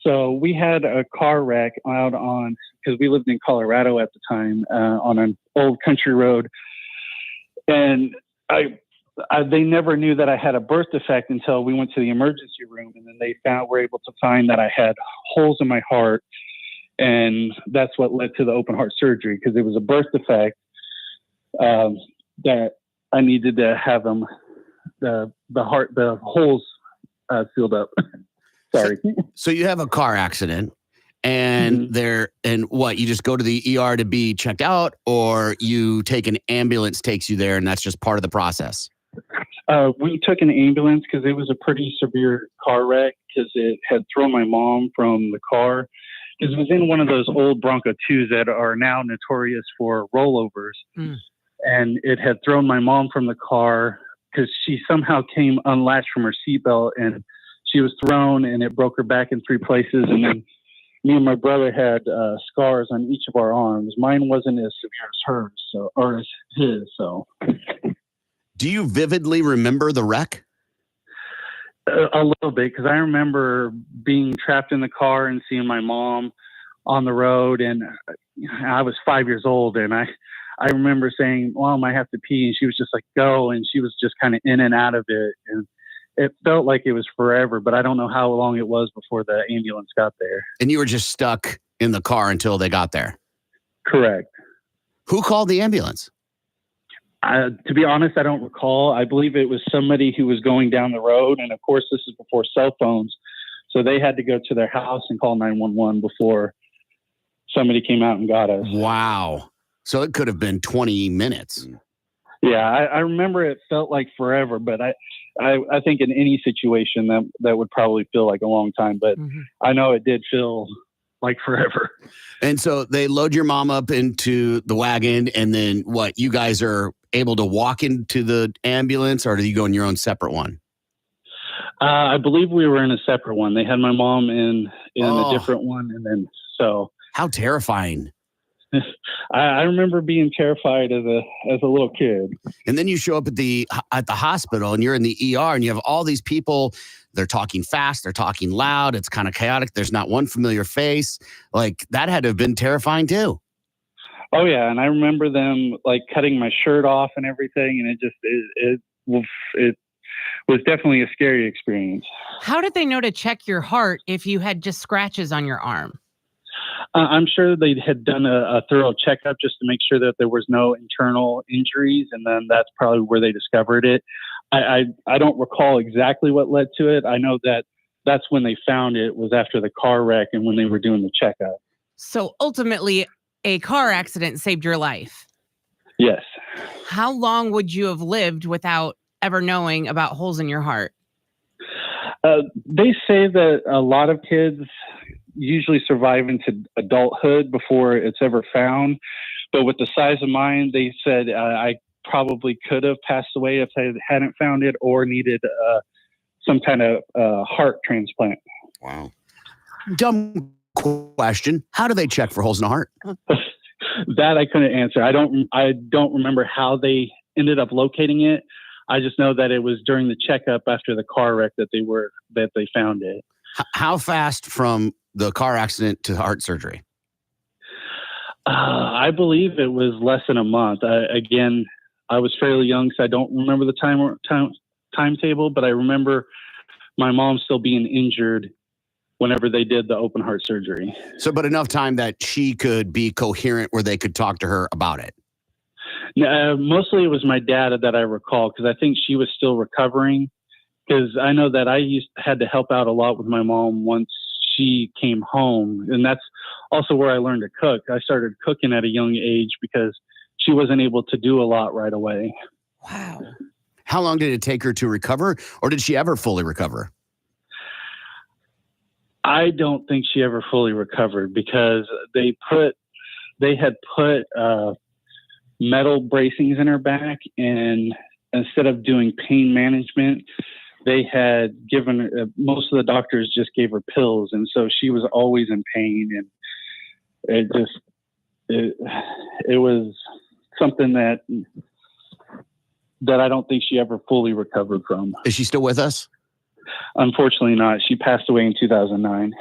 So we had a car wreck out because we lived in Colorado at the time, on an old country road. And they never knew that I had a birth defect until we went to the emergency room. And then they were able to find that I had holes in my heart. And that's what led to the open heart surgery, because it was a birth defect. That I needed to have them, the holes sealed up. Sorry. So you have a car accident, and you just go to the ER to be checked out, or you take an ambulance takes you there, and that's just part of the process? We took an ambulance because it was a pretty severe car wreck, because it had thrown my mom from the car, because it was in one of those old Bronco 2s that are now notorious for rollovers. Mm. And it had thrown my mom from the car because she somehow came unlatched from her seatbelt, and she was thrown, and it broke her back in 3 places. And then me and my brother had scars on each of our arms. Mine wasn't as severe as hers, or as his. So, Do you vividly remember the wreck? a little bit, because I remember being trapped in the car and seeing my mom on the road, and I was 5 years old, and I remember saying, "Mom, I have to pee," and she was just like, "Go," and she was just kind of in and out of it, and it felt like it was forever, but I don't know how long it was before the ambulance got there. And you were just stuck in the car until they got there. Correct. Who called the ambulance? To be honest, I don't recall. I believe it was somebody who was going down the road. And of course, this is before cell phones. So they had to go to their house and call 911 before somebody came out and got us. Wow. So it could have been 20 minutes. Yeah, I remember it felt like forever, but I think in any situation that would probably feel like a long time. But I know it did feel like forever. And so they load your mom up into the wagon, and then what? You guys are able to walk into the ambulance, or do you go in your own separate one? I believe we were in a separate one. They had my mom in a different one, and then so. How terrifying! I remember being terrified as a little kid. And then you show up at the hospital, and you're in the ER, and you have all these people. They're talking fast. They're talking loud. It's kind of chaotic. There's not one familiar face. Like, that had to have been terrifying too. Oh yeah, and I remember them like cutting my shirt off and everything, and it was definitely a scary experience. How did they know to check your heart if you had just scratches on your arm? I'm sure they had done a thorough checkup just to make sure that there was no internal injuries, and then that's probably where they discovered it. I don't recall exactly what led to it. I know that that's when they found it was after the car wreck and when they were doing the checkup. So ultimately, a car accident saved your life. Yes. How long would you have lived without ever knowing about holes in your heart? They say that a lot of kids usually survive into adulthood before it's ever found. But with the size of mine, they said I probably could have passed away if they hadn't found it or needed some kind of heart transplant. Wow. Dumb question. How do they check for holes in the heart? That I couldn't answer. I don't remember how they ended up locating it. I just know that it was during the checkup after the car wreck that they found it. How fast from the car accident to heart surgery? I believe it was less than a month. Again, I was fairly young, so I don't remember the timetable, but I remember my mom still being injured whenever they did the open heart surgery. So, but enough time that she could be coherent where they could talk to her about it. Mostly it was my dad that I recall, because I think she was still recovering. Because I know that I had to help out a lot with my mom once she came home. And that's also where I learned to cook. I started cooking at a young age because she wasn't able to do a lot right away. Wow. How long did it take her to recover, or did she ever fully recover? I don't think she ever fully recovered, because they had put metal bracings in her back, and instead of doing pain management, they had given most of the doctors just gave her pills, and so she was always in pain, and it was something that I don't think she ever fully recovered from. Is she still with us? Unfortunately not. She passed away in 2009.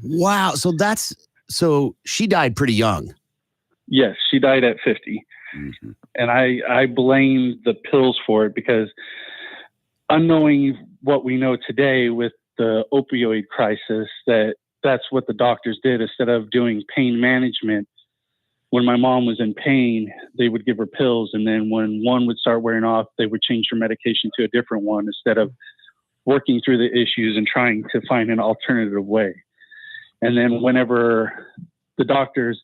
Wow. So she died pretty young. Yes, she died at 50. Mm-hmm. And I blame the pills for it, because unknowing what we know today with the opioid crisis, that's what the doctors did. Instead of doing pain management, when my mom was in pain, they would give her pills. And then when one would start wearing off, they would change her medication to a different one, instead of working through the issues and trying to find an alternative way. And then whenever the doctors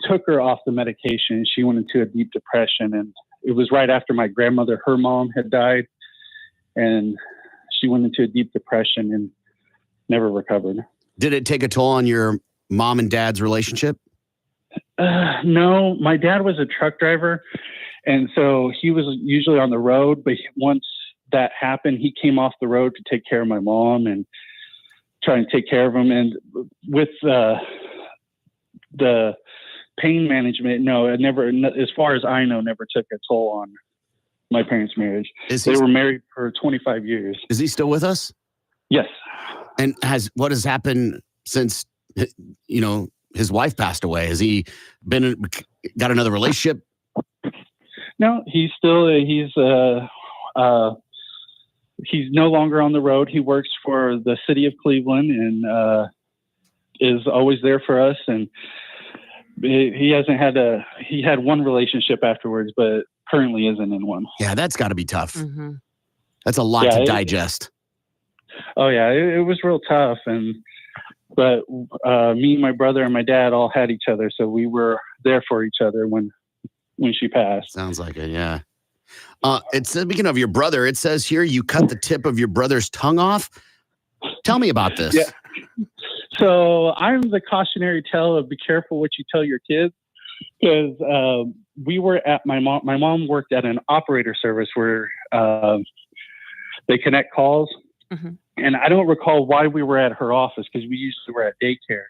took her off the medication, she went into a deep depression. And it was right after my grandmother, her mom, had died. And she went into a deep depression and never recovered. Did it take a toll on your mom and dad's relationship? No, my dad was a truck driver, and so he was usually on the road. But once that happened, he came off the road to take care of my mom and try and take care of him. And with the pain management, no, it never, as far as I know, never took a toll on my parents' marriage. They were married for 25 years. Is he still with us? Yes. And what has happened since, his wife passed away? Has he got another relationship? No, he's no longer on the road. He works for the city of Cleveland and is always there for us. And he had one relationship afterwards, but currently isn't in one. Yeah, that's got to be tough. Mm-hmm. That's a lot to digest. Oh yeah, it was real tough. But me, my brother, and my dad all had each other, so we were there for each other when she passed. Sounds like it, yeah. Speaking of your brother, it says here you cut the tip of your brother's tongue off. Tell me about this. Yeah. So I'm the cautionary tale of be careful what you tell your kids, because we were at my mom worked at an operator service where they connect calls. Mm-hmm. And I don't recall why we were at her office, because we usually were at daycare.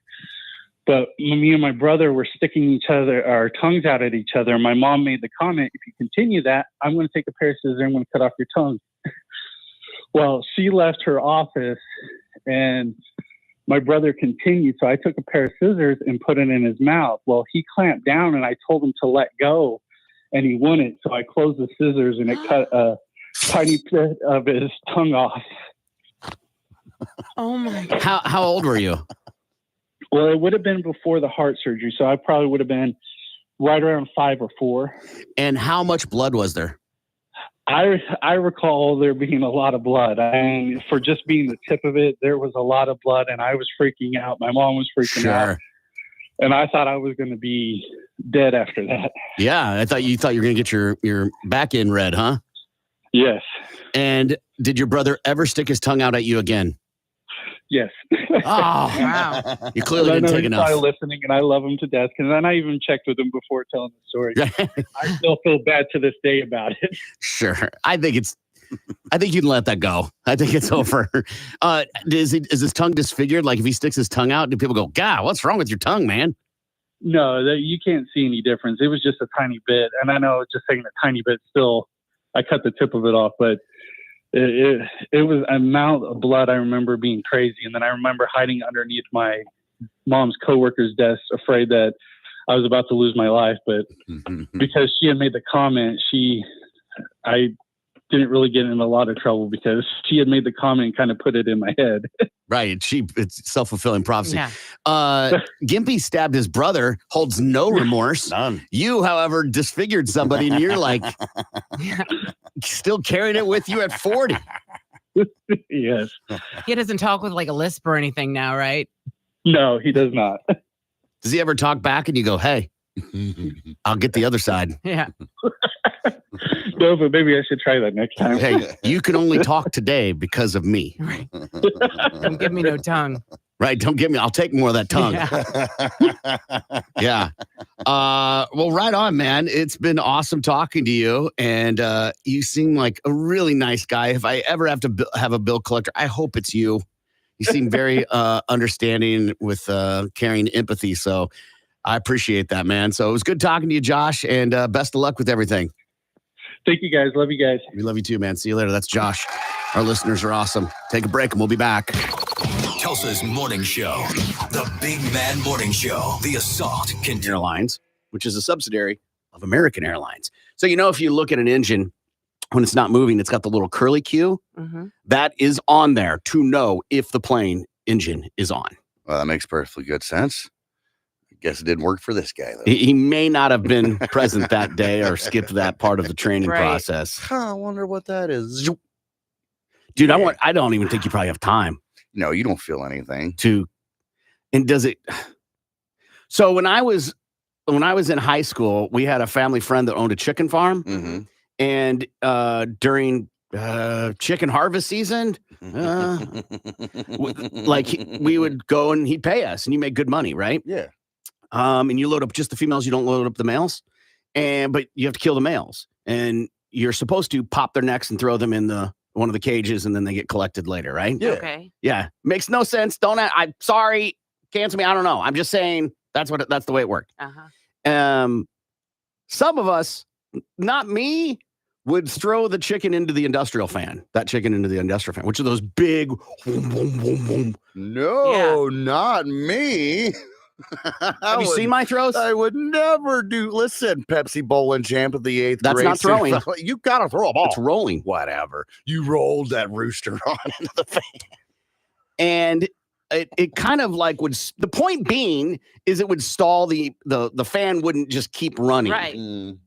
But me and my brother were sticking our tongues out at each other. And my mom made the comment, if you continue that, I'm going to take a pair of scissors and I'm going to cut off your tongue. Well, she left her office and my brother continued. So I took a pair of scissors and put it in his mouth. Well, he clamped down and I told him to let go and he wouldn't. So I closed the scissors and it cut a tiny bit of his tongue off. Oh my God. How old were you? Well, it would have been before the heart surgery. So I probably would have been right around 5 or 4. And how much blood was there? I recall there being a lot of blood. I mean, for just being the tip of it, there was a lot of blood and I was freaking out. My mom was freaking out. And I thought I was going to be dead after that. Yeah. I thought you were going to get your back end red, huh? Yes. And did your brother ever stick his tongue out at you again? Yes. Oh, wow. You clearly didn't take enough. He's probably listening, and I love him to death. And then I even checked with him before telling the story. I still feel bad to this day about it. Sure. I think you can let that go. I think it's over. Is his tongue disfigured? Like if he sticks his tongue out, do people go, God, what's wrong with your tongue, man? No, you can't see any difference. It was just a tiny bit. And I know just saying a tiny bit still, I cut the tip of it off, but it was an amount of blood. I remember being crazy. And then I remember hiding underneath my mom's coworker's desk, afraid that I was about to lose my life. But because she had made the comment, I didn't really get in a lot of trouble because she had made the comment and kind of put it in my head. Right. It's self-fulfilling prophecy. Yeah. Gimpy stabbed his brother, holds no remorse. None. You, however, disfigured somebody and you're like still carrying it with you at 40. Yes. He doesn't talk with like a lisp or anything now, right? No, he does not. Does he ever talk back and you go, hey, I'll get the other side? Yeah. No, but maybe I should try that next time. Hey, you can only talk today because of me. Right. Don't give me no tongue. Right. Don't give me. I'll take more of that tongue. Yeah. Well, right on, man. It's been awesome talking to you. And you seem like a really nice guy. If I ever have to have a bill collector, I hope it's you. You seem very understanding with caring empathy. So I appreciate that, man. So it was good talking to you, Josh. And best of luck with everything. Thank you, guys. Love you guys. We love you too, man. See you later. That's Josh. Our listeners are awesome. Take a break and we'll be back. Tulsa's morning show, the Big Man Morning Show, the Assault Airlines, which is a subsidiary of American Airlines. So, if you look at an engine, when it's not moving, it's got the little curly Q. Mm-hmm. That is on there to know if the plane engine is on. Well, that makes perfectly good sense. Guess it didn't work for this guy, though. He may not have been present that day or skipped that part of the training Right. process. I wonder what that is. Dude, I don't even think you probably have time No, you don't feel anything. to. And does it? So when I was in high school, we had a family friend that owned a chicken farm, Mm-hmm. and during chicken harvest season. We would go and he'd pay us, and you make good money, right? Yeah. And you load up just the females. You don't load up the males, but you have to kill the males, and you're supposed to pop their necks and throw them in one of the cages, and then they get collected later, right? Yeah. Okay. Yeah, makes no sense. I'm sorry, cancel me. I don't know. I'm just saying that's the way it worked. Some of us, not me, would throw the chicken into the industrial fan. That chicken into the industrial fan, which are those big. Boom, boom, boom, boom. No, not me. Have you seen my throws? I would never do. Listen, Pepsi bowling champ of the 8th That's grade. not throwing. You gotta throw a ball. It's rolling. Whatever. You rolled that rooster on into the fan. And it kind of like the point being is it would stall the fan wouldn't just keep running. Right.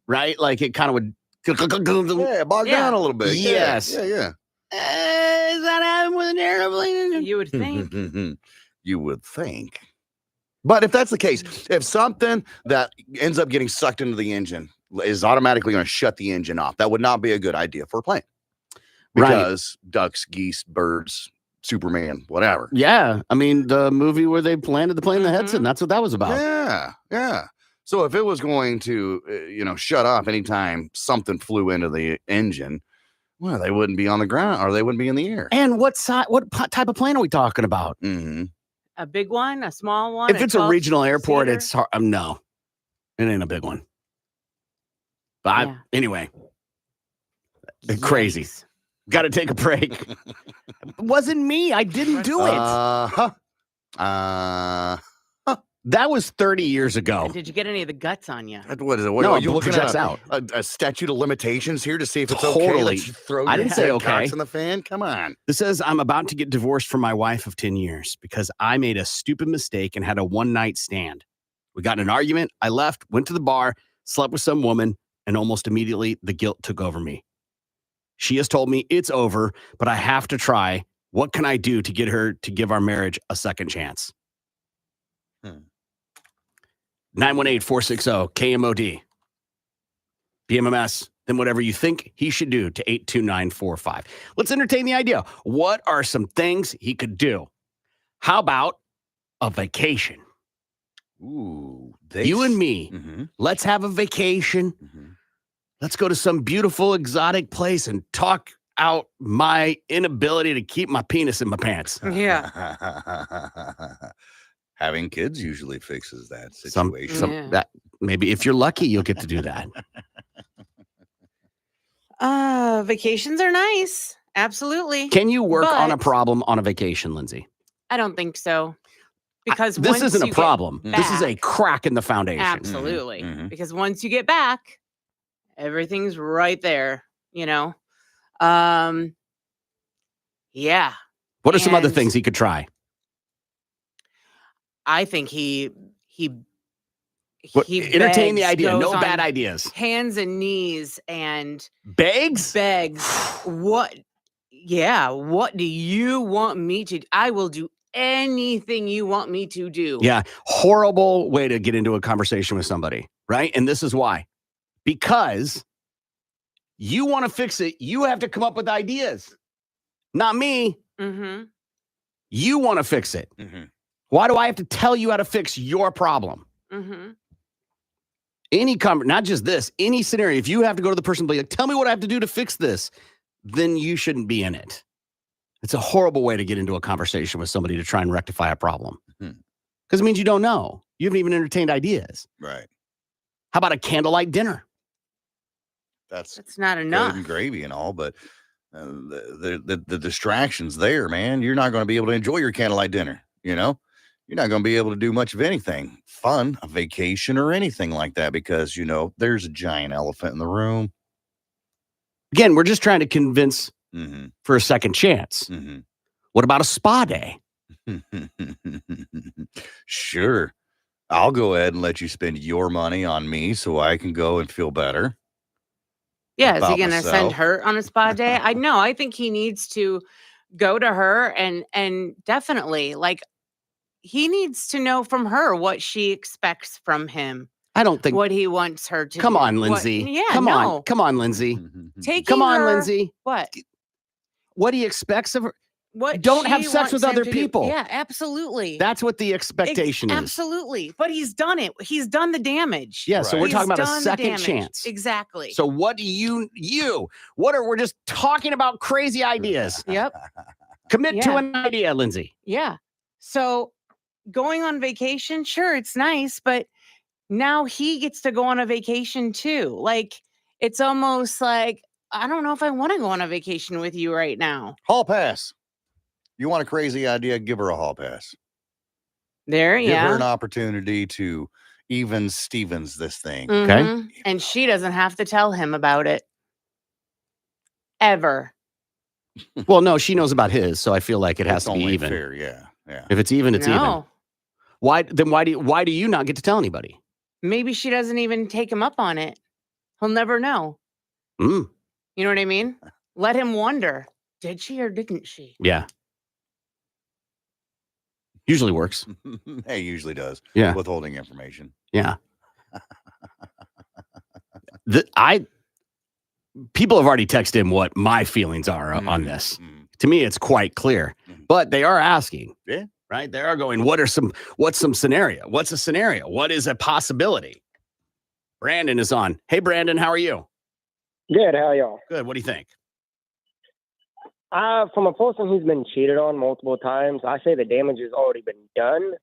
Right? Like it kind of would. Bog down a little bit. Yes. Yeah. Is that happening with an airplane? You would think. You would think. But if that's the case, if something that ends up getting sucked into the engine is automatically going to shut the engine off, that would not be a good idea for a plane. Because ducks, geese, birds, Superman, whatever. Yeah. I mean, the movie where they landed the plane in the Hudson, that's what that was about. Yeah. So if it was going to, shut off anytime something flew into the engine, well, they wouldn't be on the ground or they wouldn't be in the air. And what type of plane are we talking about? Mm-hmm. A big one, a small one. If it's a regional airport, seater? it's hard. No, it ain't a big one. But anyway, crazy. Got to take a break. It wasn't me. I didn't do it. That was 30 years ago. Did you get any of the guts on you? What is it? No, are you looking at out. A statute of limitations here to see if it's okay? Totally. Let you throw I didn't say okay. cocks in the fan. Come on. This says I'm about to get divorced from my wife of 10 years because I made a stupid mistake and had a one-night stand. We got in an argument. I left, went to the bar, slept with some woman, and almost immediately the guilt took over me. She has told me it's over, but I have to try. What can I do to get her to give our marriage a second chance? 918-460-KMOD. Bmms. Then whatever you think he should do to 82945. Let's entertain the idea. What are some things he could do? How about a vacation? Ooh. You and me. Mm-hmm. Let's have a vacation. Mm-hmm. Let's go to some beautiful exotic place and talk out my inability to keep my penis in my pants. Yeah. Having kids usually fixes that situation. That maybe if you're lucky, you'll get to do that. Vacations are nice. Absolutely. Can you work on a problem on a vacation, Lindsay? I don't think so. Because this isn't a problem. This is a crack in the foundation. Absolutely. Mm-hmm. Because once you get back, everything's right there, Yeah. What are some other things he could try? I think he entertain the idea. No bad ideas. Hands and knees and begs. What? Yeah. What do you want me to do? I will do anything you want me to do. Yeah. Horrible way to get into a conversation with somebody, right? And this is why. Because you want to fix it. You have to come up with ideas. Not me. Mm-hmm. You want to fix it. Mm-hmm. Why do I have to tell you how to fix your problem? Mm-hmm. Not just this, any scenario, if you have to go to the person and be like, tell me what I have to do to fix this, then you shouldn't be in it. It's a horrible way to get into a conversation with somebody to try and rectify a problem. Because it means you don't know. You haven't even entertained ideas. Right. How about a candlelight dinner? That's not enough. And gravy and all, but the distractions there, man, you're not going to be able to enjoy your candlelight dinner, You're not going to be able to do much of anything fun, a vacation or anything like that because, there's a giant elephant in the room. Again, we're just trying to convince for a second chance. Mm-hmm. What about a spa day? Sure. I'll go ahead and let you spend your money on me so I can go and feel better. Yeah, is he going to send her on a spa day? I think he needs to go to her and definitely he needs to know from her what she expects from him. I don't think what he wants her to Come do. on, Lindsay. Come on, Lindsay. Lindsay. What? what he expects of her. What Don't have she sex with wants him other to do. people. Yeah, absolutely. That's what the expectation is. Absolutely. But he's done it. He's done the damage. Yeah, so we're Right. talking He's about a done the second damage. chance. Exactly. So what do we're just talking about crazy ideas. Yep. Commit to Yeah. an idea, Lindsay. Yeah. So going on vacation, sure, it's nice, but now he gets to go on a vacation too. Like, it's almost like, I don't know if I want to go on a vacation with you right now. Hall pass. You want a crazy idea? Give her a hall pass. There, Give yeah. her an opportunity to even Stevens this thing. Mhm. And she doesn't have to tell him about it. Ever. Well, no, she knows about his, so I feel like it has It's to be only even. fair, yeah. If it's even, it's even. No. Why do you not get to tell anybody? Maybe she doesn't even take him up on it. He'll never know. Mm, You know what I mean? Let him wonder. Did she or didn't she? yeah. Usually works. Hey, usually does. Yeah. Withholding information. Yeah. People have already texted him what my feelings are on this. To me, it's quite clear. But they are asking. Yeah. Right? They are going, what's some scenario? What's a scenario? What is a possibility? Brandon is on. Hey, Brandon, how are you? Good. How are y'all? Good. What do you think? From a person who's been cheated on multiple times, I say the damage has already been done.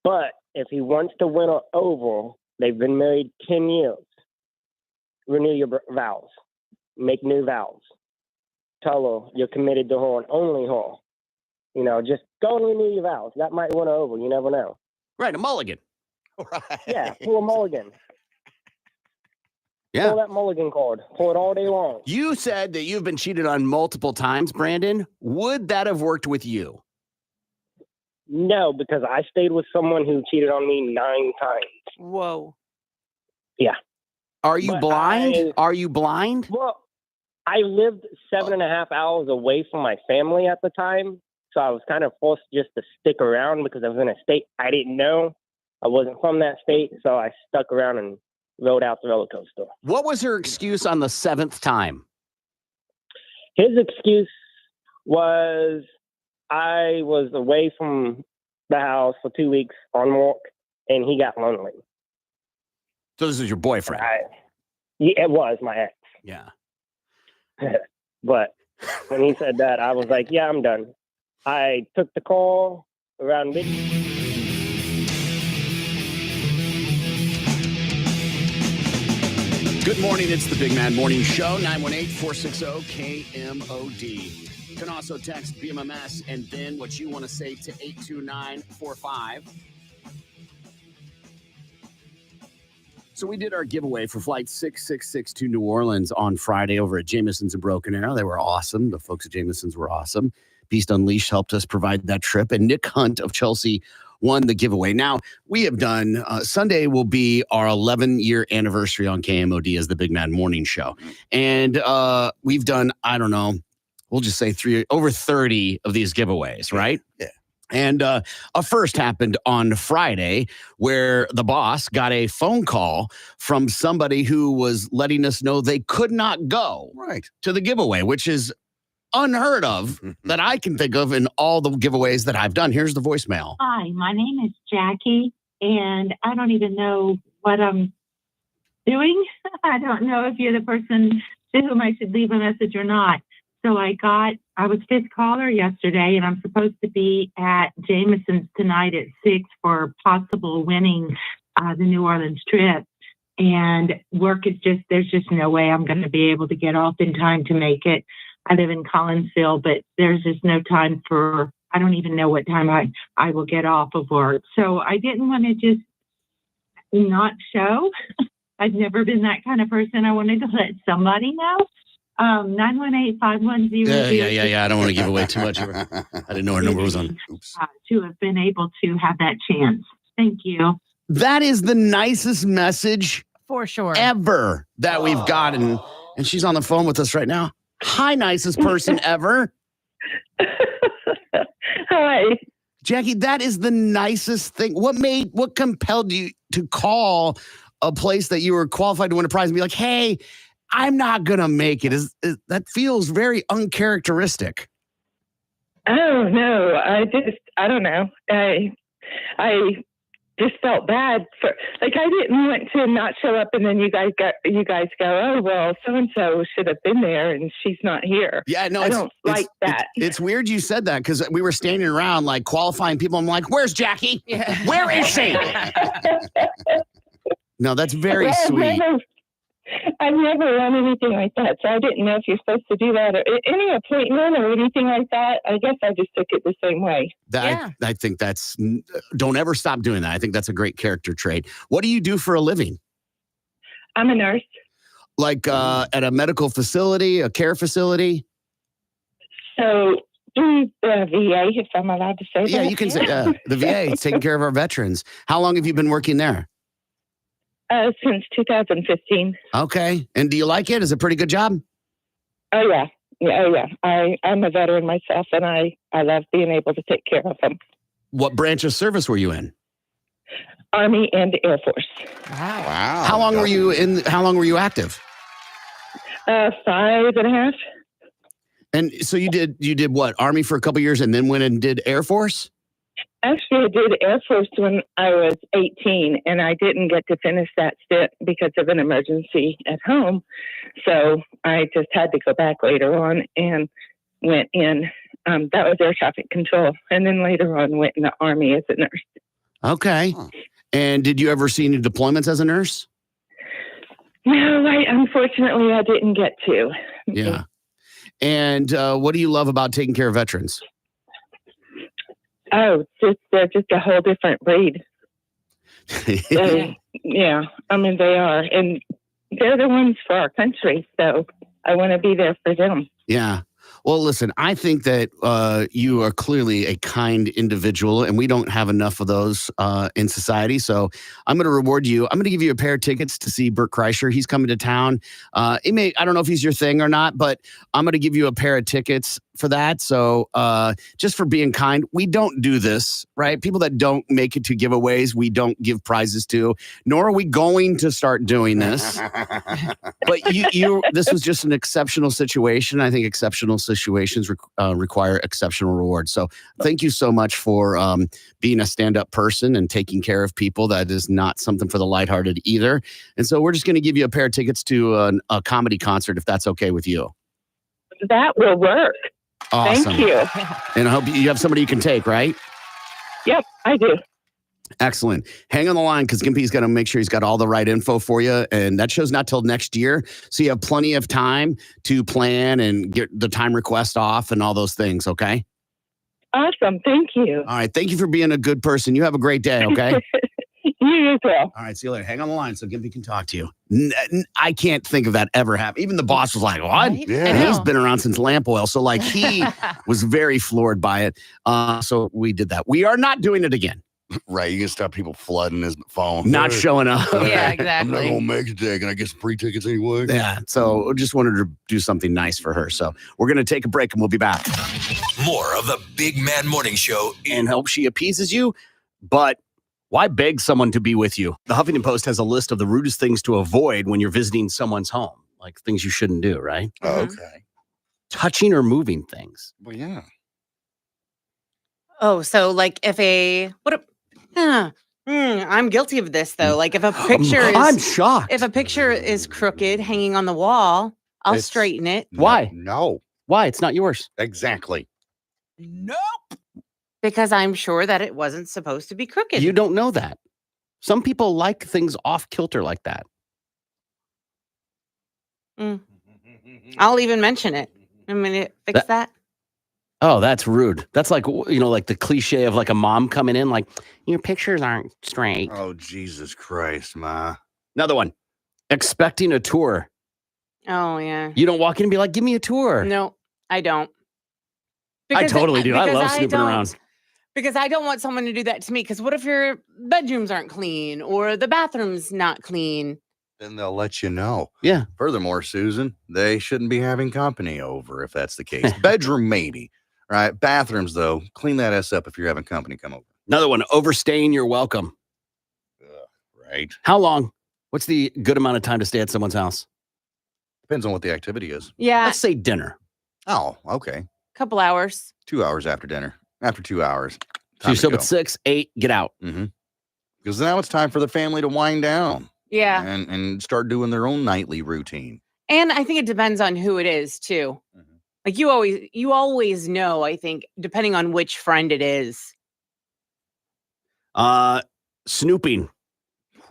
But if he wants to win her over, they've been married 10 years. Renew your vows. Make new vows. Tell her you're committed to her and only her. You know, just go and renew your vows. That might win her over. You never know. Right, a mulligan. Right. Yeah, pull a mulligan. Yeah. Pull that mulligan card. Pull it all day long. You said that you've been cheated on multiple times, Brandon. Would that have worked with you? No, because I stayed with someone who cheated on me 9 times. Whoa. Yeah. Are you But blind? Are you blind? Well, I lived 7.5 hours away from my family at the time. So I was kind of forced just to stick around because I was in a state I didn't know. I wasn't from that state. So I stuck around and rode out the roller coaster. What was her excuse on the 7th time? His excuse was I was away from the house for 2 weeks on walk and he got lonely. So this is your boyfriend? Yeah, it was my ex. Yeah. But when he said that, I was like, yeah, I'm done. I took the call around midnight. Good morning. It's the Big Man Morning Show, 918-460-KMOD. You can also text BMMS and then what you want to say to 82945. So we did our giveaway for Flight 666 to New Orleans on Friday over at Jameson's in Broken Arrow. They were awesome. The folks at Jameson's were awesome. Beast Unleashed helped us provide that trip. And Nick Hunt of Chelsea won the giveaway. Now, we have done, Sunday will be our 11-year anniversary on KMOD as the Big Man Morning Show. And we've done, I don't know, we'll just say over 30 of these giveaways, right? Yeah. And a first happened on Friday where the boss got a phone call from somebody who was letting us know they could not go to the giveaway, which is unheard of that I can think of in all the giveaways that I've done. Here's the voicemail. Hi, my name is Jackie, and I don't even know what I'm doing. I don't know if you're the person to whom I should leave a message or not. So I was fifth caller yesterday, and I'm supposed to be at Jameson's tonight at 6 for possible winning the New Orleans trip. And work is there's just no way I'm going to be able to get off in time to make it. I live in Collinsville, but there's just no time I don't even know what time I will get off of work. So I didn't want to just not show. I've never been that kind of person. I wanted to let somebody know. 918-510. Yeah. I don't want to give away too much. I didn't know her number was on. To have been able to have that chance. Thank you. That is the nicest message for sure ever that we've gotten. And she's on the phone with us right now. Hi, nicest person ever. Hi. Jackie, that is the nicest thing. What compelled you to call a place that you were qualified to win a prize and be like, hey, I'm not going to make it. That feels very uncharacteristic. Oh no, I don't know. I just felt bad for, like, I didn't want to not show up and then you guys go, oh well, so and so should have been there and she's not here. Yeah, no, I don't like that. It's weird you said that because we were standing around like qualifying people. I'm like, where's Jackie? Yeah. Where is she? No, that's very sweet. I've never run anything like that, so I didn't know if you're supposed to do that or any appointment or anything like that. I guess I just took it the same way. I think don't ever stop doing that. I think that's a great character trait. What do you do for a living? I'm a nurse. Like at a medical facility, a care facility? So through the VA, if I'm allowed to say that. Yeah, you can say the VA is taking care of our veterans. How long have you been working there? Since 2015. Okay. And do you like it? Is it a pretty good job? Oh, yeah. I'm a veteran myself, and I love being able to take care of them. What branch of service were you in? Army and Air Force. Wow. How long were you active? 5.5. And so you did what? Army for a couple years and then went and did Air Force? Actually, I did Air Force when I was 18, and I didn't get to finish that stint because of an emergency at home. So I just had to go back later on and went in. That was air traffic control. And then later on went in the Army as a nurse. Okay. Huh. And did you ever see any deployments as a nurse? No, unfortunately, I didn't get to. Yeah. And what do you love about taking care of veterans? Oh, they're just a whole different breed. Yeah, I mean, they are. And they're the ones for our country, so I want to be there for them. Yeah. Well, listen, I think that you are clearly a kind individual, and we don't have enough of those in society. So I'm going to reward you. I'm going to give you a pair of tickets to see Bert Kreischer. He's coming to town. I don't know if he's your thing or not, but I'm going to give you a pair of tickets for that. So just for being kind, we don't do this, right? People that don't make it to giveaways, we don't give prizes to, nor are we going to start doing this. But this was just an exceptional situation. I think exceptional situations require exceptional rewards. So thank you so much for being a stand-up person and taking care of people. That is not something for the lighthearted either. And so we're just going to give you a pair of tickets to a comedy concert, if that's okay with you. That will work. Awesome. Thank you. And I hope you have somebody you can take, right? Yep, I do. Excellent. Hang on the line because Gimpy's got to make sure he's got all the right info for you. And that show's not till next year. So you have plenty of time to plan and get the time request off and all those things, okay? Awesome. Thank you. All right. Thank you for being a good person. You have a great day, okay? You as well. All right. See you later. Hang on the line so Gimpy can talk to you. I can't think of that ever happening. Even the boss was like, what? Right? Yeah. And he's been around since lamp oil. So like he was very floored by it. So we did that. We are not doing it again. Right. You can stop people flooding his phone. Not showing up. Yeah, I'm exactly. not going to make it today. Can I get some free tickets anyway? Yeah. So just wanted to do something nice for her. So we're going to take a break and we'll be back. More of the Big Man Morning Show. And hope she appeases you. But why beg someone to be with you? The Huffington Post has a list of the rudest things to avoid when you're visiting someone's home, like things you shouldn't do, right? Oh, okay. Touching or moving things. Well, yeah. Oh, so like I'm guilty of this though. Like if a picture I'm is shocked. if a picture is crooked hanging on the wall, I'll It's- straighten it Why? No. Why? It's not yours. Exactly. No. because I'm sure that it wasn't supposed to be crooked. You don't know that. Some people like things off kilter like that. I'll even mention it. Fix that. Oh, that's rude. That's like, like the cliche of like a mom coming in, like, your pictures aren't straight. Oh, Jesus Christ, Ma. Another one. Expecting a tour. Oh, yeah. You don't walk in and be like, give me a tour. No, I don't. I totally do. I because love snooping don't- around. Because I don't want someone to do that to me. Because what if your bedrooms aren't clean or the bathroom's not clean? Then they'll let you know. Yeah. Furthermore, Susan, they shouldn't be having company over if that's the case. Bedroom, maybe. Right. Bathrooms, though, clean that ass up if you're having company come over. Another one. Overstaying your welcome. Right. How long? What's the good amount of time to stay at someone's house? Depends on what the activity is. Yeah, Let's say dinner. Oh, okay. couple hours. 2 hours after dinner. After 2 hours. So you soap at 6, 8, get out. Because now it's time for the family to wind down. Yeah. And start doing their own nightly routine. And I think it depends on who it is too. Like you always know, I think, depending on which friend it is. Snooping.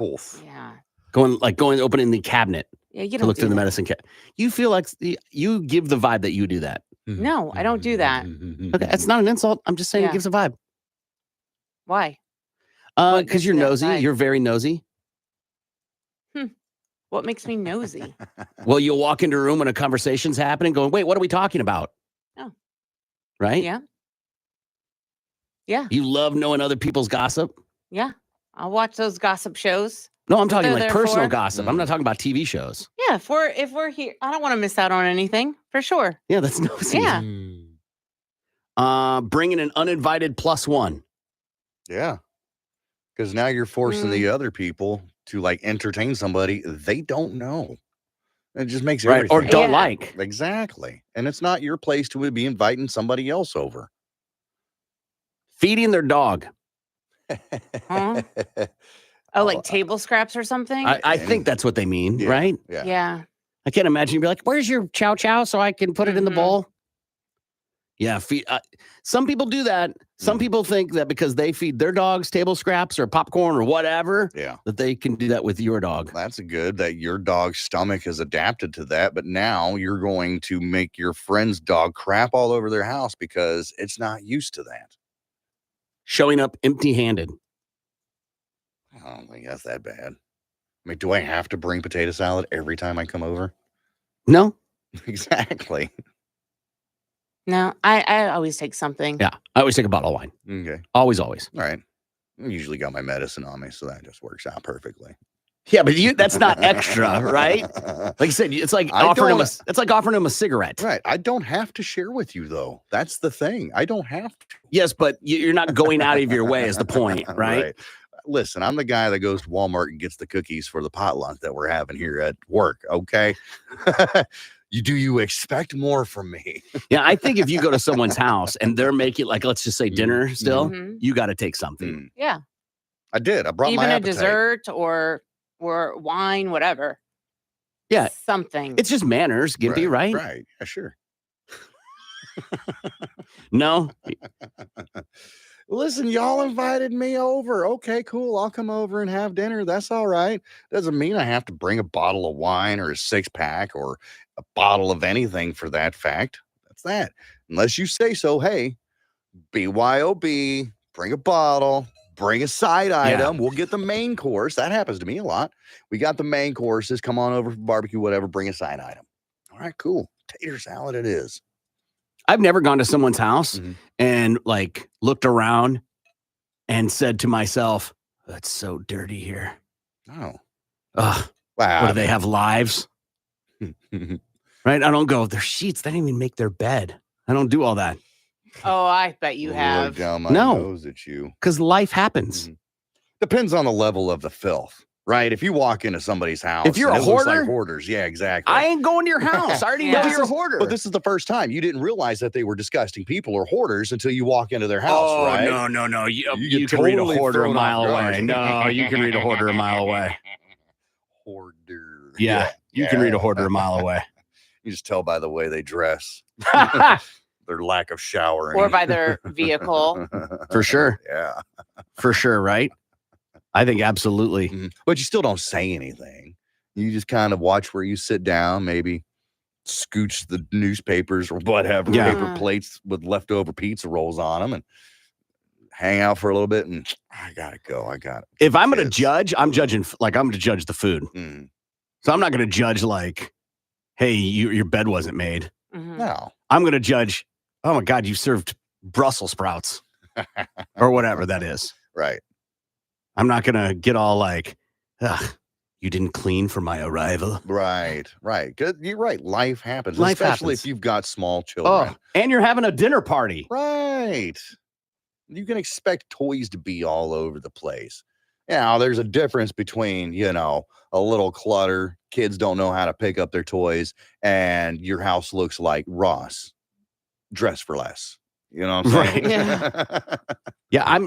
Oof. Yeah. Going opening the cabinet. Yeah, you to don't look do through the that. medicine cabinet. You feel like you give the vibe that you do that. No, I don't do that. Okay, it's not an insult. I'm just saying Yeah. it gives a vibe. Why? What Because gives you're that nosy. vibe? You're very nosy. What makes me nosy? Well, you'll walk into a room when a conversation's happening going, wait, what are we talking about? Oh. Right? Yeah. Yeah. You love knowing other people's gossip? Yeah. I'll watch those gossip shows. No, I'm That's what talking they're like there personal for. gossip. I'm not talking about TV shows. Yeah, if we're here, I don't want to miss out on anything, for sure. Yeah, that's nosy. Yeah. Bringing an uninvited +1. Yeah. Because now you're forcing the other people to like entertain somebody they don't know. It just makes Right, or everything. don't like. Exactly. And it's not your place to be inviting somebody else over. Feeding their dog. Huh? Oh, like table scraps or something? I think that's what they mean, Yeah, right? Yeah. Yeah. I can't imagine you'd be like, where's your chow chow so I can put it in the bowl? Yeah, some people do that. Some people think that because they feed their dogs table scraps or popcorn or whatever, that they can do that with your dog. That's good that your dog's stomach has adapted to that, but now you're going to make your friend's dog crap all over their house because it's not used to that. Showing up empty-handed. I don't think that's that bad. I mean, do I have to bring potato salad every time I come over? No. Exactly. No, I always take something. Yeah, I always take a bottle of wine. Okay. Always, always. All right. I usually got my medicine on me, so that just works out perfectly. Yeah, but that's not extra, right? Like I said, it's like offering him a cigarette. Right. I don't have to share with you, though. That's the thing. I don't have to. Yes, but you're not going out of your way is the point, right? Listen, I'm the guy that goes to Walmart and gets the cookies for the potluck that we're having here at work, okay? Do you expect more from me? Yeah, I think if you go to someone's house and they're making, like, let's just say dinner still, you got to take something. Yeah. I did. I brought Even my a appetite. dessert or wine, whatever. Yeah. Something. It's just manners, Gimpy, right? Right. Yeah, sure. No. Listen, y'all invited me over. Okay, cool. I'll come over and have dinner. That's all right. Doesn't mean I have to bring a bottle of wine or a 6-pack or a bottle of anything for that fact. That's that. Unless you say so. Hey, BYOB, bring a bottle, bring a side item. We'll get the main course. That happens to me a lot. We got the main courses. Come on over for barbecue, whatever. Bring a side item. All right, cool. Tater salad it is. I've never gone to someone's house and like looked around and said to myself, "That's so dirty here." Oh, ugh. Wow. What do they have lives? Right? I don't go. Their sheets. They didn't even make their bed. I don't do all that. Oh, I bet you have. Look down my No. nose at you. Because life happens. Depends on the level of the filth, right? If you walk into somebody's house, If you're and a it looks like hoarder? hoarders, yeah, exactly. I ain't going to your house. I already know But you're a hoarder. But this is the first time you didn't realize that they were disgusting people or hoarders until you walk into their house, Oh, right? no. You get can read a totally hoarder a thrown mile off guard. away. No, you can read a hoarder a mile away. Hoarder. Yeah, you can read a hoarder a mile away. You just tell by the way they dress, their lack of showering, Or by their vehicle. For sure. Yeah. For sure, right? I think absolutely. But you still don't say anything. You just kind of watch where you sit down, maybe scooch the newspapers or whatever, Yeah. paper plates with leftover pizza rolls on them and hang out for a little bit. And I got to go. I got it. If I'm going to judge, I'm judging, like, I'm going to judge the food. Mm. So I'm not going to judge, like, hey, your bed wasn't made. No. I'm going to judge, oh my God, you served Brussels sprouts or whatever that is. Right. I'm not going to get all like, ugh, you didn't clean for my arrival. Right. 'Cause you're right. Life happens, Life especially happens. if you've got small children. Oh, and you're having a dinner party. Right. You can expect toys to be all over the place. Now, there's a difference between, a little clutter, kids don't know how to pick up their toys, and your house looks like Ross, dressed for less. You know what I'm saying? Right. Yeah,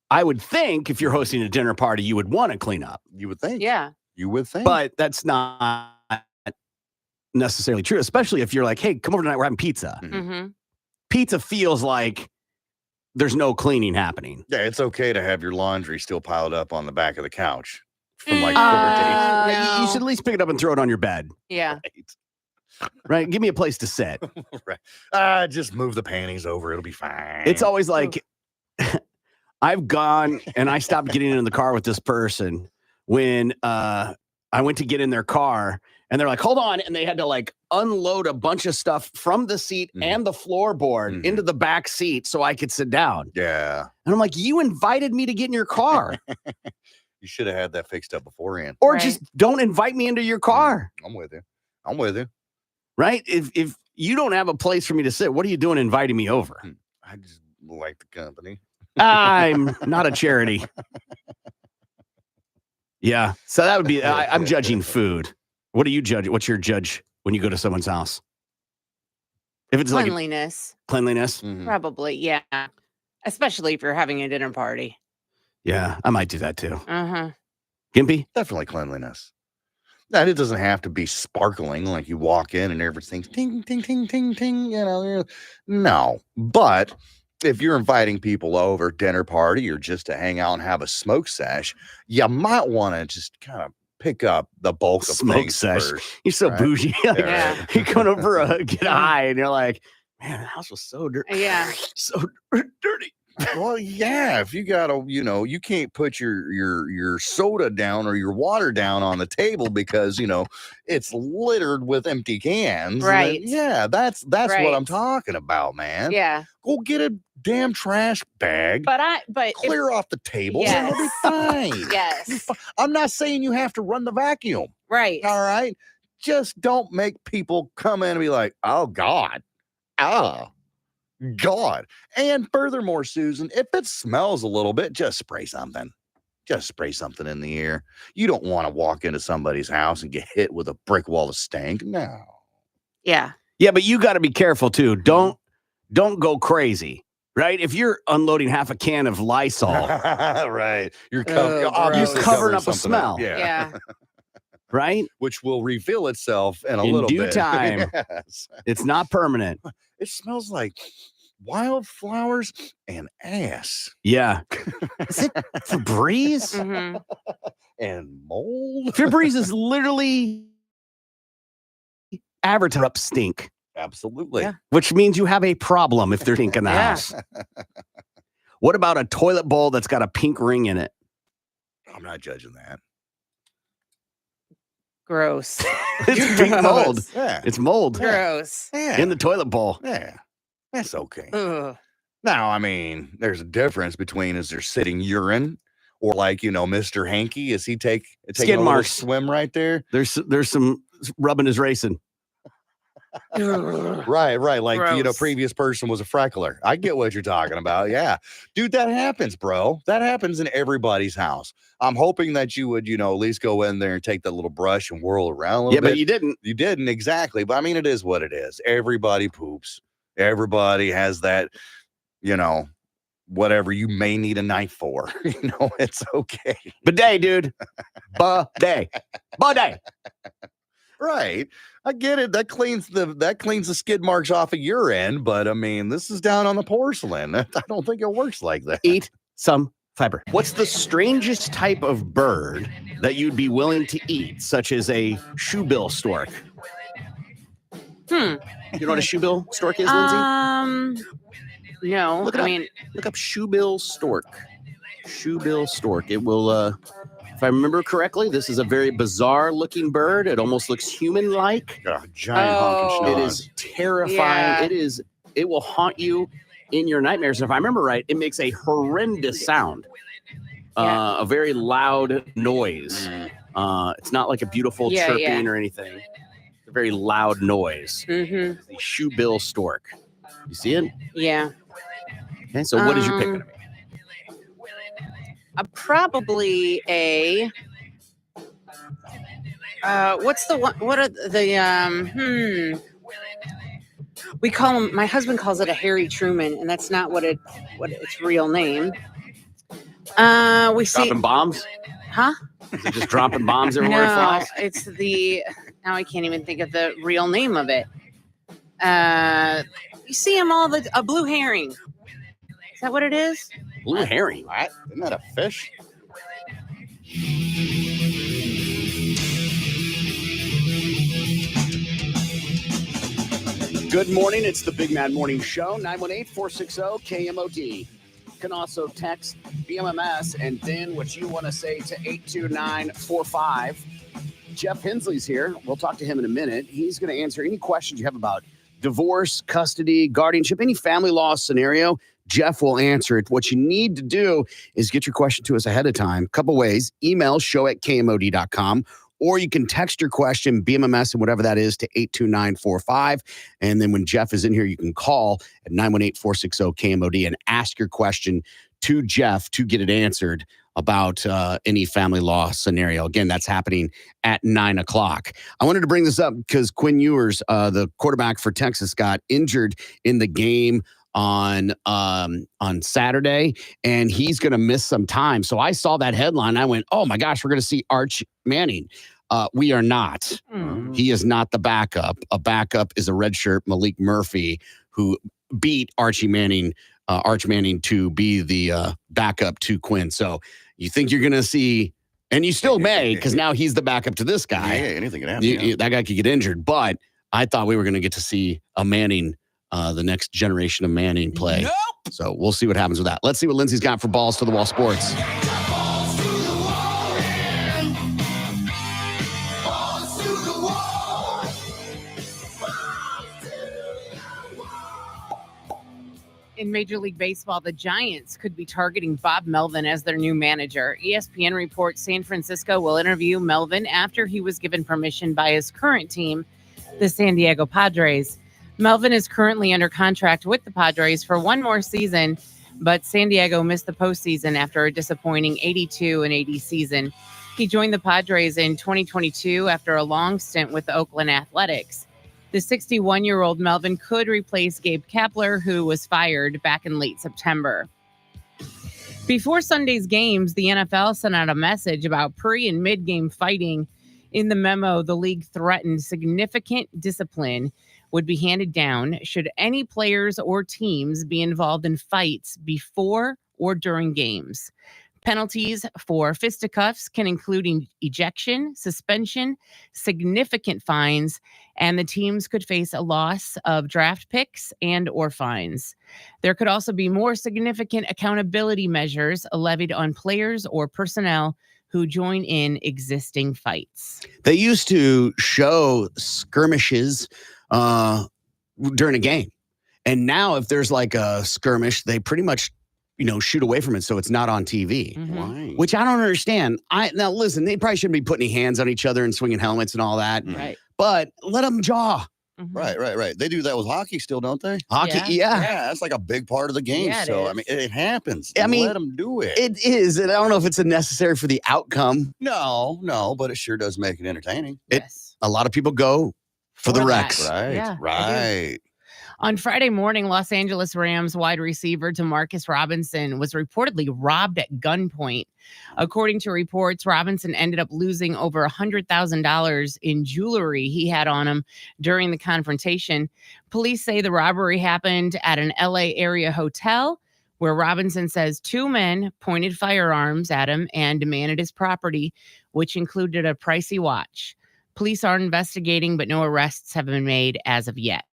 I would think if you're hosting a dinner party, you would want to clean up. You would think. Yeah. You would think. But that's not necessarily true, especially if you're like, hey, come over tonight, we're having pizza. Mm-hmm. Pizza feels like there's no cleaning happening. Yeah, it's okay to have your laundry still piled up on the back of the couch from like 4 days. Yeah, you no. should at least pick it up and throw it on your bed. Yeah. Right? Give me a place to sit. Right. Just move the panties over. It'll be fine. It's always like, I've gone and I stopped getting in the car with this person when I went to get in their car and they're like, hold on. And they had to like unload a bunch of stuff from the seat and the floorboard into the back seat so I could sit down. Yeah. And I'm like, you invited me to get in your car. You should have had that fixed up beforehand. Or just don't invite me into your car. I'm with you. Right? If you don't have a place for me to sit, what are you doing inviting me over? I just like the company. I'm not a charity. Yeah. So that would be, I'm judging food. What do you judge? What's your judge when you go to someone's house? If it's Cleanliness. like cleanliness? Probably, yeah. Especially if you're having a dinner party. Yeah, I might do that too. Uh-huh. Gimpy? Definitely cleanliness. That it doesn't have to be sparkling like you walk in and everything's ting, ting, ting, ting, ting, No. But if you're inviting people over, dinner party, or just to hang out and have a smoke sesh, you might want to just kind of pick up the bulk of Smoke things sesh. first, You're so right? bougie. Yeah. Right. You're going over get high and you're like, man, the house was so dirty. Yeah. So dirty. Well, yeah, if you gotta, you can't put your soda down or your water down on the table because it's littered with empty cans. Right. Yeah, that's what Right. I'm talking about, man. Yeah. Go get a damn trash bag, But if- clear off the tables, and it'll be fine. Yes. I'm not saying you have to run the vacuum. Right. All right. Just don't make people come in and be like, oh God. Oh. God. And furthermore, Susan, if it smells a little bit, just spray something. Just spray something in the air. You don't want to walk into somebody's house and get hit with a brick wall of stank. No. Yeah. Yeah, but you got to be careful too. Don't go crazy, right? If you're unloading half a can of Lysol, right. You're obviously covering up a something smell. up. Yeah. Yeah. Right? Which will reveal itself in a In little due bit. time. Yes. It's not permanent. It smells like wildflowers and ass. Yeah. Is it Febreze? Mhm. And mold. Febreze is literally advertised up stink, Absolutely. Yeah. which means you have a problem if there's stink in the Yeah. house. What about a toilet bowl that's got a pink ring in it? I'm not judging that. Gross. It's pink mold. Gross. Yeah. It's mold Gross. Yeah. in the toilet bowl. Yeah. That's okay. Ugh. Now, I mean, there's a difference between is there sitting urine or like, Mr. Hanky, is he taking Skid a little marks. swim right there? There's some rubbing is racing. Right. Like, Gross. previous person was a freckler. I get what you're talking about. Yeah. Dude, that happens, bro. That happens in everybody's house. I'm hoping that you would, at least go in there and take that little brush and whirl around a little Yeah, bit. but you didn't. You didn't exactly. But I mean, it is what it is. Everybody poops. Everybody has that, whatever you may need a knife for. It's okay. Bidet, dude. Bidet. Bidet. Right. I get it. That cleans the skid marks off of your end, but I mean, this is down on the porcelain. I don't think it works like that. Eat some fiber. What's the strangest type of bird that you'd be willing to eat, such as a shoebill stork? Hmm. You know what a shoebill stork is, Lindsay? No. Look it I up. mean, Look up shoebill stork. Shoebill stork. It will, if I remember correctly, this is a very bizarre looking bird. It almost looks human-like. Giant honking It schnoz. is terrifying. Yeah. It will haunt you in your nightmares. And if I remember right, it makes a horrendous sound. Yeah. A very loud noise. It's not like a beautiful Yeah, chirping yeah. or anything. It's a very loud noise. mm-hmm. The shoebill stork. You see it? Yeah. Okay, so what is your pick Um, gonna be? Probably a. What's the one? What are the We call him. My husband calls it a Harry Truman, and that's not what its real name. We see Dropping bombs? Huh? Is it just dropping bombs everywhere it No, flies? it's the. Now I can't even think of the real name of it. You see them all a blue herring. Is that what it is? Blue herring. What? Isn't that a fish? Good morning. It's the Big Mad Morning Show, 918-460-KMOD. You can also text BMMS and then what you want to say to 82945. Jeff Hensley's here. We'll talk to him in a minute. He's going to answer any questions you have about divorce, custody, guardianship, any family law scenario. Jeff will answer it. What you need to do is get your question to us ahead of time. Couple ways. Email show@kmod.com. Or you can text your question, BMMS and whatever that is, to 82945. And then when Jeff is in here, you can call at 918-460-KMOD and ask your question to Jeff to get it answered about any family law scenario. Again, that's happening at 9 o'clock. I wanted to bring this up because Quinn Ewers, the quarterback for Texas, got injured in the game on Saturday, and he's going to miss some time. So I saw that headline. I went, oh my gosh, we're going to see Arch Manning. We are not. He is not the backup. A backup is a redshirt Malik Murphy, who beat Arch Manning to be the backup to Quinn. So you think you're going to see, and you still may, because now he's the backup to this guy. Yeah, anything can happen. That guy could get injured. But I thought we were going to get to see a Manning, the next generation of Manning play. Nope. So we'll see what happens with that. Let's see what Lindsay's got for Balls to the Wall Sports. In Major League Baseball, the Giants could be targeting Bob Melvin as their new manager. ESPN reports San Francisco will interview Melvin after he was given permission by his current team, the San Diego Padres. Melvin is currently under contract with the Padres for one more season, but San Diego missed the postseason after a disappointing 82-80 season. He joined the Padres in 2022 after a long stint with the Oakland Athletics. The 61-year-old Melvin could replace Gabe Kapler, who was fired back in late September. Before Sunday's games, the NFL sent out a message about pre- and mid-game fighting. In the memo, the league threatened significant discipline would be handed down should any players or teams be involved in fights before or during games. Penalties for fisticuffs can include ejection, suspension, significant fines, and the teams could face a loss of draft picks and or fines. There could also be more significant accountability measures levied on players or personnel who join in existing fights. They used to show skirmishes during a game. And now if there's like a skirmish, they pretty much, shoot away from it so it's not on TV. Why? Which I don't understand. Now listen, they probably shouldn't be putting hands on each other and swinging helmets and all that. Right. But let them jaw. Right. They do that with hockey still, don't they? Hockey, Yeah. Yeah, that's like a big part of the game. Yeah, it so, is. I mean, it happens. I mean, let them do it. It is. And I don't know if it's necessary for the outcome. No, but it sure does make it entertaining. Yes. A lot of people go for the For that. Rex. Right. Yeah, right. On Friday morning, Los Angeles Rams wide receiver DeMarcus Robinson was reportedly robbed at gunpoint. According to reports, Robinson ended up losing over $100,000 in jewelry he had on him during the confrontation. Police say the robbery happened at an LA area hotel where Robinson says two men pointed firearms at him and demanded his property, which included a pricey watch. Police are investigating, but no arrests have been made as of yet.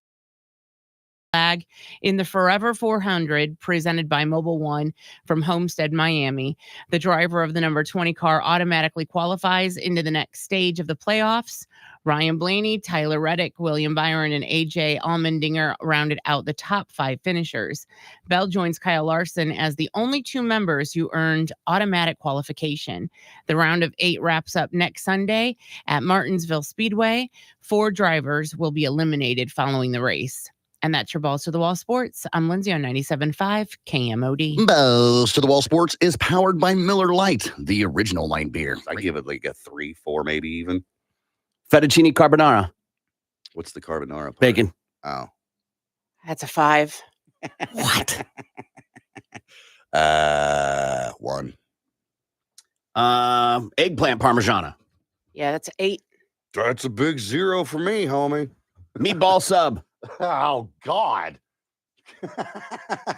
Flag in the Forever 400 presented by Mobile One from Homestead, Miami. The driver of the number 20 car automatically qualifies into the next stage of the playoffs. Ryan Blaney, Tyler Reddick, William Byron, and AJ Allmendinger rounded out the top 5 finishers. Bell joins Kyle Larson as the only 2 members who earned automatic qualification. The round of 8 wraps up next Sunday at Martinsville Speedway. 4 drivers will be eliminated following the race. And that's your Balls to the Wall Sports. I'm Lindsay on 97.5 KMOD. Balls to the Wall Sports is powered by Miller Lite, the original light beer. I give it like a 3, 4, maybe even. Fettuccine carbonara. What's the carbonara part? Bacon. Oh. That's a 5. What? 1. Eggplant parmigiana. Yeah, that's 8. That's a big 0 for me, homie. Meatball sub. Oh, God.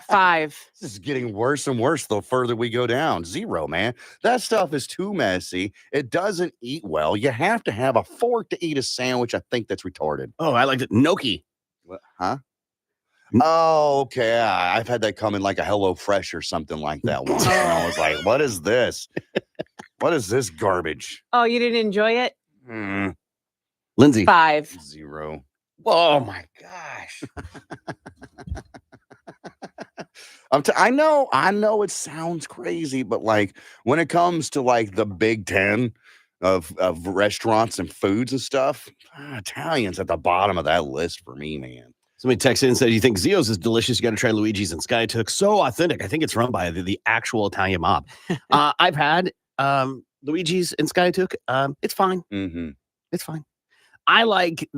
5. This is getting worse and worse the further we go down. 0, man. That stuff is too messy. It doesn't eat well. You have to have a fork to eat a sandwich. I think that's retarded. Oh, I liked it. Gnocchi. What? Huh? Oh, okay. I've had that come in like a HelloFresh or something like that once. And I was like, what is this? What is this garbage? Oh, you didn't enjoy it? Lindsay. 5. 0. Oh, my gosh. I know it sounds crazy, but like when it comes to like the Big 10 of restaurants and foods and stuff, Italian's at the bottom of that list for me, man. Somebody texted in and said, you think Zio's is delicious? You got to try Luigi's and Skytook. So authentic. I think it's run by the actual Italian mob. I've had Luigi's and Skytook. It's fine. Mm-hmm. It's fine. I like,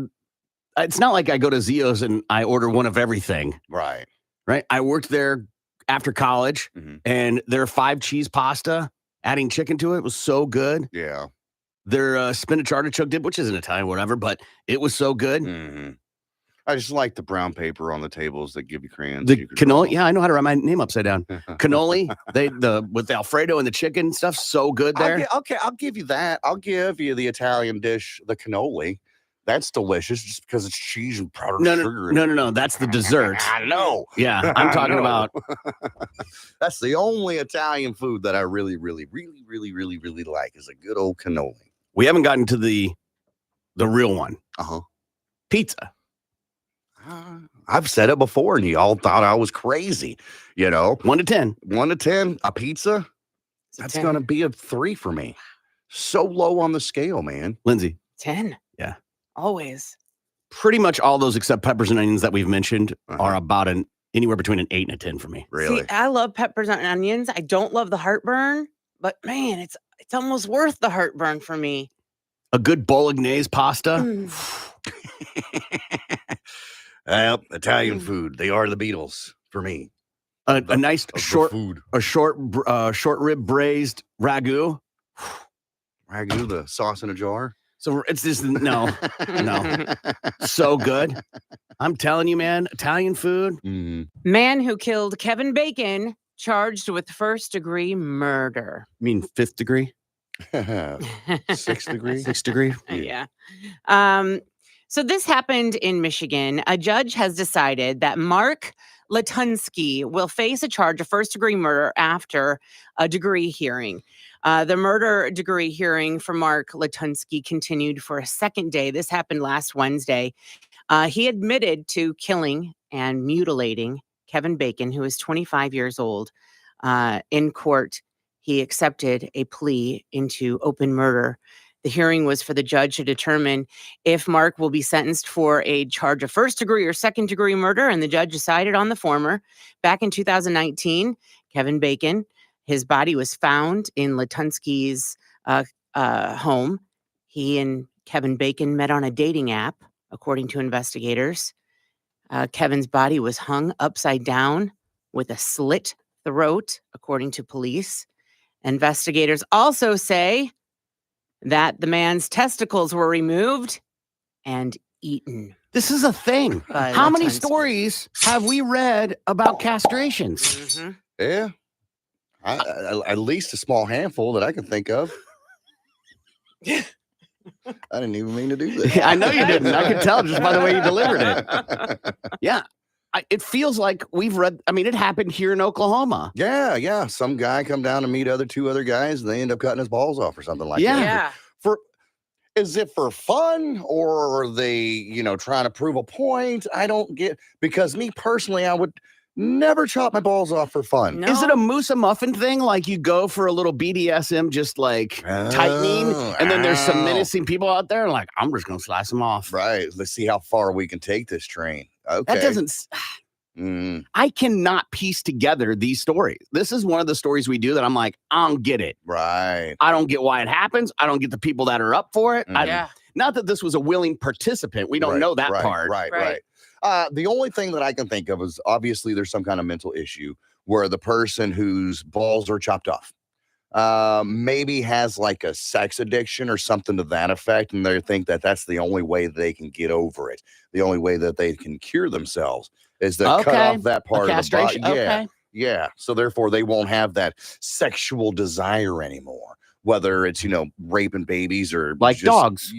it's not like I go to Zio's and I order one of everything. Right. I worked there after college, and their 5 cheese pasta, adding chicken to it, was so good. Yeah. Their spinach artichoke dip, which isn't Italian, whatever, but it was so good. Mm-hmm. I just like the brown paper on the tables that give you crayons. The cannoli, yeah, I know how to write my name upside down. Cannoli, with the Alfredo and the chicken stuff, so good there. I'll give you that. I'll give you the Italian dish, the cannoli. That's delicious, just because it's cheese and powdered sugar. No. That's the dessert. I know. Yeah, I'm talking about. That's the only Italian food that I really, really, really, really, really, really like is a good old cannoli. We haven't gotten to the real one. Pizza. I've said it before, and you all thought I was crazy. 1 to 10. 1 to 10, a pizza. That's 10. going to be a 3 for me. So low on the scale, man. Lindsay. 10. Yeah. Always. Pretty much all those except peppers and onions that we've mentioned are about anywhere between an 8 and a 10 for me. Really? See, I love peppers and onions. I don't love the heartburn, but man, it's almost worth the heartburn for me. A good bolognese pasta. Well, Italian food. They are the Beatles for me. A nice short food. A short rib braised ragu. Ragu, the sauce in a jar. So it's just no. So good. I'm telling you, man, Italian food. Man who killed Kevin Bacon charged with 1st-degree murder. You mean 5th degree? 6th degree? 6th degree? Yeah. So this happened in Michigan. A judge has decided that Mark Latunsky will face a charge of 1st-degree murder after a degree hearing. The murder degree hearing for Mark Latunsky continued for a 2nd day. This happened last Wednesday. He admitted to killing and mutilating Kevin Bacon, who is 25 years old. In court, he accepted a plea into open murder. The hearing was for the judge to determine if Mark will be sentenced for a charge of 1st-degree or 2nd-degree murder, and the judge decided on the former. Back in 2019, Kevin Bacon, his body was found in Latunsky's home. He and Kevin Bacon met on a dating app, according to investigators. Kevin's body was hung upside down with a slit throat, according to police. Investigators also say that the man's testicles were removed and eaten. This is a thing. How many stories have we read about castrations? Yeah. At least a small handful that I can think of. I didn't even mean to do that. I know you didn't. I could tell just by the way you delivered it. Yeah. It feels like we've read. I mean, it happened here in Oklahoma. Yeah. Some guy come down to meet 2 other guys, and they end up cutting his balls off or something like that. Yeah. Is it for fun, or are they, trying to prove a point? I don't get, because me personally, I would never chop my balls off for fun. No. Is it a Musa muffin thing? Like you go for a little BDSM, just like tightening, and then there's some menacing people out there, like, I'm just going to slice them off. Right. Let's see how far we can take this train. Okay. That doesn't. Mm, I cannot piece together these stories. This is one of the stories we do that I'm like, I don't get it. right. I don't get why it happens. I don't get the people that are up for it. Mhm. Not that this was a willing participant. We don't Right, know that right, part. Right. The only thing that I can think of is obviously there's some kind of mental issue where the person whose balls are chopped off maybe has like a sex addiction or something to that effect, and they think that that's the only way they can get over it. The only way that they can cure themselves is to cut off that part of the body. Castration. Okay. Yeah. So therefore, they won't have that sexual desire anymore. Whether it's raping babies or Like just, dogs.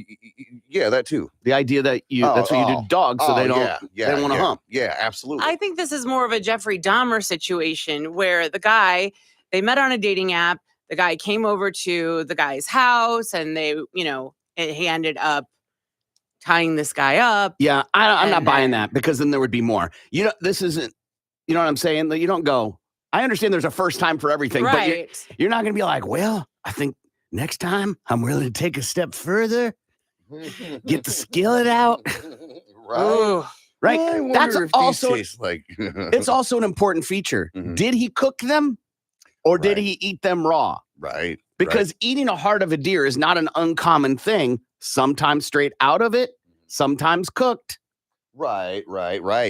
Yeah, that too. The idea that that's what you do to dogs, so they don't want to hump. Yeah, absolutely. I think this is more of a Jeffrey Dahmer situation where the guy, they met on a dating app. The guy came over to the guy's house and he ended up tying this guy up. Yeah, I'm not buying then- that because then there would be more. This isn't, you know what I'm saying? You don't go, I understand there's a first time for everything, but you're not going to be like, well, I think next time I'm willing to take a step further, get the skillet out. Right. Right. I wonder That's if also, these taste like. it's also an important feature. Mhm. Did he cook them or did Right. he eat them raw? Right. Because eating a heart of a deer is not an uncommon thing. Sometimes straight out of it, sometimes cooked. Right.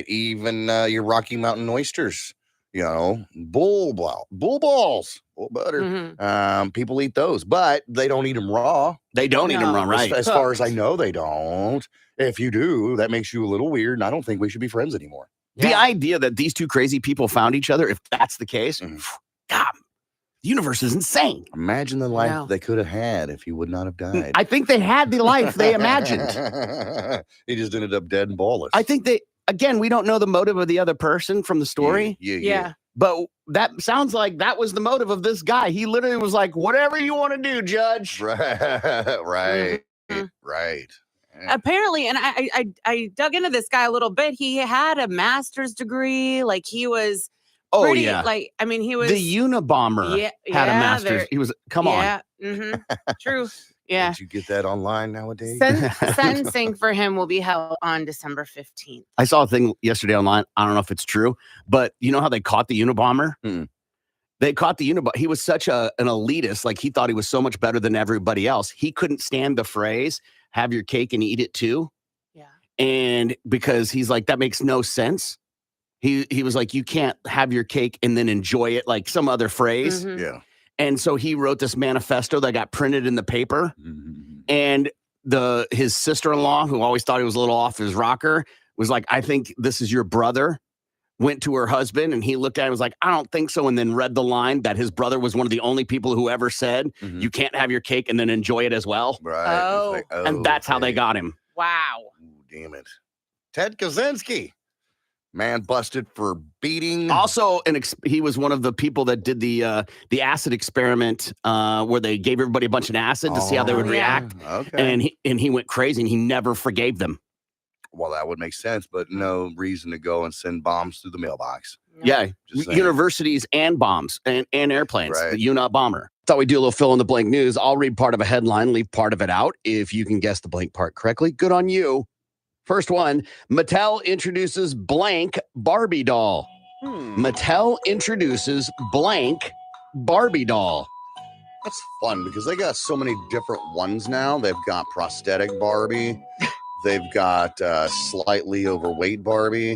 Even your Rocky Mountain oysters, bull balls, bull butter. Mhm. People eat those, but they don't eat them raw. They don't eat them raw, No. right? As far as I know, they don't. If you do, that makes you a little weird, and I don't think we should be friends anymore. The idea that these two crazy people found each other, if that's the case, Mhm. God, the universe is insane. Imagine the life know. they could have had if he would not have died. I think they had the life they imagined. He just ended up dead and ballless. I think again, we don't know the motive of the other person from the story, Yeah. but that sounds like that was the motive of this guy. He literally was like, whatever you want to do, Judge. Right. Mhm. Right. Apparently, and I dug into this guy a little bit. He had a master's degree. Like he was Oh, pretty, yeah. like, I mean, he was The Unabomber had a master's. He was, come on. Yeah, true. Yeah. Did you get that online nowadays? Sentencing for him will be held on December 15th. I saw a thing yesterday online. I don't know if it's true, but you know how they caught the Unabomber? They caught the Unabomber. He was such an elitist. Like he thought he was so much better than everybody else. He couldn't stand the phrase, have your cake and eat it too. Yeah. And because he's like, that makes no sense. He was like, you can't have your cake and then enjoy it, like some other phrase. Mhm. Yeah. And so he wrote this manifesto that got printed in the paper. Mhm. And his sister-in-law, who always thought he was a little off his rocker, was like, I think this is your brother. Went to her husband and he looked at it and was like, I don't think so. And then read the line that his brother was one of the only people who ever said, Mhm. you can't have your cake and then enjoy it as well. Right. Oh. It's like, And that's how they okay. got him. Wow. Ooh, damn it. Ted Kaczynski. Man busted for beating. Also, he was one of the people that did the acid experiment where they gave everybody a bunch of acid to see how they would Oh, yeah. react. Okay. And he went crazy and he never forgave them. Well, that would make sense, but no reason to go and send bombs through the mailbox. Yeah, Just saying. universities and bombs and airplanes. Right. The Unabomber. Thought we'd do a little fill in the blank news. I'll read part of a headline, leave part of it out. If you can guess the blank part correctly, good on you. First one, Mattel introduces blank Barbie doll. Mattel introduces blank Barbie doll. That's fun because they got so many different ones now. They've got prosthetic Barbie. They've got slightly overweight Barbie.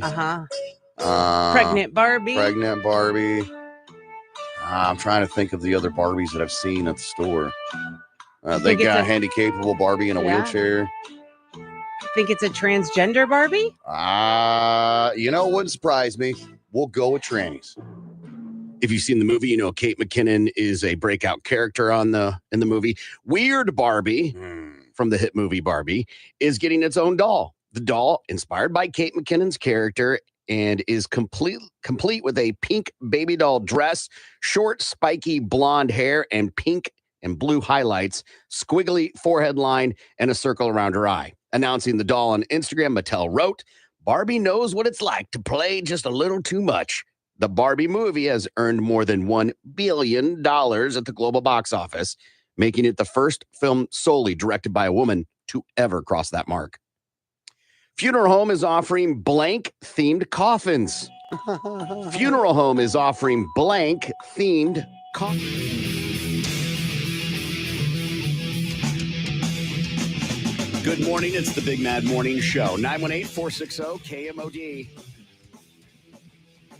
Pregnant Barbie. Pregnant Barbie. I'm trying to think of the other Barbies that I've seen at the store. They think it's got a- a handy-capable Barbie in a Yeah. wheelchair. Think it's a transgender Barbie? Wouldn't surprise me. We'll go with trannies. If you've seen the movie, you know Kate McKinnon is a breakout character in the movie. Weird Barbie from the hit movie Barbie is getting its own doll. The doll, inspired by Kate McKinnon's character, and is complete with a pink baby doll dress, short, spiky blonde hair, and pink and blue highlights, squiggly forehead line, and a circle around her eye. Announcing the doll on Instagram, Mattel wrote, Barbie knows what it's like to play just a little too much. The Barbie movie has earned more than $1 billion at the global box office, making it the first film solely directed by a woman to ever cross that mark. Funeral home is offering blank themed coffins. Funeral home is offering blank themed coffins. Good morning. It's the Big Mad Morning Show. 918-460-KMOD.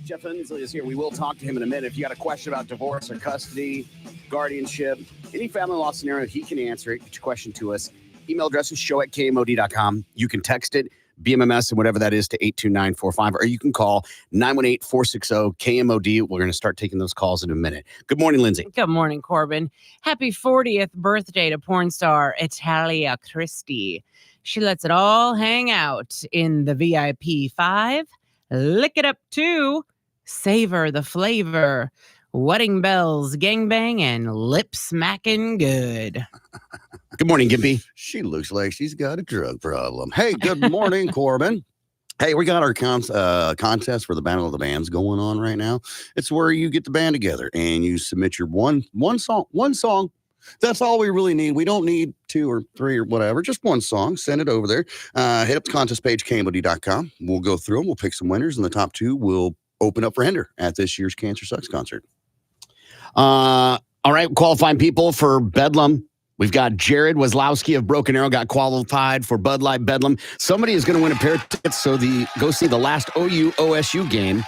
Jeff Hensley is here. We will talk to him in a minute. If you got a question about divorce or custody, guardianship, any family law scenario, he can answer it. Get your question to us. Email address is show@KMOD.com. You can text it, BMMS, and whatever that is, to 82945, or you can call 918-460-KMOD. We're going to start taking those calls in a minute. Good morning, Lindsay. Good morning, Corbin. Happy 40th birthday to porn star Italia Christie. She lets it all hang out in the VIP 5. Lick it up 2. Savor the flavor. Wedding bells, gangbang, and lip smacking good. Good morning, Gimpy. She looks like she's got a drug problem. Hey, good morning, Corbin. Hey, we got our contest for the Battle of the Bands going on right now. It's where you get the band together and you submit your one song. That's all we really need. We don't need 2 or 3 or whatever. Just one song. Send it over there. Hit up the contest page, KMOD.com. We'll go through them. We'll pick some winners, and the top 2 will open up for Ender at this year's Cancer Sucks concert. All right, qualifying people for Bedlam. We've got Jared Wazlowski of Broken Arrow got qualified for Bud Light Bedlam. Somebody is going to win a pair of tickets, so go see the last OU-OSU game,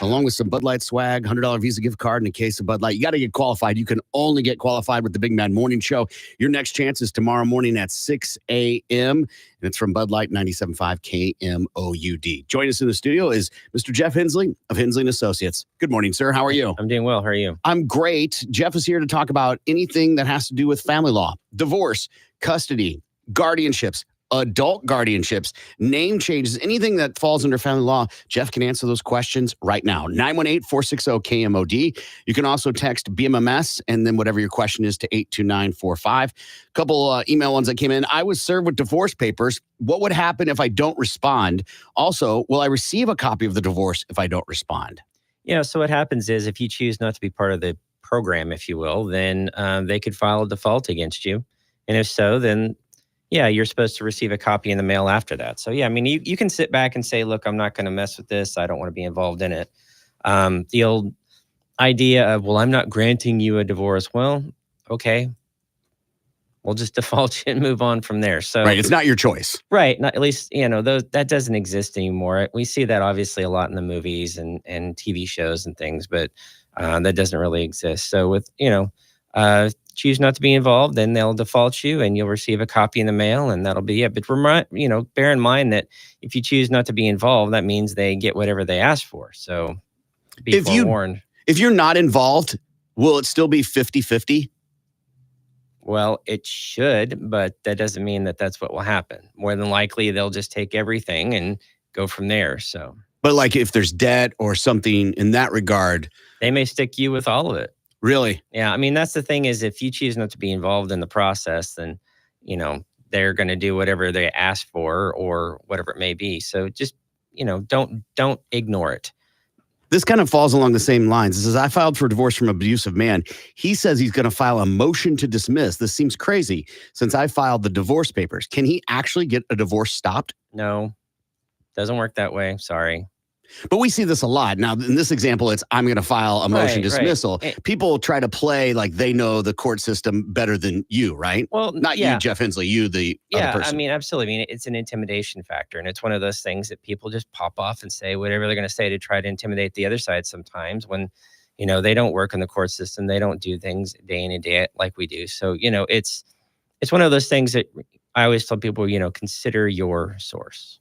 along with some Bud Light swag, $100 Visa gift card, and a case of Bud Light. You got to get qualified. You can only get qualified with the Big Mad Morning Show. Your next chance is tomorrow morning at 6 a.m., and it's from Bud Light 97.5 KMOUD. Join us in the studio is Mr. Jeff Hensley of Hensley & Associates. Good morning, sir. How are you? I'm doing well. How are you? I'm great. Jeff is here to talk about anything that has to do with family law, divorce, custody, guardianships, adult guardianships, name changes, anything that falls under family law. Jeff can answer those questions right now. 918-460-KMOD. You can also text BMMS and then whatever your question is to 82945. A couple email ones that came in. I was served with divorce papers. What would happen if I don't respond? Also, will I receive a copy of the divorce if I don't respond? Yeah, so what happens is if you choose not to be part of the program, if you will, then they could file a default against you. And if so, then yeah, you're supposed to receive a copy in the mail after that. So, yeah, I mean, you can sit back and say, look, I'm not going to mess with this. I don't want to be involved in it. The old idea of, well, I'm not granting you a divorce. Well, okay, we'll just default you and move on from there. So, right, it's not your choice. Right. Not, at least, that doesn't exist anymore. We see that obviously a lot in the movies and TV shows and things, but that doesn't really exist. So with, choose not to be involved, then they'll default you and you'll receive a copy in the mail and that'll be it. But bear in mind that if you choose not to be involved, that means they get whatever they ask for. So be forewarned. If you're not involved, will it still be 50-50? Well, it should, but that doesn't mean that that's what will happen. More than likely, they'll just take everything and go from there. So, but like if there's debt or something in that regard, they may stick you with all of it. Really? Yeah. I mean, that's the thing is if you choose not to be involved in the process, then, they're going to do whatever they ask for or whatever it may be. So just, don't ignore it. This kind of falls along the same lines. It says, I filed for divorce from an abusive man. He says he's going to file a motion to dismiss. This seems crazy since I filed the divorce papers. Can he actually get a divorce stopped? No, doesn't work that way. Sorry. But we see this a lot. Now, in this example, it's I'm going to file a motion dismissal. Right. People try to play like they know the court system better than you, right? Well, not you, Jeff Hensley, you, the other person. I mean, absolutely. I mean, it's an intimidation factor. And it's one of those things that people just pop off and say whatever they're going to say to try to intimidate the other side sometimes when, they don't work in the court system. They don't do things day in and day out like we do. So, it's one of those things that I always tell people, consider your source.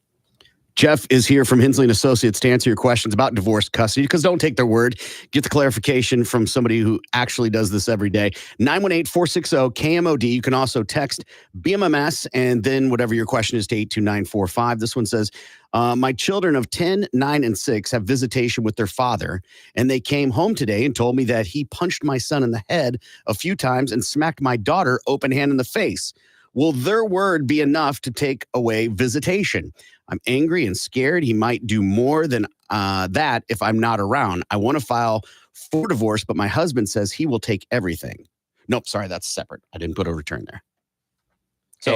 Jeff is here from Hensley & Associates to answer your questions about divorce custody, because don't take their word. Get the clarification from somebody who actually does this every day. 918-460-KMOD. You can also text BMMS and then whatever your question is to 82945. This one says, my children of 10, 9, and 6 have visitation with their father, and they came home today and told me that he punched my son in the head a few times and smacked my daughter open hand in the face. Will their word be enough to take away visitation? I'm angry and scared he might do more than that if I'm not around. I want to file for divorce, but my husband says he will take everything. Nope, sorry, that's separate. I didn't put a return there.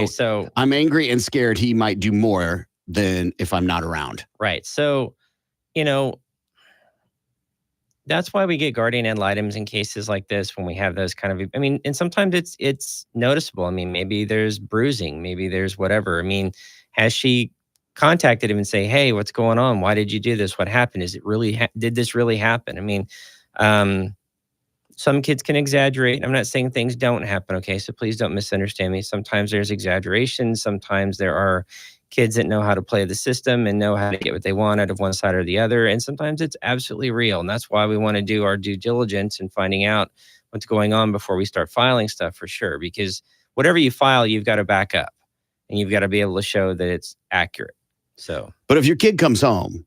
So I'm angry and scared he might do more than if I'm not around. Right. So, you know, that's why we get guardian ad litems in cases like this when we have those kind of, I mean, and sometimes it's noticeable. I mean, maybe there's bruising, maybe there's whatever. I mean, has she contacted him and say, hey, what's going on? Why did you do this? What happened? Is it really, did this really happen? I mean, some kids can exaggerate. I'm not saying things don't happen, okay? So please don't misunderstand me. Sometimes there's exaggeration. Sometimes there are kids that know how to play the system and know how to get what they want out of one side or the other. And sometimes it's absolutely real. And that's why we want to do our due diligence in finding out what's going on before we start filing stuff, for sure. Because whatever you file, you've got to back up and you've got to be able to show that it's accurate. So, but if your kid comes home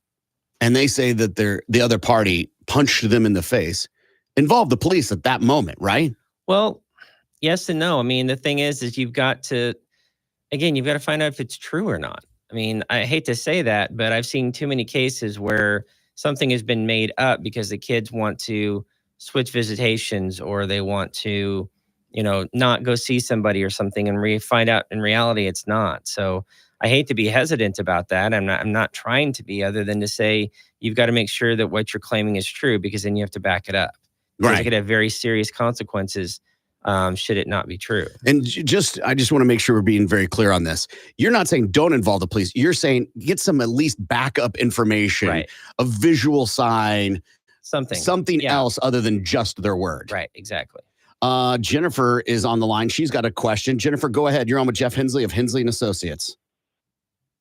and they say that the other party punched them in the face, involve the police at that moment, right? Well, yes and no. I mean, the thing is you've got to find out if it's true or not. I mean, I hate to say that, but I've seen too many cases where something has been made up because the kids want to switch visitations or they want to, not go see somebody or something and find out in reality it's not. So I hate to be hesitant about that. I'm not trying to be, other than to say you've got to make sure that what you're claiming is true, because then you have to back it up. Because it could have very serious consequences should it not be true. And I just want to make sure we're being very clear on this. You're not saying don't involve the police. You're saying get some at least backup information, right, a visual sign, something yeah, else other than just their word. Right, exactly. Jennifer is on the line. She's got a question. Jennifer, go ahead. You're on with Jeff Hensley of Hensley & Associates.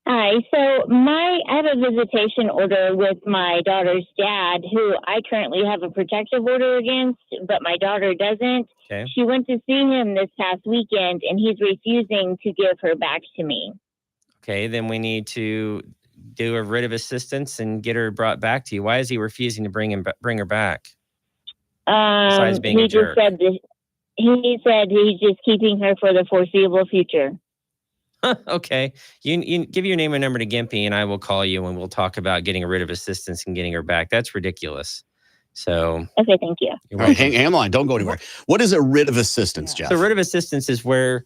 Hi. So I have a visitation order with my daughter's dad, who I currently have a protective order against, but my daughter doesn't. Okay. She went to see him this past weekend, and he's refusing to give her back to me. Okay, then we need to do a writ of assistance and get her brought back to you. Why is he refusing to bring her back? Besides being a jerk. He said he's just keeping her for the foreseeable future. Okay. You give your name and number to Gimpy, and I will call you and we'll talk about getting a writ of assistance and getting her back. That's ridiculous. So okay, thank you. All right, hang on the line. Don't go anywhere. What is a writ of assistance, Jeff? So writ of assistance is where,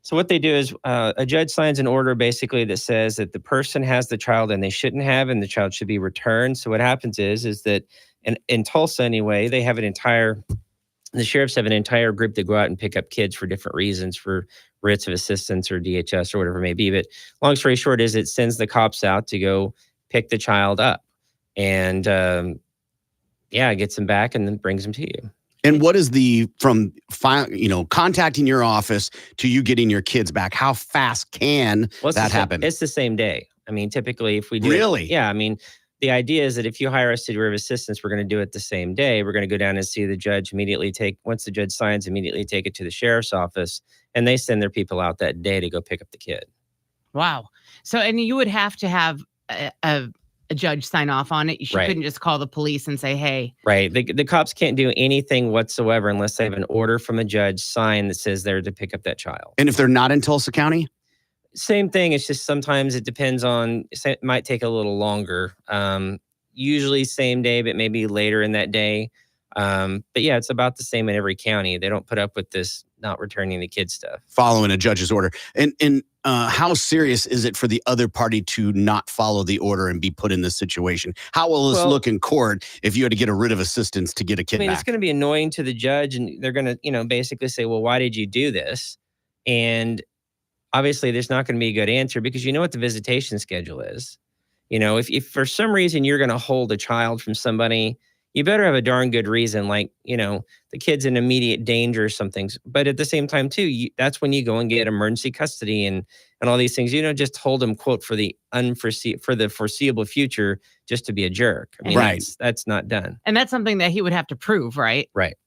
so what they do is a judge signs an order basically that says that the person has the child and they shouldn't have, and the child should be returned. So what happens is that in Tulsa anyway, they have the sheriffs have an entire group that go out and pick up kids for different reasons, for writs of assistance or DHS or whatever it may be. But long story short is it sends the cops out to go pick the child up and, gets them back and then brings them to you. And what is from contacting your office to you getting your kids back? How fast can that happen? It's the same day. I mean, typically if we do Really? I mean, the idea is that if you hire us to do writ of assistance, we're going to do it the same day. We're going to go down and see the judge, once the judge signs, immediately take it to the sheriff's office, and they send their people out that day to go pick up the kid. Wow. So, and you would have to have a judge sign off on it. You couldn't just call the police and say, hey. Right. The cops can't do anything whatsoever unless they have an order from a judge signed that says they're to pick up that child. And if they're not in Tulsa County? Same thing. It's just sometimes it depends on, it might take a little longer. Usually same day, but maybe later in that day. But yeah, it's about the same in every county. They don't put up with this not returning the kid stuff. Following a judge's order. And how serious is it for the other party to not follow the order and be put in this situation? How will this look in court if you had to get a writ of assistance to get a kid back? It's going to be annoying to the judge, and they're going to, basically say, well, why did you do this? And obviously there's not going to be a good answer because you know what the visitation schedule is. If for some reason you're going to hold a child from somebody, you better have a darn good reason, like, the kid's in immediate danger or something. But at the same time, too, that's when you go and get emergency custody and all these things. You don't just hold them, quote, for the foreseeable future just to be a jerk. I mean, right. That's not done. And that's something that he would have to prove, right? Right.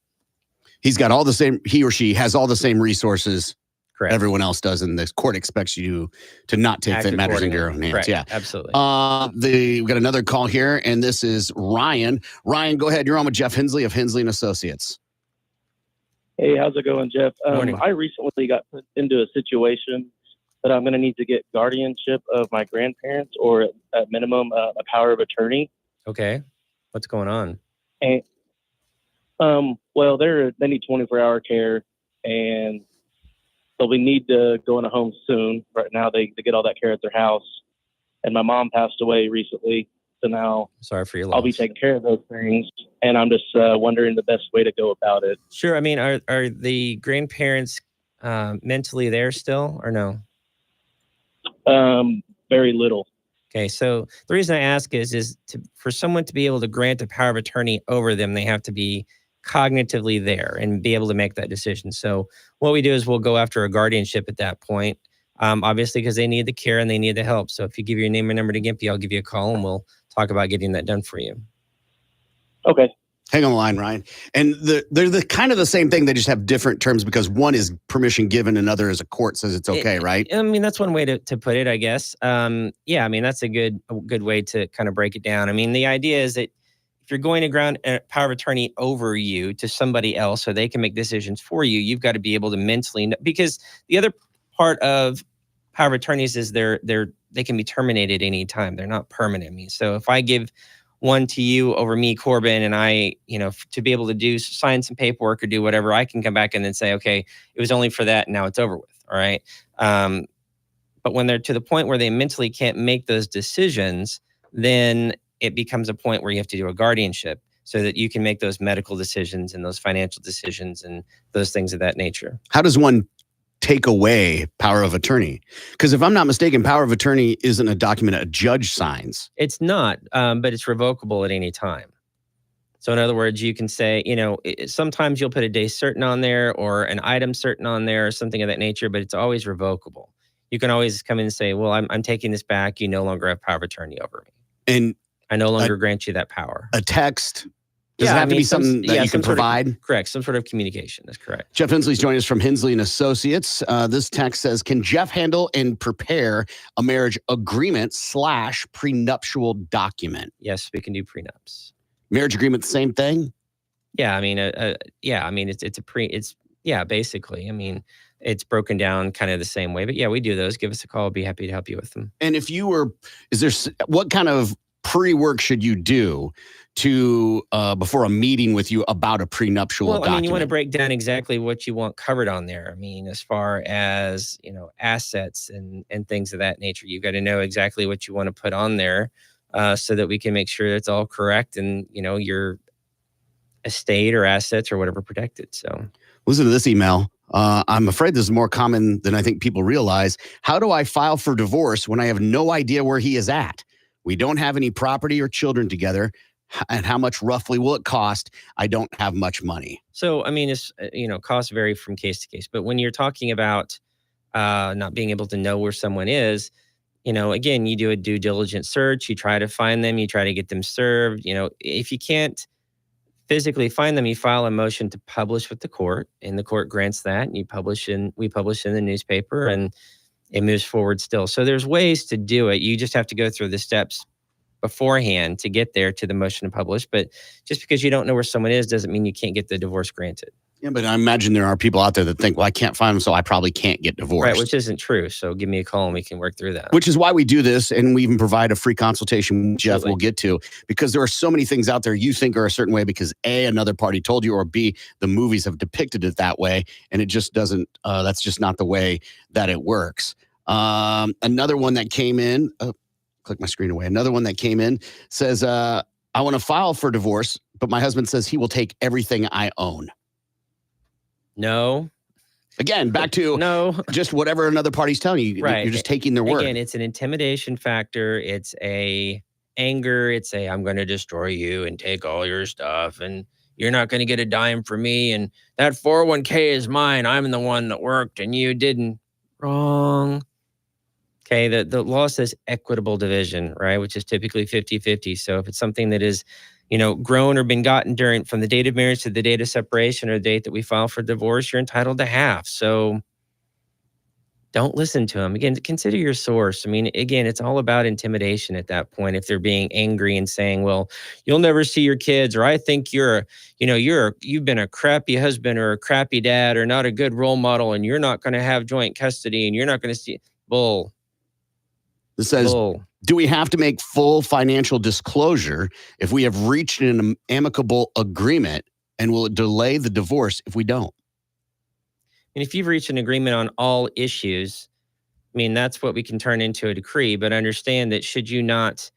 He or she has all the same resources everyone else does, and the court expects you to not take matters into your own hands. Correct. Yeah, absolutely. We've got another call here, and this is Ryan. Ryan, go ahead. You're on with Jeff Hensley of Hensley & Associates. Hey, how's it going, Jeff? Morning. I recently got put into a situation that I'm going to need to get guardianship of my grandparents, or at minimum, a power of attorney. Okay. What's going on? And, well, they need 24-hour care, and so we need to go in a home soon. Right now, they get all that care at their house. and my mom passed away recently. So now Sorry for your loss. I'll be taking care of those things, and I'm just wondering the best way to go about it. Sure. I mean, are the grandparents mentally there still or no? Very little. Okay, so the reason I ask is for someone to be able to grant a power of attorney over them, they have to be cognitively there and be able to make that decision. So what we do is we'll go after a guardianship at that point, obviously because they need the care and they need the help. So if you give your name and number to Gimpy, I'll give you a call and we'll talk about getting that done for you. Okay. Hang on the line, Ryan. And they're the kind of the same thing. They just have different terms because one is permission given, another is a court says it's okay, right? I mean, that's one way to put it, I guess. Yeah, I mean, that's a good way to kind of break it down. I mean, the idea is that if you're going to grant a power of attorney over you to somebody else so they can make decisions for you, you've got to be able to mentally know, because the other part of power of attorneys is they can be terminated any time. They're not permanent. I mean, so if I give one to you over me, Corbin, and I, to be able to sign some paperwork or do whatever, I can come back and then say, okay, it was only for that. And now it's over with. All right. But when they're to the point where they mentally can't make those decisions, then it becomes a point where you have to do a guardianship so that you can make those medical decisions and those financial decisions and those things of that nature. How does one take away power of attorney? Because if I'm not mistaken, power of attorney isn't a document a judge signs. It's not, but it's revocable at any time. So in other words, you can say, sometimes you'll put a day certain on there or an item certain on there or something of that nature, but it's always revocable. You can always come in and say, well, I'm taking this back. You no longer have power of attorney over me. And I no longer grant you that power. A text. Does it have to be something that you can provide? Correct. Some sort of communication. That's correct. Jeff Hensley's joining us from Hensley and Associates. This text says, can Jeff handle and prepare a marriage agreement / prenuptial document? Yes, we can do prenups. Marriage agreement, the same thing? Yeah. I mean, basically. I mean, it's broken down kind of the same way, but yeah, we do those. Give us a call. I'll be happy to help you with them. And what kind of pre-work should you do to before a meeting with you about a prenuptial document? I mean, you want to break down exactly what you want covered on there. I mean, as far as, assets and things of that nature, you've got to know exactly what you want to put on there so that we can make sure it's all correct and, your estate or assets or whatever protected. So listen to this email. I'm afraid this is more common than I think people realize. How do I file for divorce when I have no idea where he is at? We don't have any property or children together. And how much roughly will it cost? I don't have much money. So, I mean, it's, costs vary from case to case. But when you're talking about not being able to know where someone is, again, you do a due diligence search. You try to find them. You try to get them served. If you can't physically find them, you file a motion to publish with the court, and the court grants that. And we publish in the newspaper, and it moves forward still. So there's ways to do it. You just have to go through the steps beforehand to get there to the motion to publish. But just because you don't know where someone is doesn't mean you can't get the divorce granted. Yeah, but I imagine there are people out there that think, well, I can't find them, so I probably can't get divorced. Right, which isn't true. So give me a call and we can work through that. Which is why we do this, and we even provide a free consultation, Jeff, we'll get to, because there are so many things out there you think are a certain way because A, another party told you, or B, the movies have depicted it that way, and it just doesn't, that's just not the way that it works. Another one that came in, click my screen away. Another one that came in says, I want to file for divorce, but my husband says he will take everything I own. No. Again, back to just whatever another party's telling you. Right. You're just taking their word. Again, it's an intimidation factor. It's a anger. It's I'm going to destroy you and take all your stuff. And you're not going to get a dime from me. And that 401k is mine. I'm the one that worked and you didn't. Wrong. Okay, the law says equitable division, right, which is typically 50-50. So if it's something that is, grown or been gotten from the date of marriage to the date of separation or the date that we file for divorce, you're entitled to half. So don't listen to them. Again, consider your source. I mean, again, it's all about intimidation at that point. If they're being angry and saying, well, you'll never see your kids, or I think you've been a crappy husband or a crappy dad or not a good role model, and you're not going to have joint custody and you're not going to see bull. It says, do we have to make full financial disclosure if we have reached an amicable agreement, and will it delay the divorce if we don't? And if you've reached an agreement on all issues, I mean, that's what we can turn into a decree. But understand that should you not,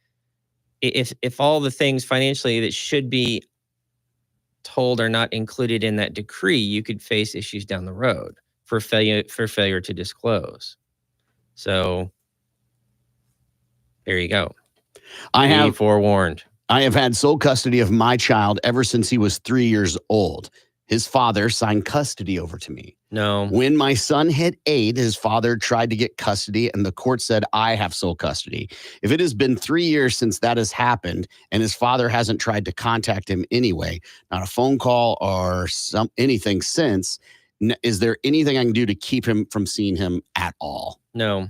if all the things financially that should be told are not included in that decree, you could face issues down the road for failure to disclose. So there you go. Be forewarned. I have had sole custody of my child ever since he was 3 years old. His father signed custody over to me. No. When my son hit 8, his father tried to get custody, and the court said, I have sole custody. If it has been 3 years since that has happened, and his father hasn't tried to contact him anyway, not a phone call or anything since, is there anything I can do to keep him from seeing him at all? No.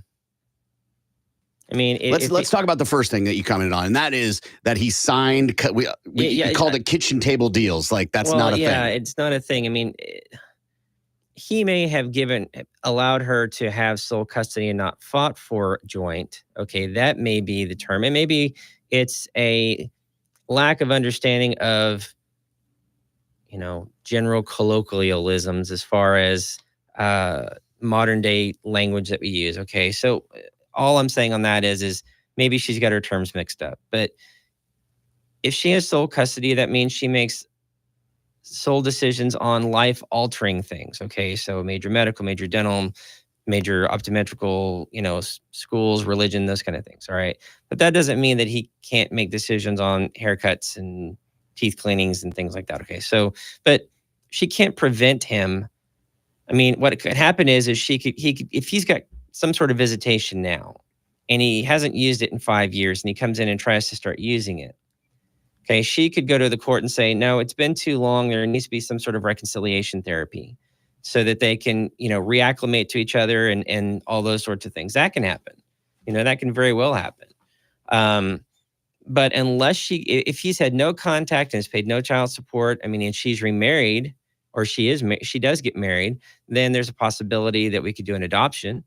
I mean, let's talk about the first thing that you commented on, and that is that he signed. He called it kitchen table deals. Like that's not a thing. Yeah, it's not a thing. I mean, he may have allowed her to have sole custody and not fought for joint. Okay, that may be the term, and maybe it's a lack of understanding of, general colloquialisms as far as modern day language that we use. Okay, so all I'm saying on that is maybe she's got her terms mixed up. But if she has sole custody, that means she makes sole decisions on life-altering things. Okay, so major medical, major dental, major optometrical, schools, religion, those kind of things. All right, but that doesn't mean that he can't make decisions on haircuts and teeth cleanings and things like that. Okay, so but she can't prevent him. I mean, what could happen is he could, if he's got some sort of visitation now, and he hasn't used it in 5 years, and he comes in and tries to start using it. Okay, she could go to the court and say, no, it's been too long. There needs to be some sort of reconciliation therapy so that they can, reacclimate to each other and all those sorts of things. That can happen. That can very well happen. But unless if he's had no contact and has paid no child support, and she's remarried, or she does get married, then there's a possibility that we could do an adoption.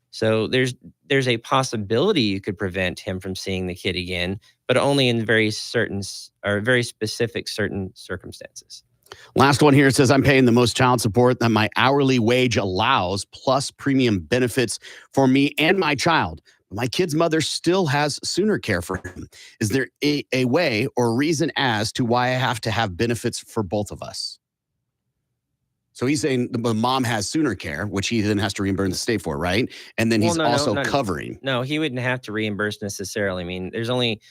So there's a possibility you could prevent him from seeing the kid again, but only in very specific certain circumstances. Last one here says, I'm paying the most child support that my hourly wage allows, plus premium benefits for me and my child. My kid's mother still has sooner care for him. Is there a way or reason as to why I have to have benefits for both of us? So he's saying the mom has sooner care, which he then has to reimburse the state for, right? And then he's covering. No, he wouldn't have to reimburse necessarily. I mean, there's only,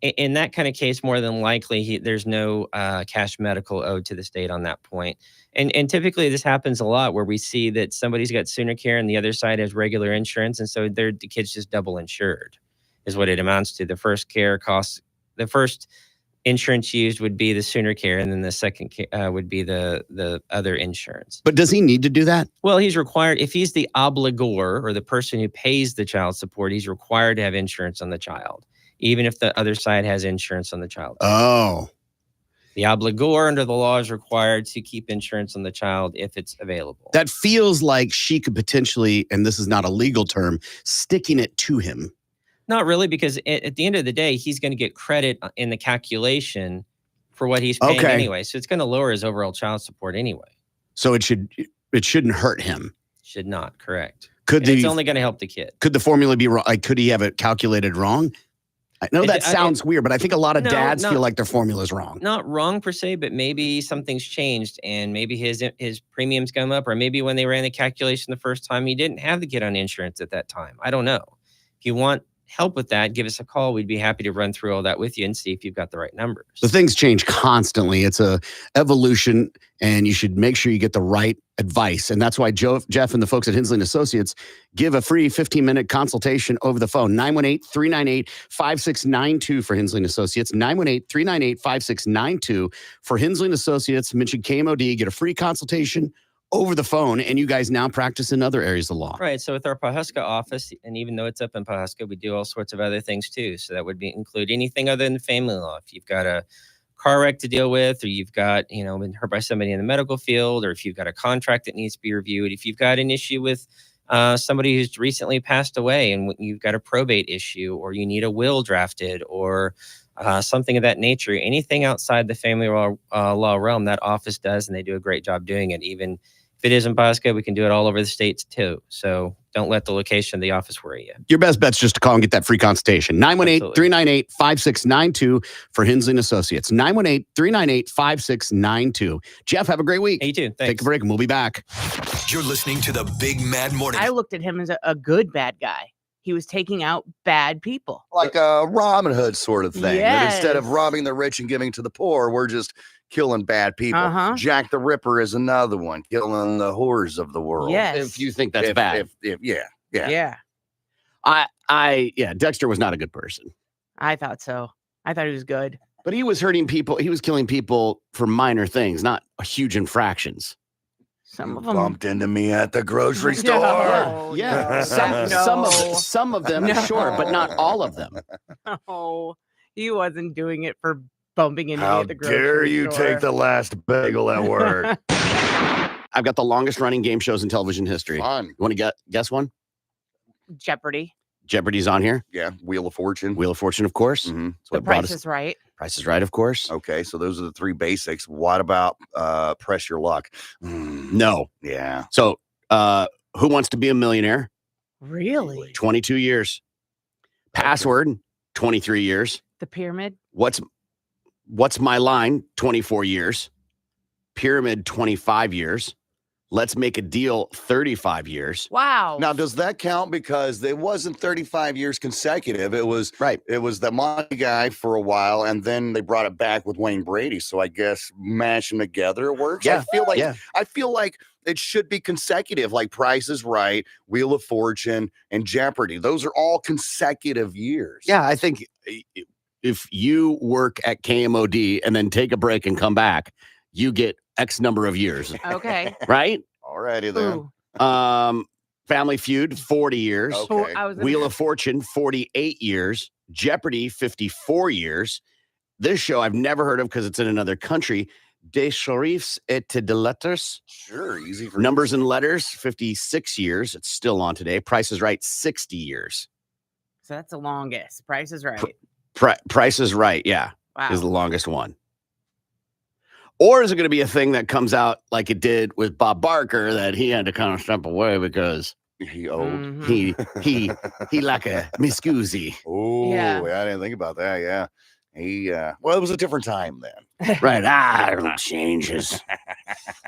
in that kind of case, more than likely, there's no cash medical owed to the state on that point. And typically this happens a lot where we see that somebody's got sooner care and the other side has regular insurance. And so the kid's just double insured is what it amounts to. The first care costs, the first insurance used would be the sooner care, and then the second would be the other insurance. But does he need to do that? Well, he's required, if he's the obligor or the person who pays the child support, he's required to have insurance on the child, even if the other side has insurance on the child. Oh. The obligor under the law is required to keep insurance on the child if it's available. That feels like she could potentially, and this is not a legal term, sticking it to him. Not really, because at the end of the day, he's going to get credit in the calculation for what he's paying anyway. So it's going to lower his overall child support anyway. So it shouldn't hurt him. Should not, correct. It's only going to help the kid. Could the formula be wrong? Could he have it calculated wrong? I know that sounds weird, but I think a lot of dads feel like their formula is wrong. Not wrong per se, but maybe something's changed and maybe his premiums come up, or maybe when they ran the calculation the first time, he didn't have the kid on insurance at that time. I don't know. If you want help with that, give us a call. We'd be happy to run through all that with you and see if you've got the right numbers. The things change constantly. It's a evolution, and you should make sure you get the right advice. And that's why Jeff and the folks at Hensley & Associates give a free 15-minute consultation over the phone. 918-398-5692 for Hensley & Associates. 918-398-5692 for Hensley & Associates. Mention KMOD, get a free consultation over the phone, and you guys now practice in other areas of the law. Right. So with our Pawhuska office, and even though it's up in Pawhuska, we do all sorts of other things too. So that would include anything other than family law. If you've got a car wreck to deal with, or you've got, been hurt by somebody in the medical field, or if you've got a contract that needs to be reviewed, if you've got an issue with somebody who's recently passed away and you've got a probate issue, or you need a will drafted, or something of that nature, anything outside the family law realm, that office does, and they do a great job doing it. Even if it is in Pawhuska, we can do it all over the states too. So Don't let the location of the office worry you. Your best bet's just to call and get that free consultation. 918-398-5692 for Hensley & Associates. 918-398-5692. Jeff, have a great week. Hey, you too. Thanks. Take a break and we'll be back. You're listening to the Big Mad Morning. I looked at him as a good bad guy. He was taking out bad people. Like a Robin Hood sort of thing. That Yes. instead of robbing the rich and giving to the poor, we're just killing bad people. Jack the Ripper is another one, killing the whores of the world. Yes. If you think that's bad. Yeah. Dexter was not a good person. I thought so. I thought he was good. But he was hurting people. He was killing people for minor things, not huge infractions. Some of them bumped into me at the grocery store. Some of them, sure, but not all of them. No, he wasn't doing it for bumping into me How at the grocery dare you store. take the last bagel at work? I've got the longest running game shows in television history. Fun. You want to guess one? Jeopardy. Jeopardy's on here. Yeah, Wheel of Fortune. Wheel of Fortune, of course. Mm-hmm. The Price is Right. Price is Right, of course. Okay, so those are the three basics. What about Press Your Luck? No. Yeah. So, Who Wants to Be a Millionaire? Really? 22 years. Password, 23 years. The Pyramid. What's My Line? 24 years. Pyramid, 25 years. Let's Make a Deal, 35 years. Wow. Now, does that count? Because it wasn't 35 years consecutive. It was right. It was the Monty guy for a while, and then they brought it back with Wayne Brady. So I guess mash them together it works. Yeah. I feel like it should be consecutive, like Price is Right, Wheel of Fortune, and Jeopardy. Those are all consecutive years. Yeah, I think if you work at KMOD and then take a break and come back, you get X number of years. Okay. Right? Alrighty then. Family Feud, 40 years. Okay. Wheel of Fortune, 48 years. Jeopardy, 54 years. This show I've never heard of because it's in another country. Des Chiffres et de Lettres. Sure, easy for Numbers and Letters, 56 years. It's still on today. Price is Right, 60 years. So that's the longest. Price is Right. Price is Right, yeah, Wow. is the longest one. Or is it going to be a thing that comes out like it did with Bob Barker that he had to kind of step away because he owed he like a miscusi. Oh, Yeah. I didn't think about that. Yeah. Well, it was a different time then. Right. I don't changes.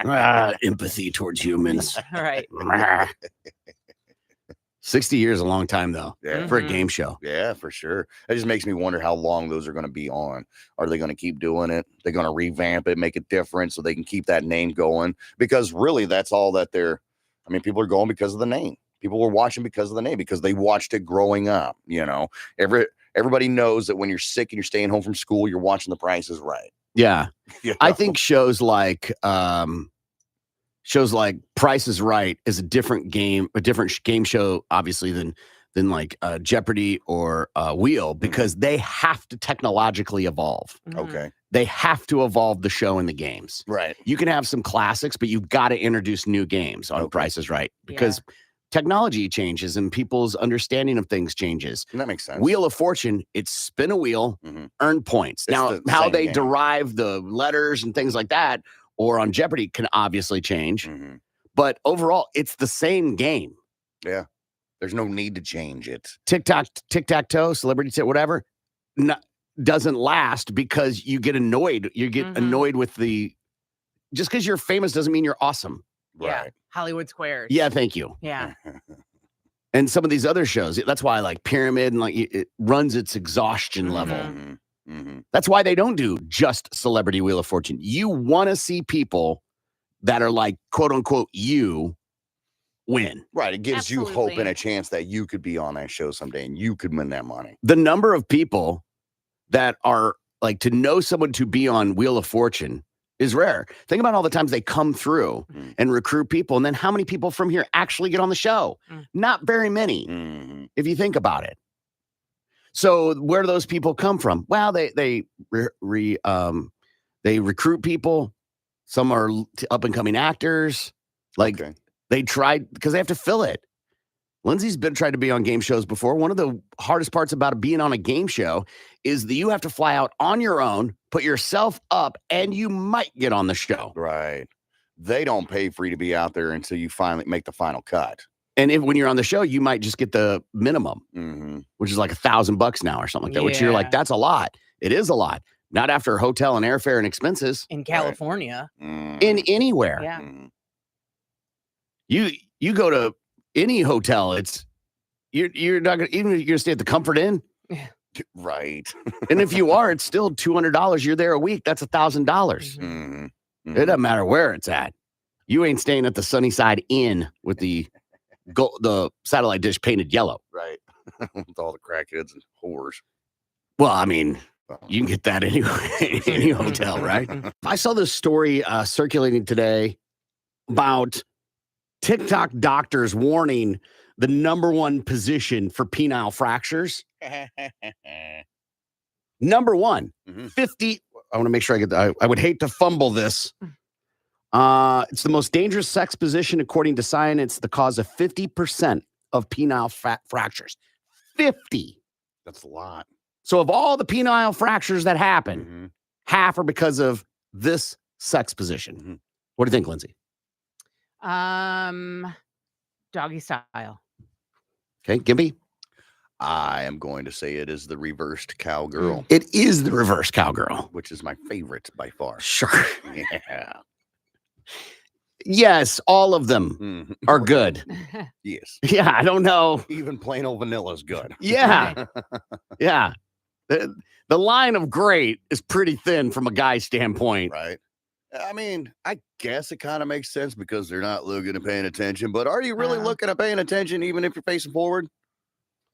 Empathy towards humans. All right. 60 years is a long time, though, for a game show. Yeah, for sure. It just makes me wonder how long those are going to be on. Are they going to keep doing it? They're going to revamp it, make it different so they can keep that name going? Because really, that's all that people are going because of the name. People were watching because of the name, because they watched it growing up. You know, everybody knows that when you're sick and you're staying home from school, you're watching The Price is Right. Yeah. You know? I think shows like Price is Right is a different game show, obviously, than like Jeopardy or Wheel, because they have to technologically evolve. Okay. They have to evolve the show and the games. Right. You can have some classics, but you've got to introduce new games on Price is Right, because technology changes and people's understanding of things changes. That makes sense. Wheel of Fortune, it's spin a wheel, earn points. It's Now, the how same they game. derive the letters and things like that, or on Jeopardy, can obviously change. But overall, it's the same game. Yeah. There's no need to change it. Tic-tac-toe, celebrity whatever, doesn't last because you get annoyed. You get annoyed with just because you're famous doesn't mean you're awesome. Yeah. Hollywood Squares. Yeah, thank you. Yeah. And some of these other shows, that's why I like Pyramid, and like it runs its exhaustion level. That's why they don't do just Celebrity Wheel of Fortune. You want to see people that are like, quote unquote, you win. Right. It gives you hope and a chance that you could be on that show someday and you could win that money. The number of people that are like, to know someone to be on Wheel of Fortune is rare. Think about all the times they come through and recruit people, and then how many people from here actually get on the show? Not very many, if you think about it. So where do those people come from? Well, they recruit people. Some are up and coming actors. Like they tried, because they have to fill it. Lindsay's tried to be on game shows before. One of the hardest parts about being on a game show is that you have to fly out on your own, put yourself up, and you might get on the show. Right. They don't pay for you to be out there until you finally make the final cut. And when you're on the show, you might just get the minimum, which is like $1,000 now or something like that, which you're like, that's a lot. It is a lot. Not after hotel and airfare and expenses. In California. In anywhere. Yeah. You go to any hotel, you're not gonna, even if you're gonna stay at the Comfort Inn. Right. And if you are, it's still $200. You're there a week. That's $1,000. It doesn't matter where it's at. You ain't staying at the Sunnyside Inn with the satellite dish painted yellow. Right. With all the crackheads and whores. Well, I mean, you can get that anyway, any hotel, right? I saw this story circulating today about TikTok doctors warning the #1 position for penile fractures. Number one, 50. I want to make sure I get that. I would hate to fumble this. It's the most dangerous sex position, according to science. It's the cause of 50% of penile fractures. 50. That's a lot. So of all the penile fractures that happen, half are because of this sex position. What do you think, Lindsay? Doggy style. Okay, Gibby? I am going to say it is the reversed cowgirl. It is the reverse cowgirl. Which is my favorite by far. Sure. Yeah. Yes, all of them are good. Yes. Yeah, I don't know. Even plain old vanilla is good. Yeah. Yeah. The line of great is pretty thin from a guy's standpoint. Right. I mean, I guess it kind of makes sense because they're not looking and paying attention. But are you really looking and paying attention even if you're facing forward?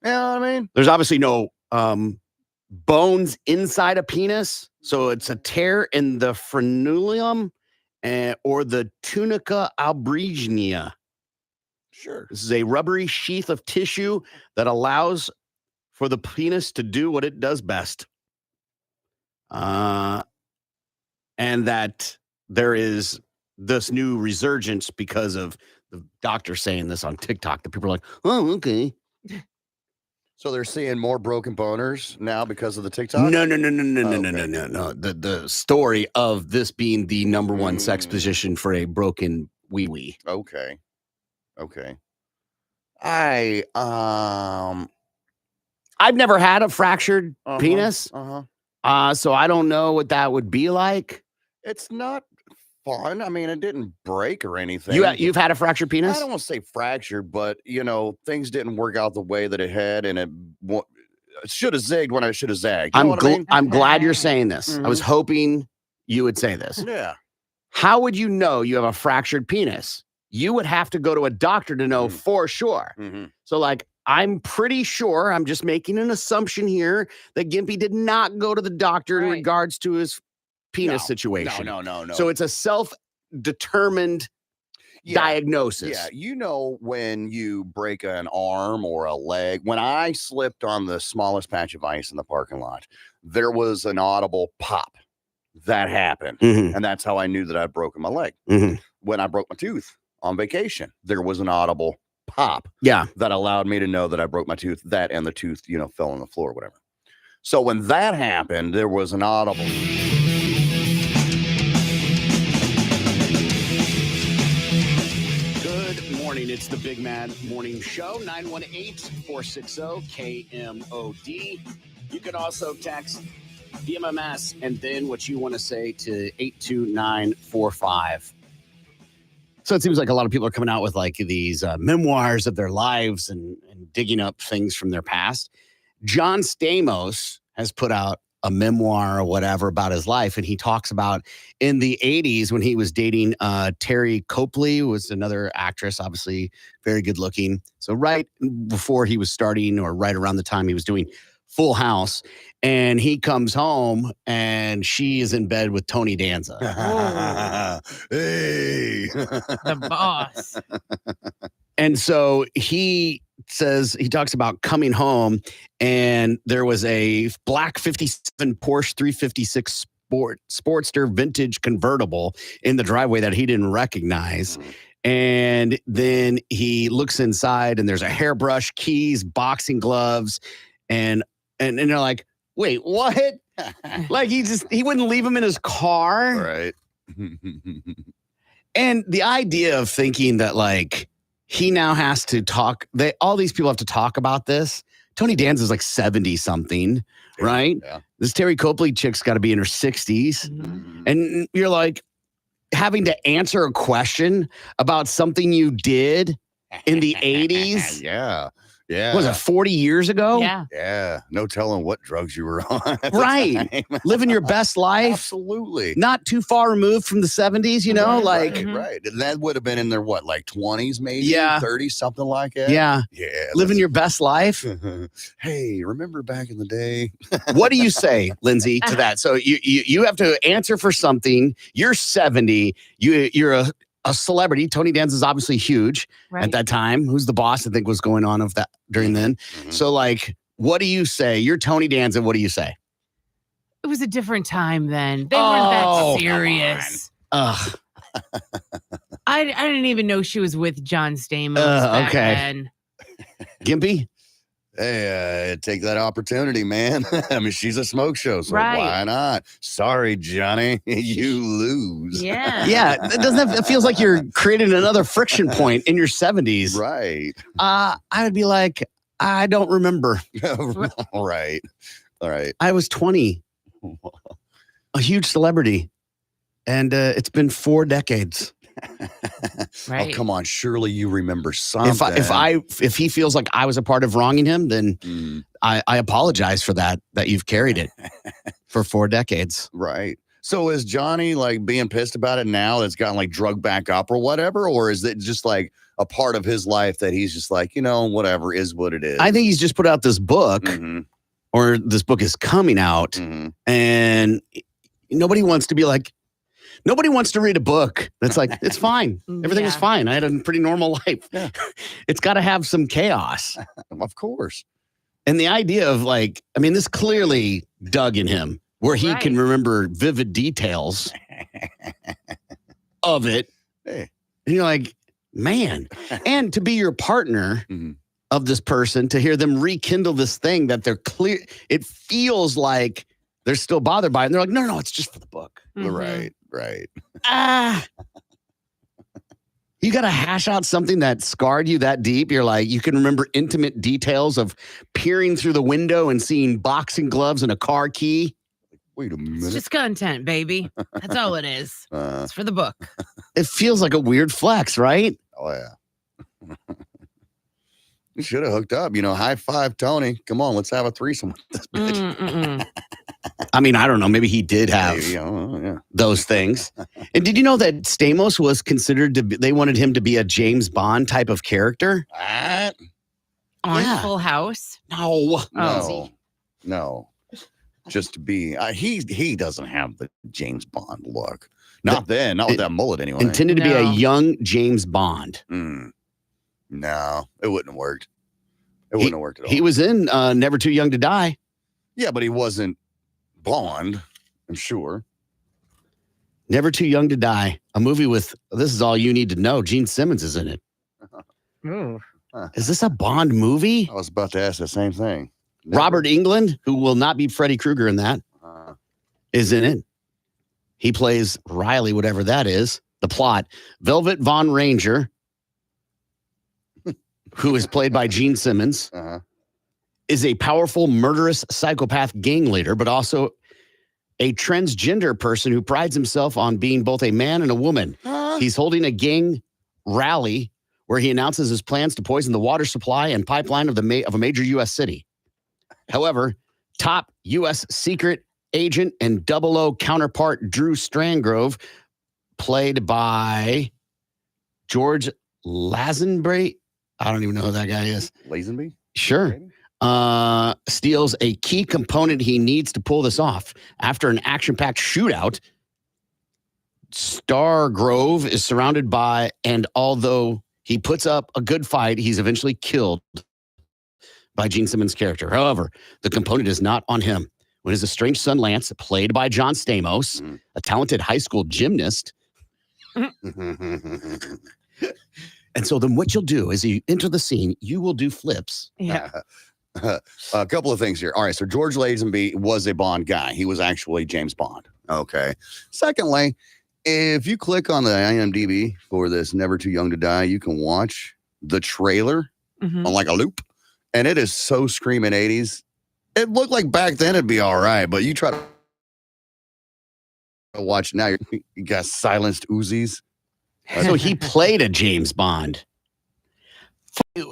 You know what I mean? There's obviously no bones inside a penis. So it's a tear in the frenulum or the tunica albuginea. Sure. This is a rubbery sheath of tissue that allows for the penis to do what it does best. And that there is this new resurgence because of the doctor saying this on TikTok that people are like, oh, okay. So they're seeing more broken boners now because of the TikTok? No. The story of this being the #1 sex position for a broken wee-wee. Okay. I've never had a fractured penis. So I don't know what that would be like. It's not fun. I mean, it didn't break or anything. You've had a fractured penis? I don't want to say fractured, but things didn't work out the way that it had, and it should have zigged when I should have zagged. You know what I mean? I'm glad you're saying this. I was hoping you would say this. Yeah. How would you know you have a fractured penis? You would have to go to a doctor to know for sure. So, I'm pretty sure, I'm just making an assumption here, that Gimpy did not go to the doctor in regards to his penis situation. No. So it's a self-determined diagnosis. Yeah, when you break an arm or a leg, when I slipped on the smallest patch of ice in the parking lot, there was an audible pop that happened. And that's how I knew that I'd broken my leg. When I broke my tooth on vacation, there was an audible pop that allowed me to know that I broke my tooth, and the tooth, fell on the floor or whatever. So when that happened, there was an audible. It's the Big Mad Morning Show, 918-460-KMOD. You can also text BMMS and then what you want to say to 82945. So it seems like a lot of people are coming out with these memoirs of their lives and digging up things from their past. John Stamos has put out a memoir or whatever about his life. And he talks about in the 80s when he was dating Terry Copley, who was another actress, obviously very good looking. So right before he was starting or right around the time he was doing Full House, and he comes home and she is in bed with Tony Danza. Hey, the boss. And so he talks about coming home and there was a black 57 Porsche 356 Sportster vintage convertible in the driveway that he didn't recognize. And then he looks inside and there's a hairbrush, keys, boxing gloves, and they're like, wait, what? He wouldn't leave him in his car. Right. And the idea of thinking that he now has to talk. All these people have to talk about this. Tony Danza's like 70 something, right? Yeah. This Terry Copley chick's got to be in her 60s. Mhm. And you're like having to answer a question about something you did in the 80s. Yeah. Yeah. Was it 40 years ago? Yeah. Yeah. No telling what drugs you were on. at the Right. time. Living your best life. Absolutely. Not too far removed from the 70s, you know? Like, Right. And that would have been in their what, like 20s, maybe? Yeah. 30s, something like that. yeah. Yeah. Living your best life. Hey, remember back in the day? What do you say, Lindsay, to that? So you have to answer for something. You're 70. You're a celebrity. Tony Danza's obviously huge Right. at that time. Who's the boss? I think was going on of that during then. So like, what do you say? You're Tony Danza. What do you say? It was a different time then. They weren't Oh, that serious. Ugh. I didn't even know she was with John Stamos back okay. then. Gimpy? Hey, take that opportunity, man. I mean, she's a smoke show, so Right. why not? Sorry, Johnny, you lose. Yeah. Yeah. It feels like you're creating another friction point in your 70s. Right. I would be like, I don't remember. All right. All right. I was 20, a huge celebrity, and it's been 4 decades. Right. Oh, come on. Surely you remember something. If he feels like I was a part of wronging him, then Mm, I apologize for that you've carried it for 4 decades. right. So is Johnny like being pissed about it now that's gotten like drugged back up or whatever? Or is it just like a part of his life that he's just like, whatever is what it is? I think he's just put out this book, Mhm, or this book is coming out, mhm. and nobody wants to be like, nobody wants to read a book that's like, it's fine. Everything was Yeah. fine. I had a pretty normal life. Yeah. It's got to have some chaos. Of course. And the idea of like, I mean, this clearly dug in him where he can Right. remember vivid details of it. Hey. And you're like, man. And to be your partner Mhm. of this person, to hear them rekindle this thing that they're clear, it feels like they're still bothered by it. And they're like, no, it's just for the book. Mhm. Right. Right. Ah. You got to hash out something that scarred you that deep. You're like, you can remember intimate details of peering through the window and seeing boxing gloves and a car key. Wait a It's minute. just content, baby. That's all it is. It's for the book. It feels like a weird flex, right? Oh, yeah. You should have hooked up. High five, Tony. Come on, let's have a threesome with this bitch. Mm-mm. I mean, I don't know. Maybe he did have Maybe, yeah. those things. And did you know that Stamos was considered to be, they wanted him to be a James Bond type of character? What? On Yeah. Full House. No. No. Just to be, he doesn't have the James Bond look. Not then, not with that mullet anyway. Intended to be a No. young James Bond. No, it wouldn't have worked. It wouldn't have worked at all. He was in Never Too Young to Die. Yeah, but he wasn't Bond, I'm sure. Never Too Young to Die. A movie with, this is all you need to know. Gene Simmons is in it. Ooh. Is this a Bond movie? I was about to ask the same thing. Robert Englund, who will not be Freddy Krueger in that, is in it. He plays Riley, whatever that is. The plot, Velvet Von Ranger, who is played by Gene Simmons, is a powerful, murderous psychopath gang leader, but also a transgender person who prides himself on being both a man and a woman. He's holding a gang rally where he announces his plans to poison the water supply and pipeline of a major U.S. city. However, top U.S. secret agent and 00 counterpart Drew Strangrove, played by George Lazenby. I don't even know who that guy is. Lazenby? Sure. Steals a key component he needs to pull this off. After an action-packed shootout, Stargrove is surrounded by, and although he puts up a good fight, he's eventually killed by Gene Simmons' character. However, the component is not on him. When his estranged son Lance, played by John Stamos, a talented high school gymnast. And so then what you'll do is you enter the scene, you will do flips. Yeah. A couple of things here. All right, so George Lazenby was a Bond guy. He was actually James Bond. Okay. Secondly, if you click on the IMDb for this Never Too Young to Die, you can watch the trailer Mhm. on like a loop, and it is so screaming 80s. It looked like back then it'd be all right, but you try to watch now, you got silenced Uzis. So he played a James Bond.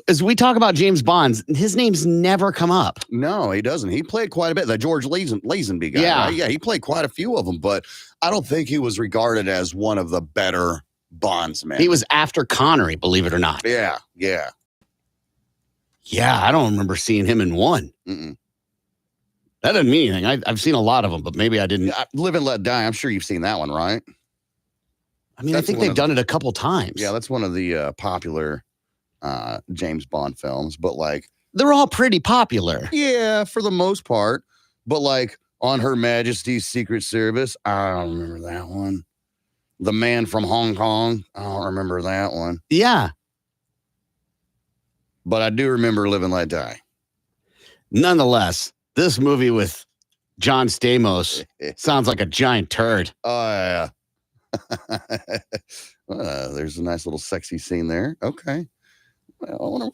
As we talk about James Bonds, his name's never come up. No, he doesn't. He played quite a bit. The George Lazenby guy, Yeah. right? Yeah, he played quite a few of them, but I don't think he was regarded as one of the better Bondsmen. He was after Connery, believe it or not. Yeah. Yeah, I don't remember seeing him in one. Mm-mm. That doesn't mean anything. I've seen a lot of them, but maybe I didn't. Yeah, Live and Let Die. I'm sure you've seen that one, right? I mean, That's I think one they've of done it a couple times. Yeah, that's one of the popular James Bond films, but like, They're all pretty popular. yeah, for the most part. But like on Her Majesty's Secret Service, I don't remember that one. The Man from Hong Kong, I don't remember that one. Yeah. But I do remember Live and Let Die. Nonetheless, this movie with John Stamos sounds like a giant turd. Oh, yeah. There's a nice little sexy scene there. Okay. Well, I wonder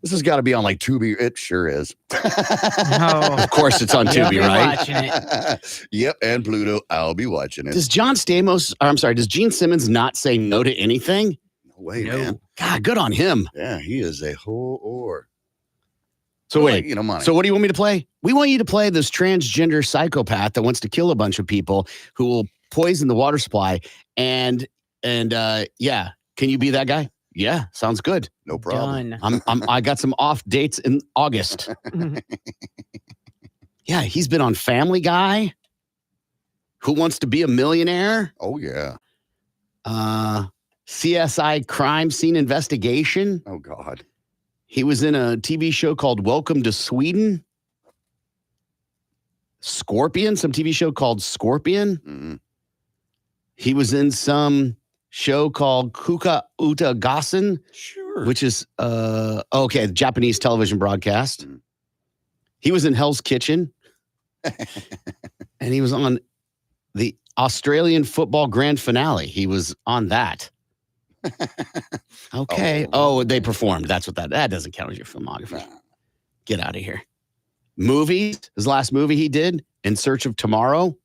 this has got to be on like Tubi. It sure is. Of course, it's on You'll Tubi, be right? watching it. Yep, and Pluto. I'll be watching it. Does John Stamos, or I'm sorry, does Gene Simmons not say no to anything? No way, No. man. God, good on him. Yeah, he is a whore. So wait, money. so what do you want me to play? We want you to play this transgender psychopath that wants to kill a bunch of people who will poison the water supply. And yeah, can you be that guy? Yeah, sounds good. No problem. Done. I got some off dates in August. Yeah, he's been on Family Guy. Who Wants to Be a Millionaire? Oh yeah. CSI Crime Scene Investigation. Oh God. He was in a TV show called Welcome to Sweden. Scorpion, some TV show called Scorpion. Mm-hmm. He was in some show called Kuka Uta Gassen, Sure. which is the Japanese television broadcast. Mm. He was in Hell's Kitchen. And he was on the Australian football grand finale. He was on that. Okay. Oh, they performed. That's what that doesn't count as your filmography. Get out of here. Movies. His last movie he did, In Search of Tomorrow,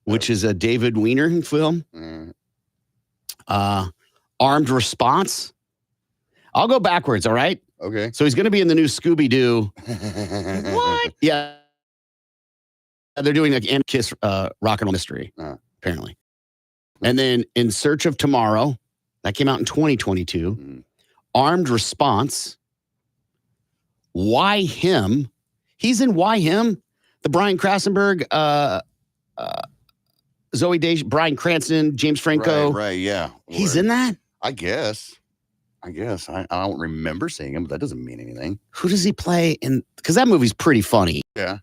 which is a David Weiner film. Mm. Armed Response. I'll go backwards, all right? Okay. So he's going to be in the new Scooby-Doo. What? Yeah. They're doing like and Kiss Rock and Roll Mystery, apparently. And then In Search of Tomorrow, that came out in 2022. Mm. Armed Response. Why Him? He's in Why Him? The Brian Krassenberg, Zoe Day, Bryan Cranston, James Franco. Right, yeah. He's in that? I guess. I don't remember seeing him, but that doesn't mean anything. Who does he play in? Because that movie's pretty funny. Yeah.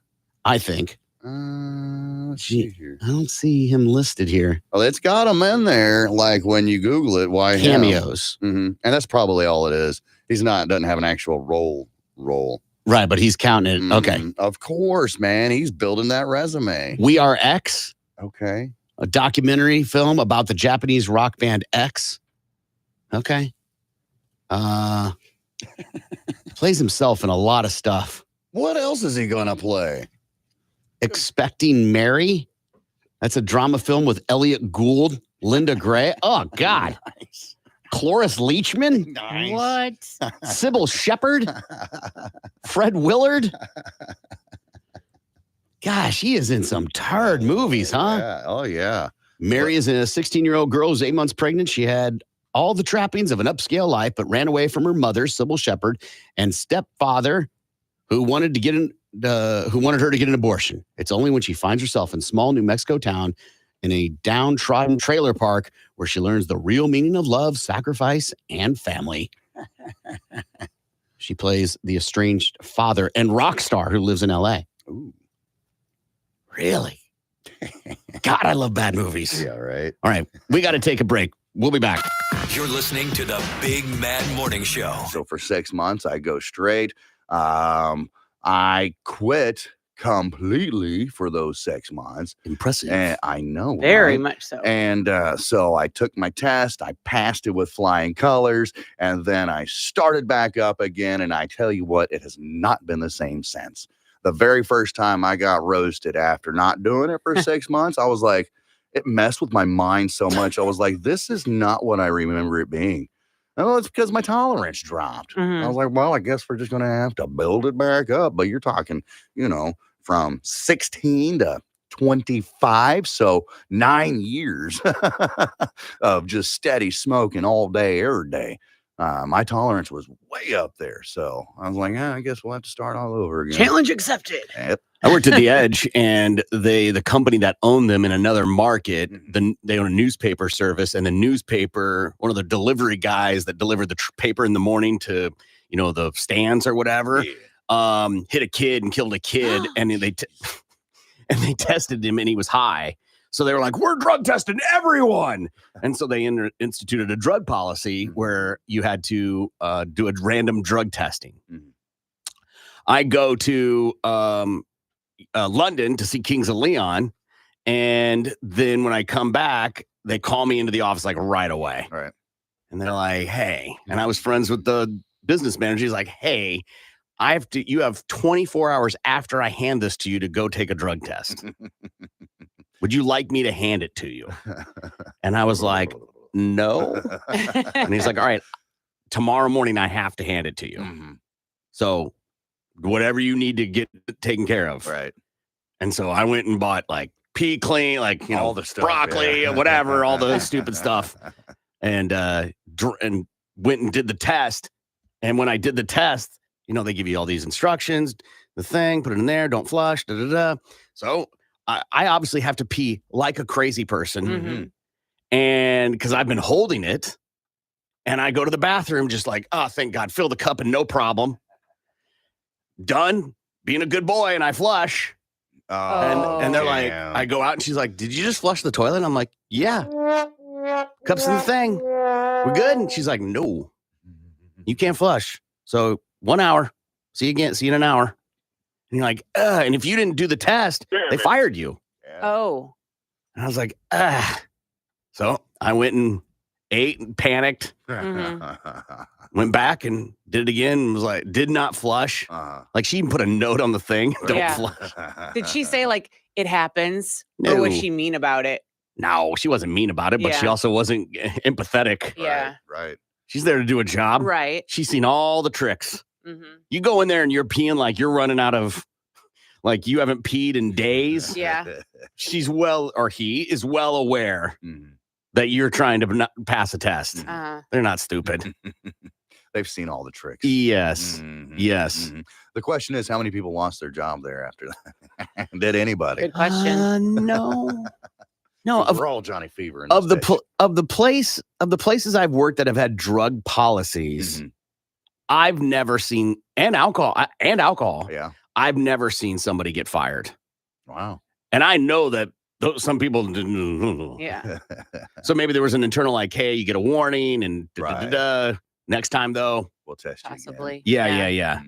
I think. Let's see here. I don't see him listed here. Well, it's got him in there. Like when you Google it, why him? Cameos. Mm-hmm. And that's probably all it is. Doesn't have an actual role. Right, but he's counting it. Okay. Of course, man. He's building that resume. We Are X, Okay. a documentary film about the Japanese rock band X. Okay. Plays himself in a lot of stuff. What else is he going to play? Expecting Mary. That's a drama film with Elliot Gould, Linda Gray. Oh, God. Nice. Cloris Leachman. Nice. What? Sybil Shepherd. Fred Willard. Gosh, he is in some turd movies, huh? Yeah. Oh, yeah. Mary is a 16-year-old girl who's 8 months pregnant. She had all the trappings of an upscale life, but ran away from her mother, Sybil Shepherd, and stepfather, who wanted her to get an abortion. It's only when she finds herself in small New Mexico town in a downtrodden trailer park where she learns the real meaning of love, sacrifice, and family. She plays the estranged father and rock star who lives in L.A. Ooh. Really? God, I love bad movies. Yeah, right. All right, we got to take a break. We'll be back. You're listening to the Big Mad Morning Show. So for 6 months, I go straight. I quit completely for those 6 months. Impressive. And I know. Very right? much so. And so I took my test. I passed it with flying colors. And then I started back up again. And I tell you what, it has not been the same since. The very first time I got roasted after not doing it for 6 months, I was like, it messed with my mind so much. I was like, this is not what I remember it being. Oh, it's because my tolerance dropped. I was like, well, I guess we're just going to have to build it back up. But you're talking, from 16 to 25. So 9 years of just steady smoking all day, every day. My tolerance was way up there. So I was like, I guess we'll have to start all over again. Challenge accepted. Yep. I worked at The Edge, and the company that owned them in another market, they own a newspaper service, and the newspaper, one of the delivery guys that delivered the paper in the morning to, the stands or whatever, hit a kid and killed a kid, and they tested him, and he was high. So they were like, we're drug testing everyone. And so they instituted a drug policy where you had to do a random drug testing. I go to London to see Kings of Leon. And then when I come back, they call me into the office like right away. Right. And they're like, hey, and I was friends with the business manager. He's like, hey, you have 24 hours after I hand this to you to go take a drug test. Would you like me to hand it to you? And I was like, no. And he's like, all right, tomorrow morning, I have to hand it to you. So whatever you need to get taken care of. Right. And so I went and bought like pea clean, like, all the stuff, broccoli, whatever, all the stupid stuff. And went and did the test. And when I did the test, they give you all these instructions, the thing, put it in there, don't flush, So I obviously have to pee like a crazy person. And because I've been holding it, and I go to the bathroom just like, oh, thank God, fill the cup and no problem. Done being a good boy, and I flush. And they're like, I go out and she's like, did you just flush the toilet? And I'm like, yeah. Cups in the thing. We're good. And she's like, no, you can't flush. So 1 hour. See you again. See you in an hour. And you're like, and if you didn't do the test, they fired you. Oh. And I was like, So I went and ate and panicked. Went back and did it again and was like, did not flush. Like she even put a note on the thing. Don't flush. Did she say like it happens? No. Or was she mean about it? No, she wasn't mean about it, but she also wasn't empathetic. Yeah. Right. She's there to do a job. Right. She's seen all the tricks. You go in there and you're peeing like you're running out of, like you haven't peed in days. Yeah. He is well aware that you're trying to pass a test. They're not stupid. They've seen all the tricks. Yes. Yes. The question is, how many people lost their job there after that? Did anybody? Good question. No. No, we're all Johnny Fever. Of the places I've worked that have had drug policies, I've never seen and alcohol. Yeah. I've never seen somebody get fired. Wow. And I know that some people didn't. Yeah. So maybe there was an internal like, hey, you get a warning and next time though, we'll test you. Possibly. Yeah.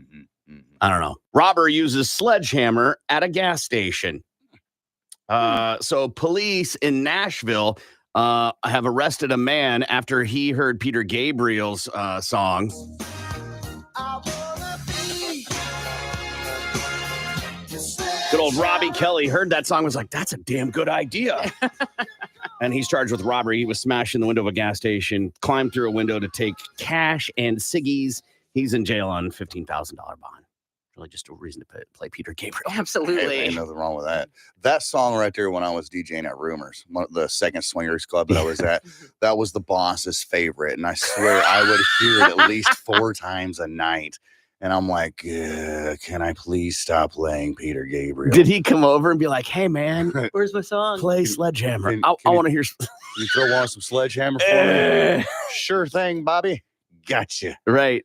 I don't know. Robber uses sledgehammer at a gas station. So police in Nashville have arrested a man after he heard Peter Gabriel's song. Good old Robbie Kelly heard that song, was like, that's a damn good idea. And he's charged with robbery. He was smashing the window of a gas station, climbed through a window to take cash and ciggies. He's in jail on $15,000 bond. Really just a reason to play Peter Gabriel. Absolutely. Ain't nothing wrong with that. That song right there, when I was DJing at Rumors, the second swingers club that I was at, that was the boss's favorite. And I swear I would hear it at least 4 times a night. And I'm like, can I please stop playing Peter Gabriel? Did he come over and be like, hey, man, where's my song? Play Sledgehammer. I want to hear. You throw on some Sledgehammer for me? Sure thing, Bobby. Gotcha. Right.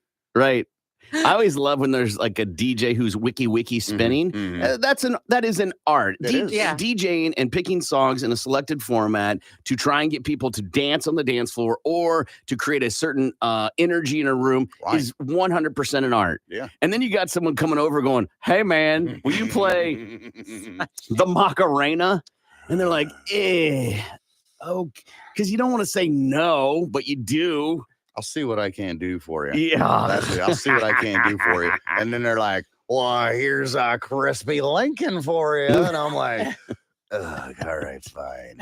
I always love when there's like a DJ who's wiki spinning. That is an art. It is. Yeah. DJing and picking songs in a selected format to try and get people to dance on the dance floor or to create a certain energy in a room is 100% an art. Yeah. And then you got someone coming over going, "Hey man, will you play the Macarena?" And they're like, oh, because you don't want to say no, but you do. I'll see what I can do for you. Yeah. That's it. I'll see what I can do for you. And then they're like, well, here's a crispy Lincoln for you. And I'm like, ugh, all right, fine.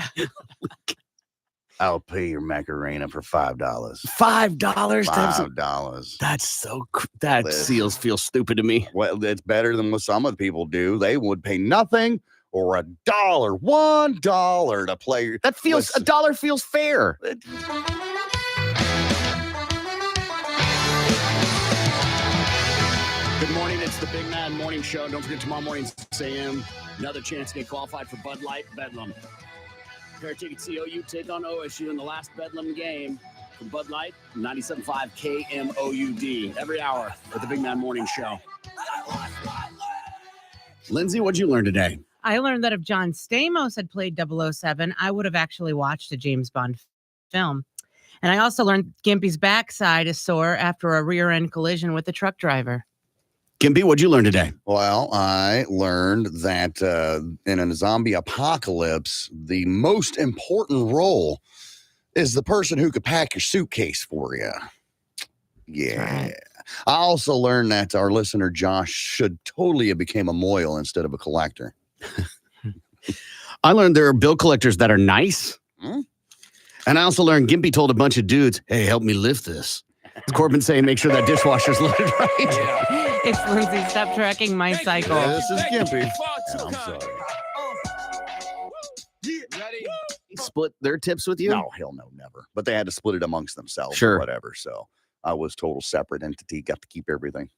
I'll pay your Macarena for $5. $5? $5. That's so, that feels stupid to me. Well, it's better than what some of the people do. They would pay nothing or $1 to play. That feels, $1 feels fair. Good morning. It's the Big Mad Morning Show. Don't forget tomorrow morning, 6 a.m. Another chance to get qualified for Bud Light Bedlam. Pair of tickets, COU take on OSU in the last Bedlam game for Bud Light, 97.5 KMOUD every hour with the Big Mad Morning Show. Lindsay, what'd you learn today? I learned that if John Stamos had played 007, I would have actually watched a James Bond film. And I also learned Gimpy's backside is sore after a rear-end collision with a truck driver. Gimpy, what'd you learn today? Well, I learned that in a zombie apocalypse, the most important role is the person who could pack your suitcase for you. Yeah. Right. I also learned that our listener, Josh, should totally have became a moil instead of a collector. I learned there are bill collectors that are nice. And I also learned Gimpy told a bunch of dudes, hey, help me lift this. It's Corbin saying, make sure that dishwasher's loaded right. It's Lindsay, stop tracking my cycle. Yeah, this is Gimpy. And I'm sorry. Ready? Split their tips with you? No, hell no, never. But they had to split it amongst themselves Sure. or whatever. So I was total separate entity, got to keep everything.